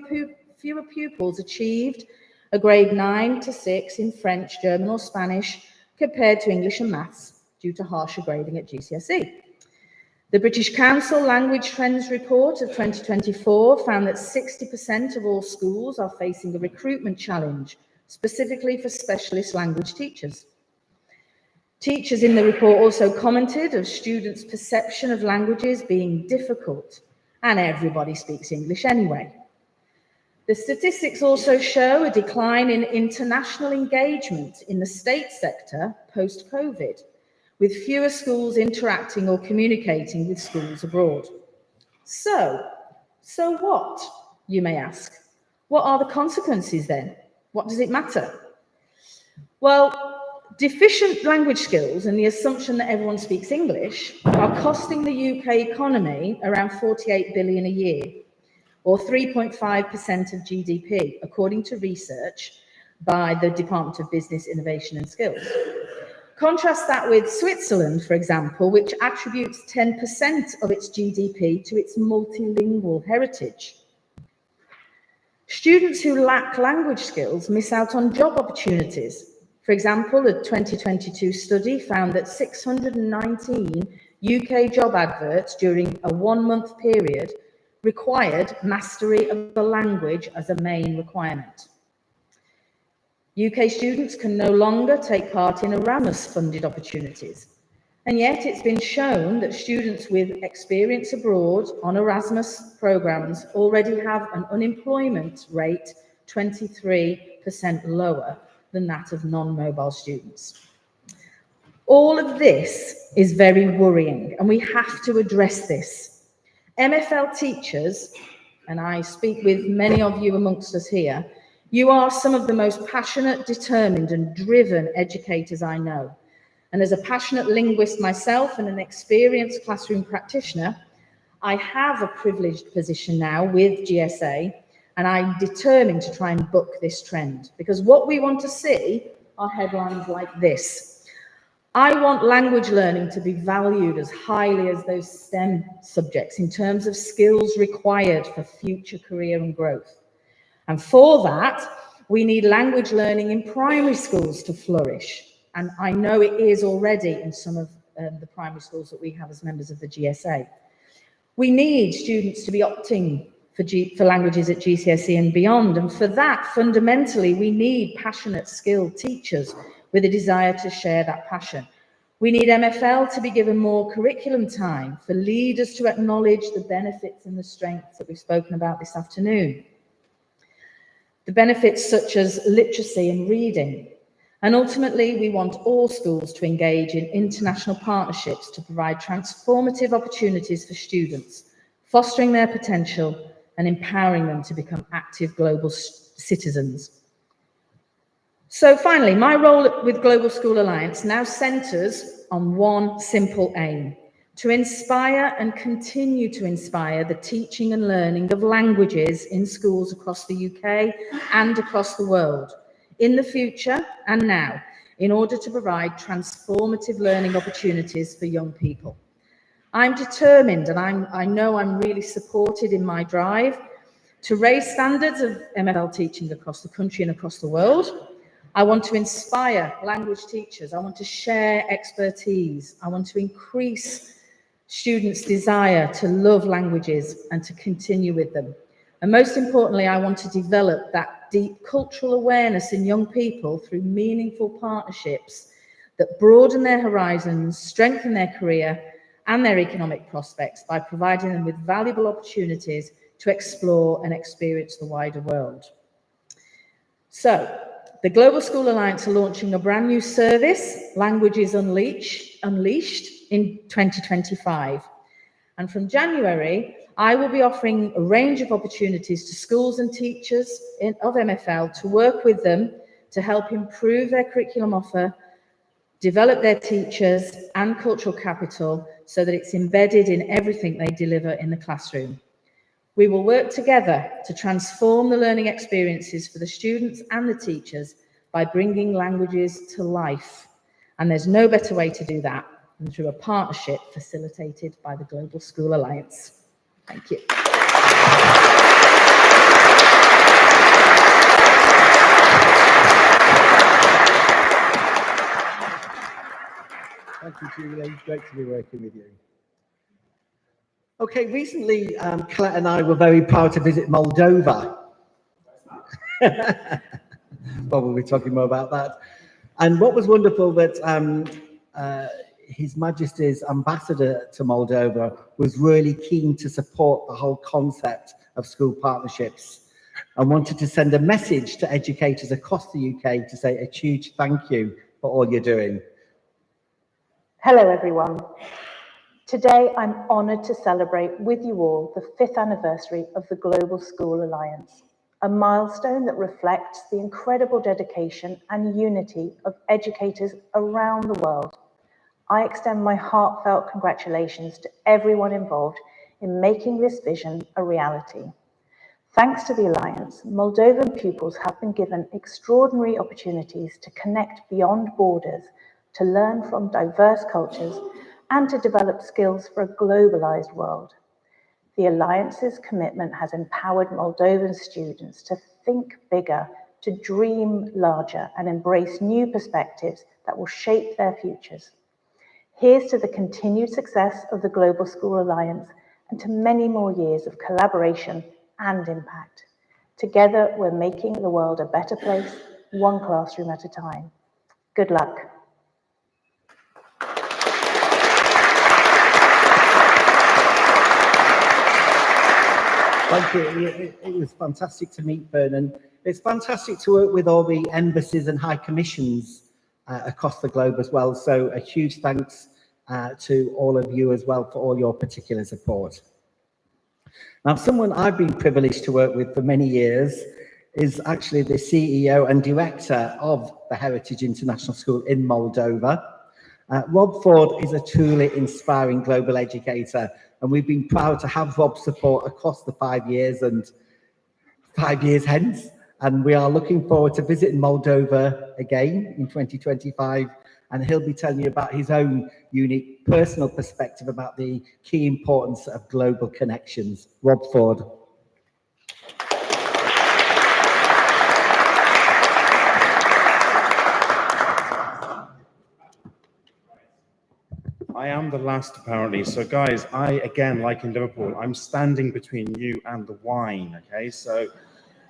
pupils achieved a grade 9 to 6 in French, German or Spanish compared to English and maths due to harsher grading at GCSE. The British Council Language Trends Report of 2024 found that 60% of all schools are facing a recruitment challenge, specifically for specialist language teachers. Teachers in the report also commented of students' perception of languages being difficult, and everybody speaks English anyway. The statistics also show a decline in international engagement in the state sector post-COVID, with fewer schools interacting or communicating with schools abroad. So what, you may ask? What are the consequences then? What does it matter? Well, deficient language skills and the assumption that everyone speaks English are costing the UK economy around 48 billion a year, or 3.5% of GDP, according to research by the Department of Business, Innovation and Skills. Contrast that with Switzerland, for example, which attributes 10% of its GDP to its multilingual heritage. Students who lack language skills miss out on job opportunities. For example, a 2022 study found that 619 UK job adverts during a 1-month period required mastery of the language as a main requirement. UK students can no longer take part in Erasmus-funded opportunities, and yet it's been shown that students with experience abroad on Erasmus programs already have an unemployment rate 23% lower than that of non-mobile students. All of this is very worrying, and we have to address this. MFL teachers, and I speak with many of you amongst us here, you are some of the most passionate, determined and driven educators I know. And as a passionate linguist myself and an experienced classroom practitioner, I have a privileged position now with GSA, and I'm determined to try and buck this trend, because what we want to see are headlines like this. I want language learning to be valued as highly as those STEM subjects in terms of skills required for future career and growth. And for that, we need language learning in primary schools to flourish. And I know it is already in some of the primary schools that we have as members of the GSA. We need students to be opting for languages at GCSE and beyond. And for that, fundamentally, we need passionate, skilled teachers with a desire to share that passion. We need MFL to be given more curriculum time, for leaders to acknowledge the benefits and the strengths that we've spoken about this afternoon. The benefits such as literacy and reading. And ultimately, we want all schools to engage in international partnerships to provide transformative opportunities for students, fostering their potential and empowering them to become active global citizens. So finally, my role with Global School Alliance now centres on one simple aim: to inspire and continue to inspire the teaching and learning of languages in schools across the UK and across the world, in the future and now, in order to provide transformative learning opportunities for young people. I'm determined, and I know I'm really supported in my drive to raise standards of MFL teaching across the country and across the world. I want to inspire language teachers. I want to share expertise. I want to increase students' desire to love languages and to continue with them. And most importantly, I want to develop that deep cultural awareness in young people through meaningful partnerships that broaden their horizons, strengthen their career and their economic prospects by providing them with valuable opportunities to explore and experience the wider world. So, the Global School Alliance are launching a brand new service, Languages Unleashed, in 2025. And from January, I will be offering a range of opportunities to schools and teachers of MFL to work with them to help improve their curriculum offer, develop their teachers and cultural capital so that it's embedded in everything they deliver in the classroom. We will work together to transform the learning experiences for the students and the teachers by bringing languages to life. And there's no better way to do that than through a partnership facilitated by the Global School Alliance. Thank you. Thank you, Julie. Great to be working with you. Okay, recently, Colette and I were very proud to visit Moldova. Well, we'll be talking more about that. And what was wonderful that His Majesty's ambassador to Moldova was really keen to support the whole concept of school partnerships and wanted to send a message to educators across the UK to say a huge thank you for all you're doing. Hello everyone. Today I'm honoured to celebrate with you all the 5th anniversary of the Global School Alliance, a milestone that reflects the incredible dedication and unity of educators around the world. I extend my heartfelt congratulations to everyone involved in making this vision a reality. Thanks to the Alliance, Moldovan pupils have been given extraordinary opportunities to connect beyond borders, to learn from diverse cultures, and to develop skills for a globalized world. The Alliance's commitment has empowered Moldovan students to think bigger, to dream larger, and embrace new perspectives that will shape their futures. Here's to the continued success of the Global School Alliance and to many more years of collaboration and impact. Together, we're making the world a better place, one classroom at a time. Good luck. Thank you. It was fantastic to meet Vernon. It's fantastic to work with all the embassies and high commissions across the globe as well. So a huge thanks to all of you as well for all your particular support. Now, someone I've been privileged to work with for many years is actually the CEO and director of the Heritage International School in Moldova. Rob Ford is a truly inspiring global educator, and we've been proud to have Rob's support across the 5 years and 5 years hence. And we are looking forward to visiting Moldova again in 2025. And he'll be telling you about his own unique personal perspective about the key importance of global connections. Rob Ford. I am the last, apparently. So, guys, again, like in Liverpool, I'm standing between you and the wine, okay? So,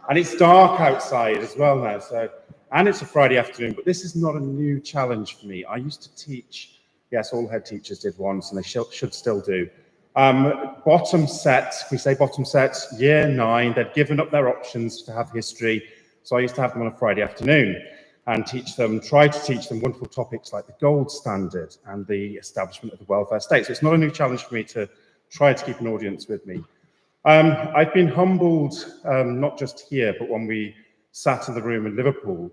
and it's dark outside as well now, so, and it's a Friday afternoon, but this is not a new challenge for me. I used to teach, yes, all head teachers did once, and they should still do. Bottom sets, we say bottom sets, year 9, they'd given up their options to have history, so I used to have them on a Friday afternoon and try to teach them wonderful topics like the gold standard and the establishment of the welfare state. So it's not a new challenge for me to try to keep an audience with me. I've been humbled, not just here, but when we sat in the room in Liverpool,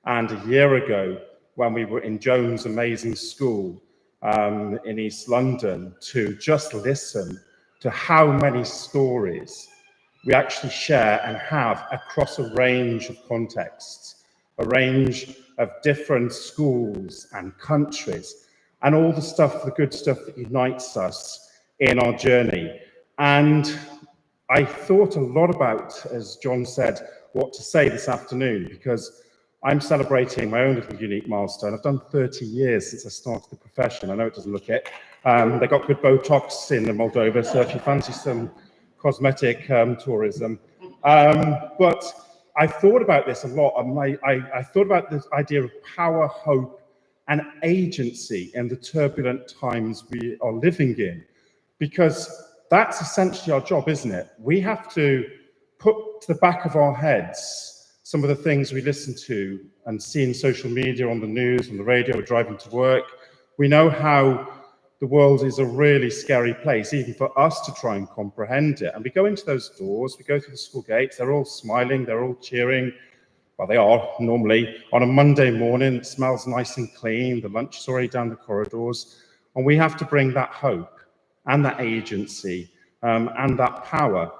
and a year ago, when we were in Jones Amazing School in East London, to just listen to how many stories we actually share and have across a range of contexts, a range of different schools and countries, and all the stuff, the good stuff that unites us in our journey. And I thought a lot about, as John said, what to say this afternoon, because I'm celebrating my own little unique milestone. I've done 30 years since I started the profession. I know it doesn't look it, They got good Botox in Moldova, so if you fancy some cosmetic tourism. But I thought about this a lot, and I thought about this idea of power, hope, and agency in the turbulent times we are living in, because that's essentially our job, isn't it? We have to put to the back of our heads some of the things we listen to and see in social media, on the news, on the radio, or driving to work. We know how the world is a really scary place, even for us to try and comprehend it. And we go into those doors, we go through the school gates, they're all smiling, they're all cheering. Well, they are normally on a Monday morning. It smells nice and clean. The lunch is already down the corridors. And we have to bring that hope and that agency and that power.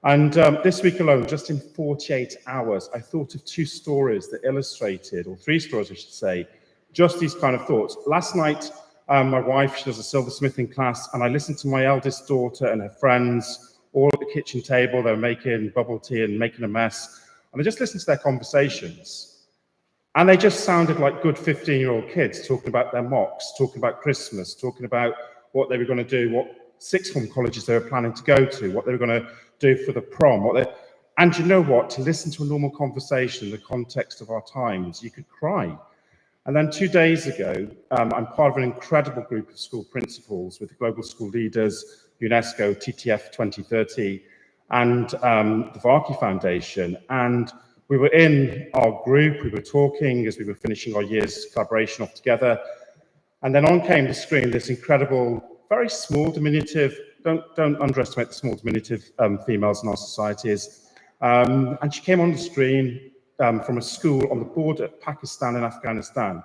And this week alone, just in 48 hours, I thought of 2 stories that illustrated, or 3 stories, I should say, just these kind of thoughts. Last night, my wife, she does a silversmithing class, and I listened to my eldest daughter and her friends all at the kitchen table. They were making bubble tea and making a mess. And I just listened to their conversations. And they just sounded like good 15-year-old kids talking about their mocks, talking about Christmas, talking about what they were going to do, what sixth form colleges they were planning to go to, what they were going to do for the prom. And you know what? To listen to a normal conversation in the context of our times, you could cry. And then 2 days ago, I'm part of an incredible group of school principals with the Global School Leaders, UNESCO, TTF 2030, and the Varkey Foundation. And we were in our group, we were talking as we were finishing our year's collaboration off together. And then on came the screen this incredible, very small, diminutive, don't underestimate the small, diminutive females in our societies. And she came on the screen from a school on the border of Pakistan and Afghanistan,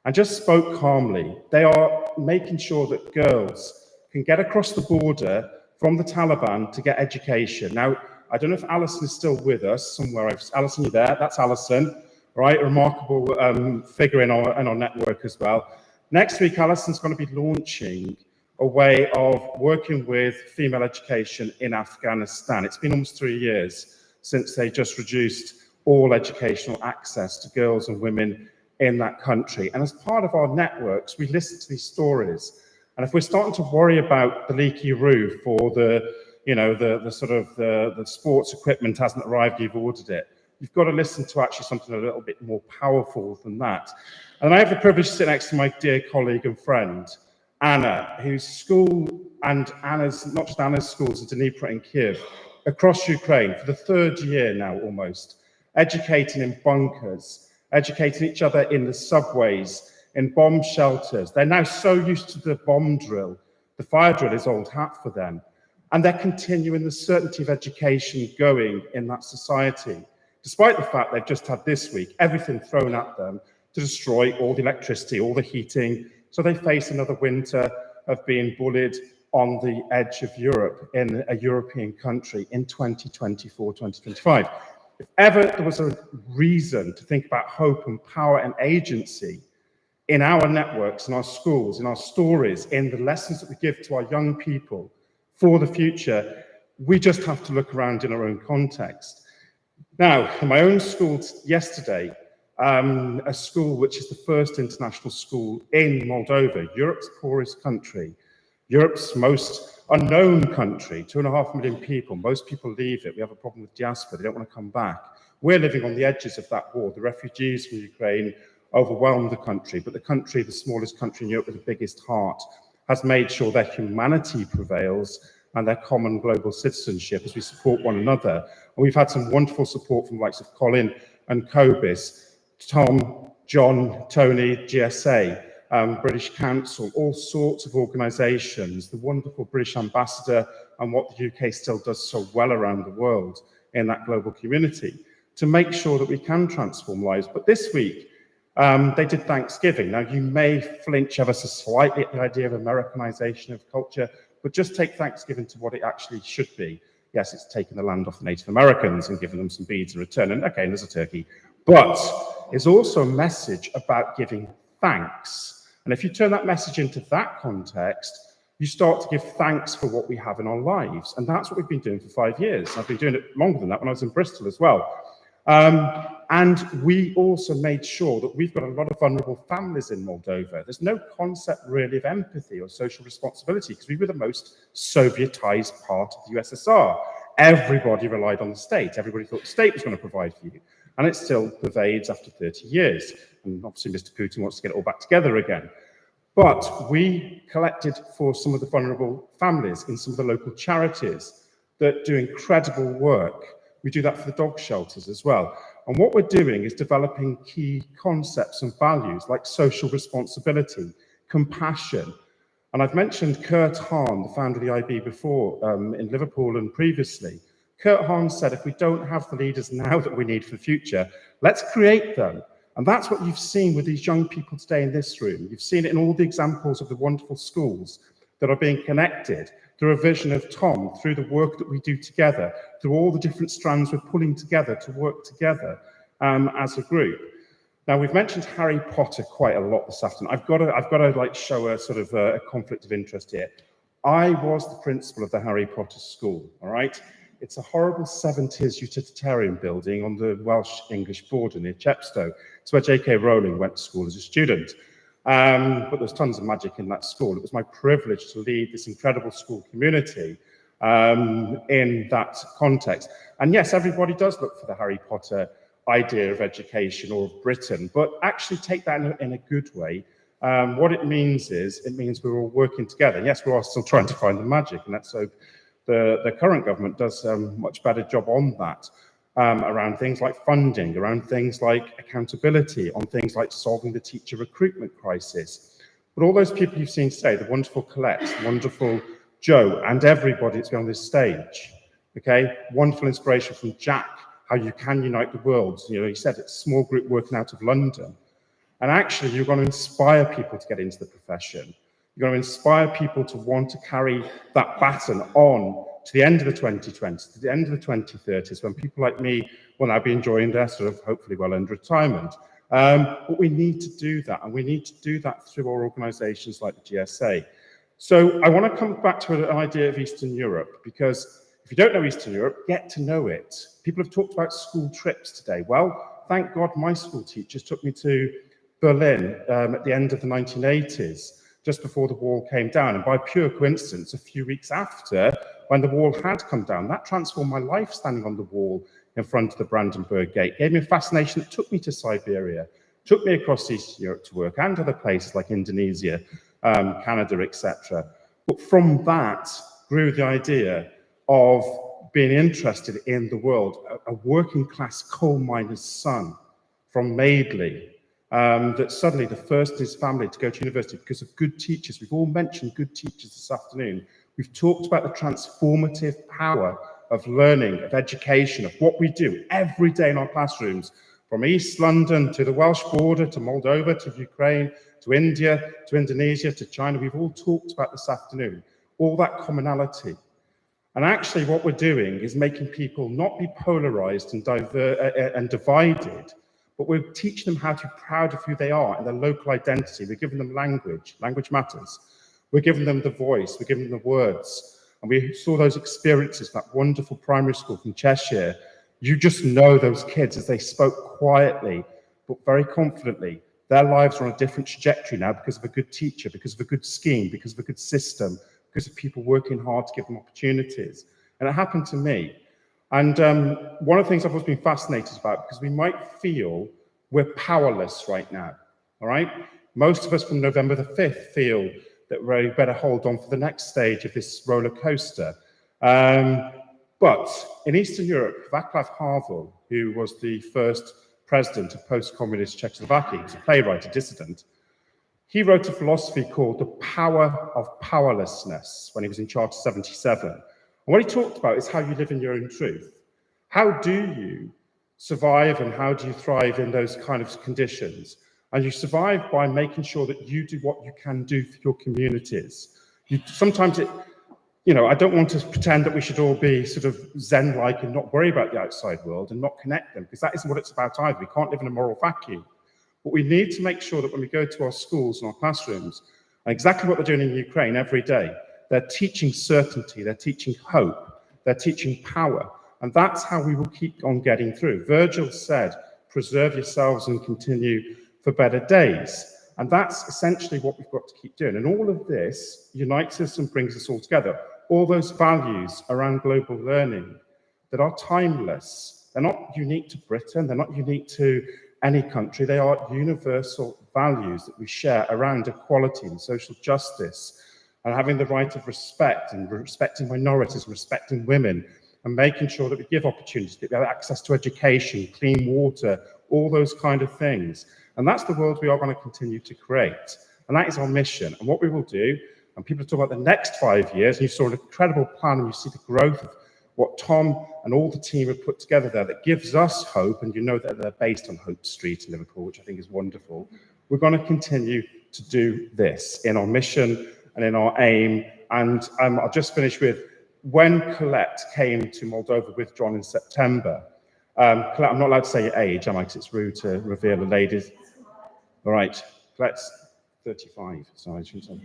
and just spoke calmly. They are making sure that girls can get across the border from the Taliban to get education. Now, I don't know if Alison is still with us somewhere. Alison, you there? That's Alison, right? A remarkable figure in our network as well. Next week, Alison's going to be launching a way of working with female education in Afghanistan. It's been almost 3 years since they just reduced all educational access to girls and women in that country. And as part of our networks, we listen to these stories. And if we're starting to worry about the leaky roof or the sports equipment hasn't arrived, you've ordered it, you've got to listen to actually something a little bit more powerful than that. And I have the privilege to sit next to my dear colleague and friend, Anna, whose school, and Anna's, not just Anna's schools in Dnipro and Kiev, across Ukraine for the 3rd year now almost, educating in bunkers, educating each other in the subways, in bomb shelters. They're now so used to the bomb drill, the fire drill is old hat for them. And they're continuing the certainty of education going in that society, despite the fact they've just had this week everything thrown at them to destroy all the electricity, all the heating. So they face another winter of being bullied on the edge of Europe in a European country in 2024, 2025. If ever there was a reason to think about hope and power and agency in our networks, in our schools, in our stories, in the lessons that we give to our young people for the future, we just have to look around in our own context. Now, in my own school yesterday, a school which is the first international school in Moldova, Europe's poorest country, Europe's most unknown country, 2.5 million people. Most people leave it. We have a problem with diaspora. They don't want to come back. We're living on the edges of that war. The refugees from Ukraine overwhelm the country, but the country, the smallest country in Europe with the biggest heart, has made sure their humanity prevails and their common global citizenship as we support one another. And we've had some wonderful support from the likes of Colin and Cobis, Tom, John, Tony, GSA, British Council, all sorts of organisations, the wonderful British ambassador, and what the UK still does so well around the world in that global community to make sure that we can transform lives. But this week, they did Thanksgiving. Now, you may flinch ever so slightly at the idea of Americanization of culture, but just take Thanksgiving to what it actually should be. Yes, it's taking the land off the Native Americans and giving them some beads in return, and okay, there's a turkey. But it's also a message about giving thanks. And if you turn that message into that context, you start to give thanks for what we have in our lives. And that's what we've been doing for 5 years. I've been doing it longer than that when I was in Bristol as well. And we also made sure that we've got a lot of vulnerable families in Moldova. There's no concept really of empathy or social responsibility because we were the most Sovietized part of the USSR. Everybody relied on the state. Everybody thought the state was going to provide for you. And it still pervades after 30 years. And obviously Mr. Putin wants to get it all back together again. But we collected for some of the vulnerable families in some of the local charities that do incredible work. We do that for the dog shelters as well. And what we're doing is developing key concepts and values like social responsibility, compassion. And I've mentioned Kurt Hahn, the founder of the IB before, in Liverpool and previously. Kurt Hahn said, if we don't have the leaders now that we need for the future, let's create them. And that's what you've seen with these young people today in this room. You've seen it in all the examples of the wonderful schools that are being connected through a vision of Tom, through the work that we do together, through all the different strands we're pulling together to work together as a group. Now, we've mentioned Harry Potter quite a lot this afternoon. I've got to like show a sort of a conflict of interest here. I was the principal of the Harry Potter school, all right? It's a horrible 70s utilitarian building on the Welsh-English border near Chepstow. It's where J.K. Rowling went to school as a student. But there's tons of magic in that school. It was my privilege to lead this incredible school community in that context. And yes, everybody does look for the Harry Potter idea of education or of Britain, but actually take that in a good way. What it means is, it means we're all working together. Yes, we are still trying to find the magic, and let's hope the current government does a much better job on that, around things like funding, around things like accountability, on things like solving the teacher recruitment crisis. But all those people you've seen today, the wonderful Colette, the wonderful Joe, and everybody that's been on this stage, okay? Wonderful inspiration from Jack, how you can unite the world. You know, he said it's a small group working out of London. And actually, you're going to inspire people to get into the profession. You're going to inspire people to want to carry that baton on to the end of the 2020s, to the end of the 2030s, when people like me will now be enjoying their sort of hopefully well-earned retirement. But we need to do that, and we need to do that through our organisations like the GSA. So I want to come back to an idea of Eastern Europe, because if you don't know Eastern Europe, get to know it. People have talked about school trips today. Well, thank God my school teachers took me to Berlin at the end of the 1980s. Just before the wall came down. And by pure coincidence, a few weeks after, when the wall had come down, that transformed my life standing on the wall in front of the Brandenburg Gate. Gave me a fascination that took me to Siberia, took me across Eastern Europe to work, and other places like Indonesia, Canada, etc. But from that grew the idea of being interested in the world. A working class coal miner's son from Madeley, that suddenly the first in his family to go to university because of good teachers. We've all mentioned good teachers this afternoon. We've talked about the transformative power of learning, of education, of what we do every day in our classrooms, from East London to the Welsh border, to Moldova, to Ukraine, to India, to Indonesia, to China. We've all talked about this afternoon, all that commonality. And actually what we're doing is making people not be polarized and divided, but we're teaching them how to be proud of who they are and their local identity. We're giving them language. Language matters. We're giving them the voice. We're giving them the words. And we saw those experiences, that wonderful primary school from Cheshire. You just know those kids as they spoke quietly, but very confidently. Their lives are on a different trajectory now because of a good teacher, because of a good scheme, because of a good system, because of people working hard to give them opportunities. And it happened to me. And one of the things I've always been fascinated about, because we might feel we're powerless right now, all right? Most of us from November the 5th feel that we better hold on for the next stage of this roller coaster. But in Eastern Europe, Václav Havel, who was the first president of post-communist Czechoslovakia, he was a playwright, a dissident, he wrote a philosophy called The Power of Powerlessness when he was in Charter 77. And what he talked about is how you live in your own truth. How do you survive and how do you thrive in those kind of conditions? And you survive by making sure that you do what you can do for your communities. Sometimes I don't want to pretend that we should all be sort of Zen-like and not worry about the outside world and not connect them, because that isn't what it's about either. We can't live in a moral vacuum. But we need to make sure that when we go to our schools and our classrooms, and exactly what they're doing in Ukraine every day, they're teaching certainty, they're teaching hope, they're teaching power. And that's how we will keep on getting through. Virgil said, preserve yourselves and continue for better days. And that's essentially what we've got to keep doing. And all of this unites us and brings us all together. All those values around global learning that are timeless. They're not unique to Britain. They're not unique to any country. They are universal values that we share around equality and social justice and having the right of respect and respecting minorities, respecting women, and making sure that we give opportunities, that we have access to education, clean water, all those kind of things. And that's the world we are going to continue to create. And that is our mission. And what we will do, and people talk about the next 5 years, and you saw an incredible plan, and you see the growth of what Tom and all the team have put together there that gives us hope, and you know that they're based on Hope Street in Liverpool, which I think is wonderful. We're going to continue to do this in our mission and in our aim. And I'll just finish with, when Colette came to Moldova with John in September, Colette, I'm not allowed to say your age, am I? Because it's rude to reveal a lady's. All right, Colette's 35, so I shouldn't say.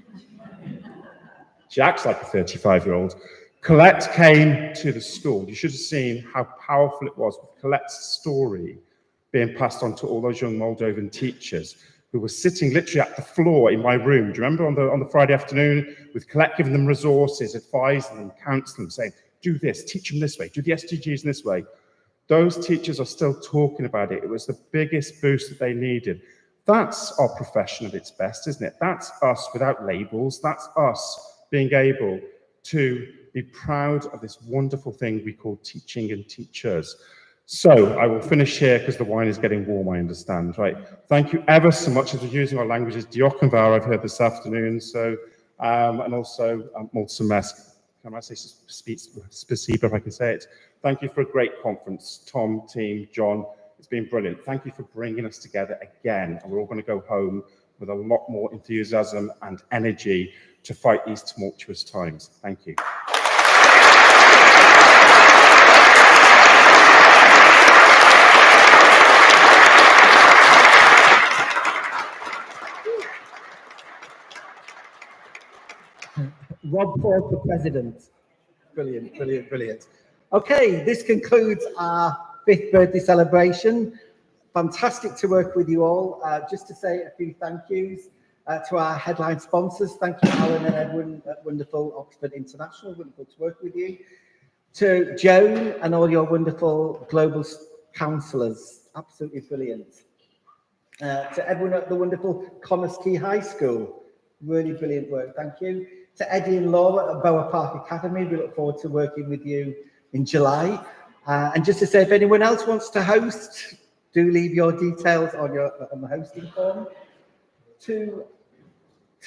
She acts like a 35-year-old. Colette came to the school. You should have seen how powerful it was with Colette's story being passed on to all those young Moldovan teachers who were sitting literally at the floor in my room. Do you remember on the Friday afternoon with Colette giving them resources, advising them, counselling them, saying, do this, teach them this way, do the SDGs in this way. Those teachers are still talking about it. It was the biggest boost that they needed. That's our profession at its best, isn't it? That's us without labels. That's us being able to be proud of this wonderful thing we call teaching and teachers. So I will finish here because the wine is getting warm, I understand. Right. Thank you ever so much as we're using our languages. Diolch yn fawr, I've heard this afternoon. So, and also mulțumesc. Can I say spasiba if I can say it? Thank you for a great conference, Tom, team, John. It's been brilliant. Thank you for bringing us together again. And we're all going to go home with a lot more enthusiasm and energy to fight these tumultuous times. Thank you. Rob Ford for president. Brilliant, brilliant, brilliant. Okay, this concludes our 5th birthday celebration. Fantastic to work with you all. Just to say a few thank yous to our headline sponsors. Thank you, Alan and Edwin at wonderful Oxford International. Wonderful to work with you. To Joan and all your wonderful global counsellors. Absolutely brilliant. To everyone at the wonderful Connors Quay High School. Really brilliant work. Thank you. To Eddie and Laura at Bower Park Academy. We look forward to working with you in July. And just to say, if anyone else wants to host, do leave your details on the hosting form. To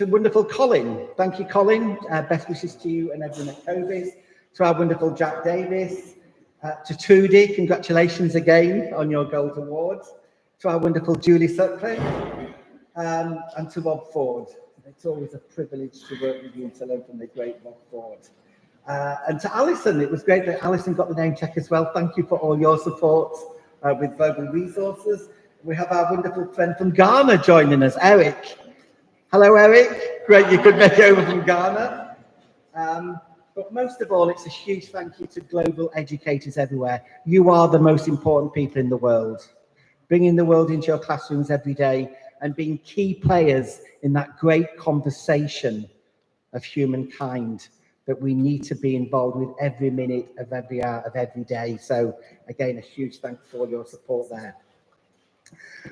wonderful Colin. Thank you, Colin. Best wishes to you and everyone at Covis. To our wonderful Jack Davis. To Trudy, congratulations again on your Gold Award. To our wonderful Julie Sutcliffe. And to Rob Ford. It's always a privilege to work with you and to learn from the great Rob Ford. And to Alison, it was great that Alison got the name check as well. Thank you for all your support with Global Resources. We have our wonderful friend from Ghana joining us, Eric. Hello, Eric. Great you could make it over from Ghana. But most of all, it's a huge thank you to global educators everywhere. You are the most important people in the world. Bringing the world into your classrooms every day and being key players in that great conversation of humankind that we need to be involved with every minute of every hour of every day. So again, a huge thanks for all your support there.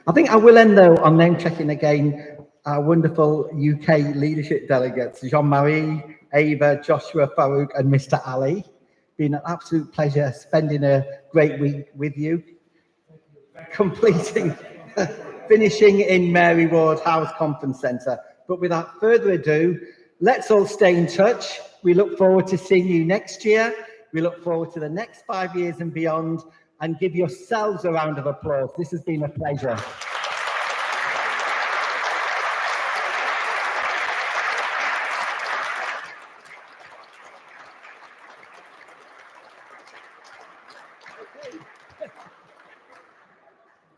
I think I will end though on name checking again our wonderful UK leadership delegates, Jean-Marie, Ava, Joshua, Farouk and Mr. Ali. Been an absolute pleasure spending a great week with you. Finishing in Mary Ward House Conference Centre. But without further ado, let's all stay in touch. We look forward to seeing you next year. We look forward to the next 5 years and beyond, and give yourselves a round of applause. This has been a pleasure.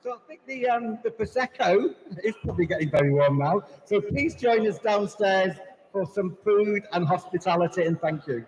So I think the Prosecco is probably getting very warm now. So please join us downstairs for some food and hospitality, and thank you.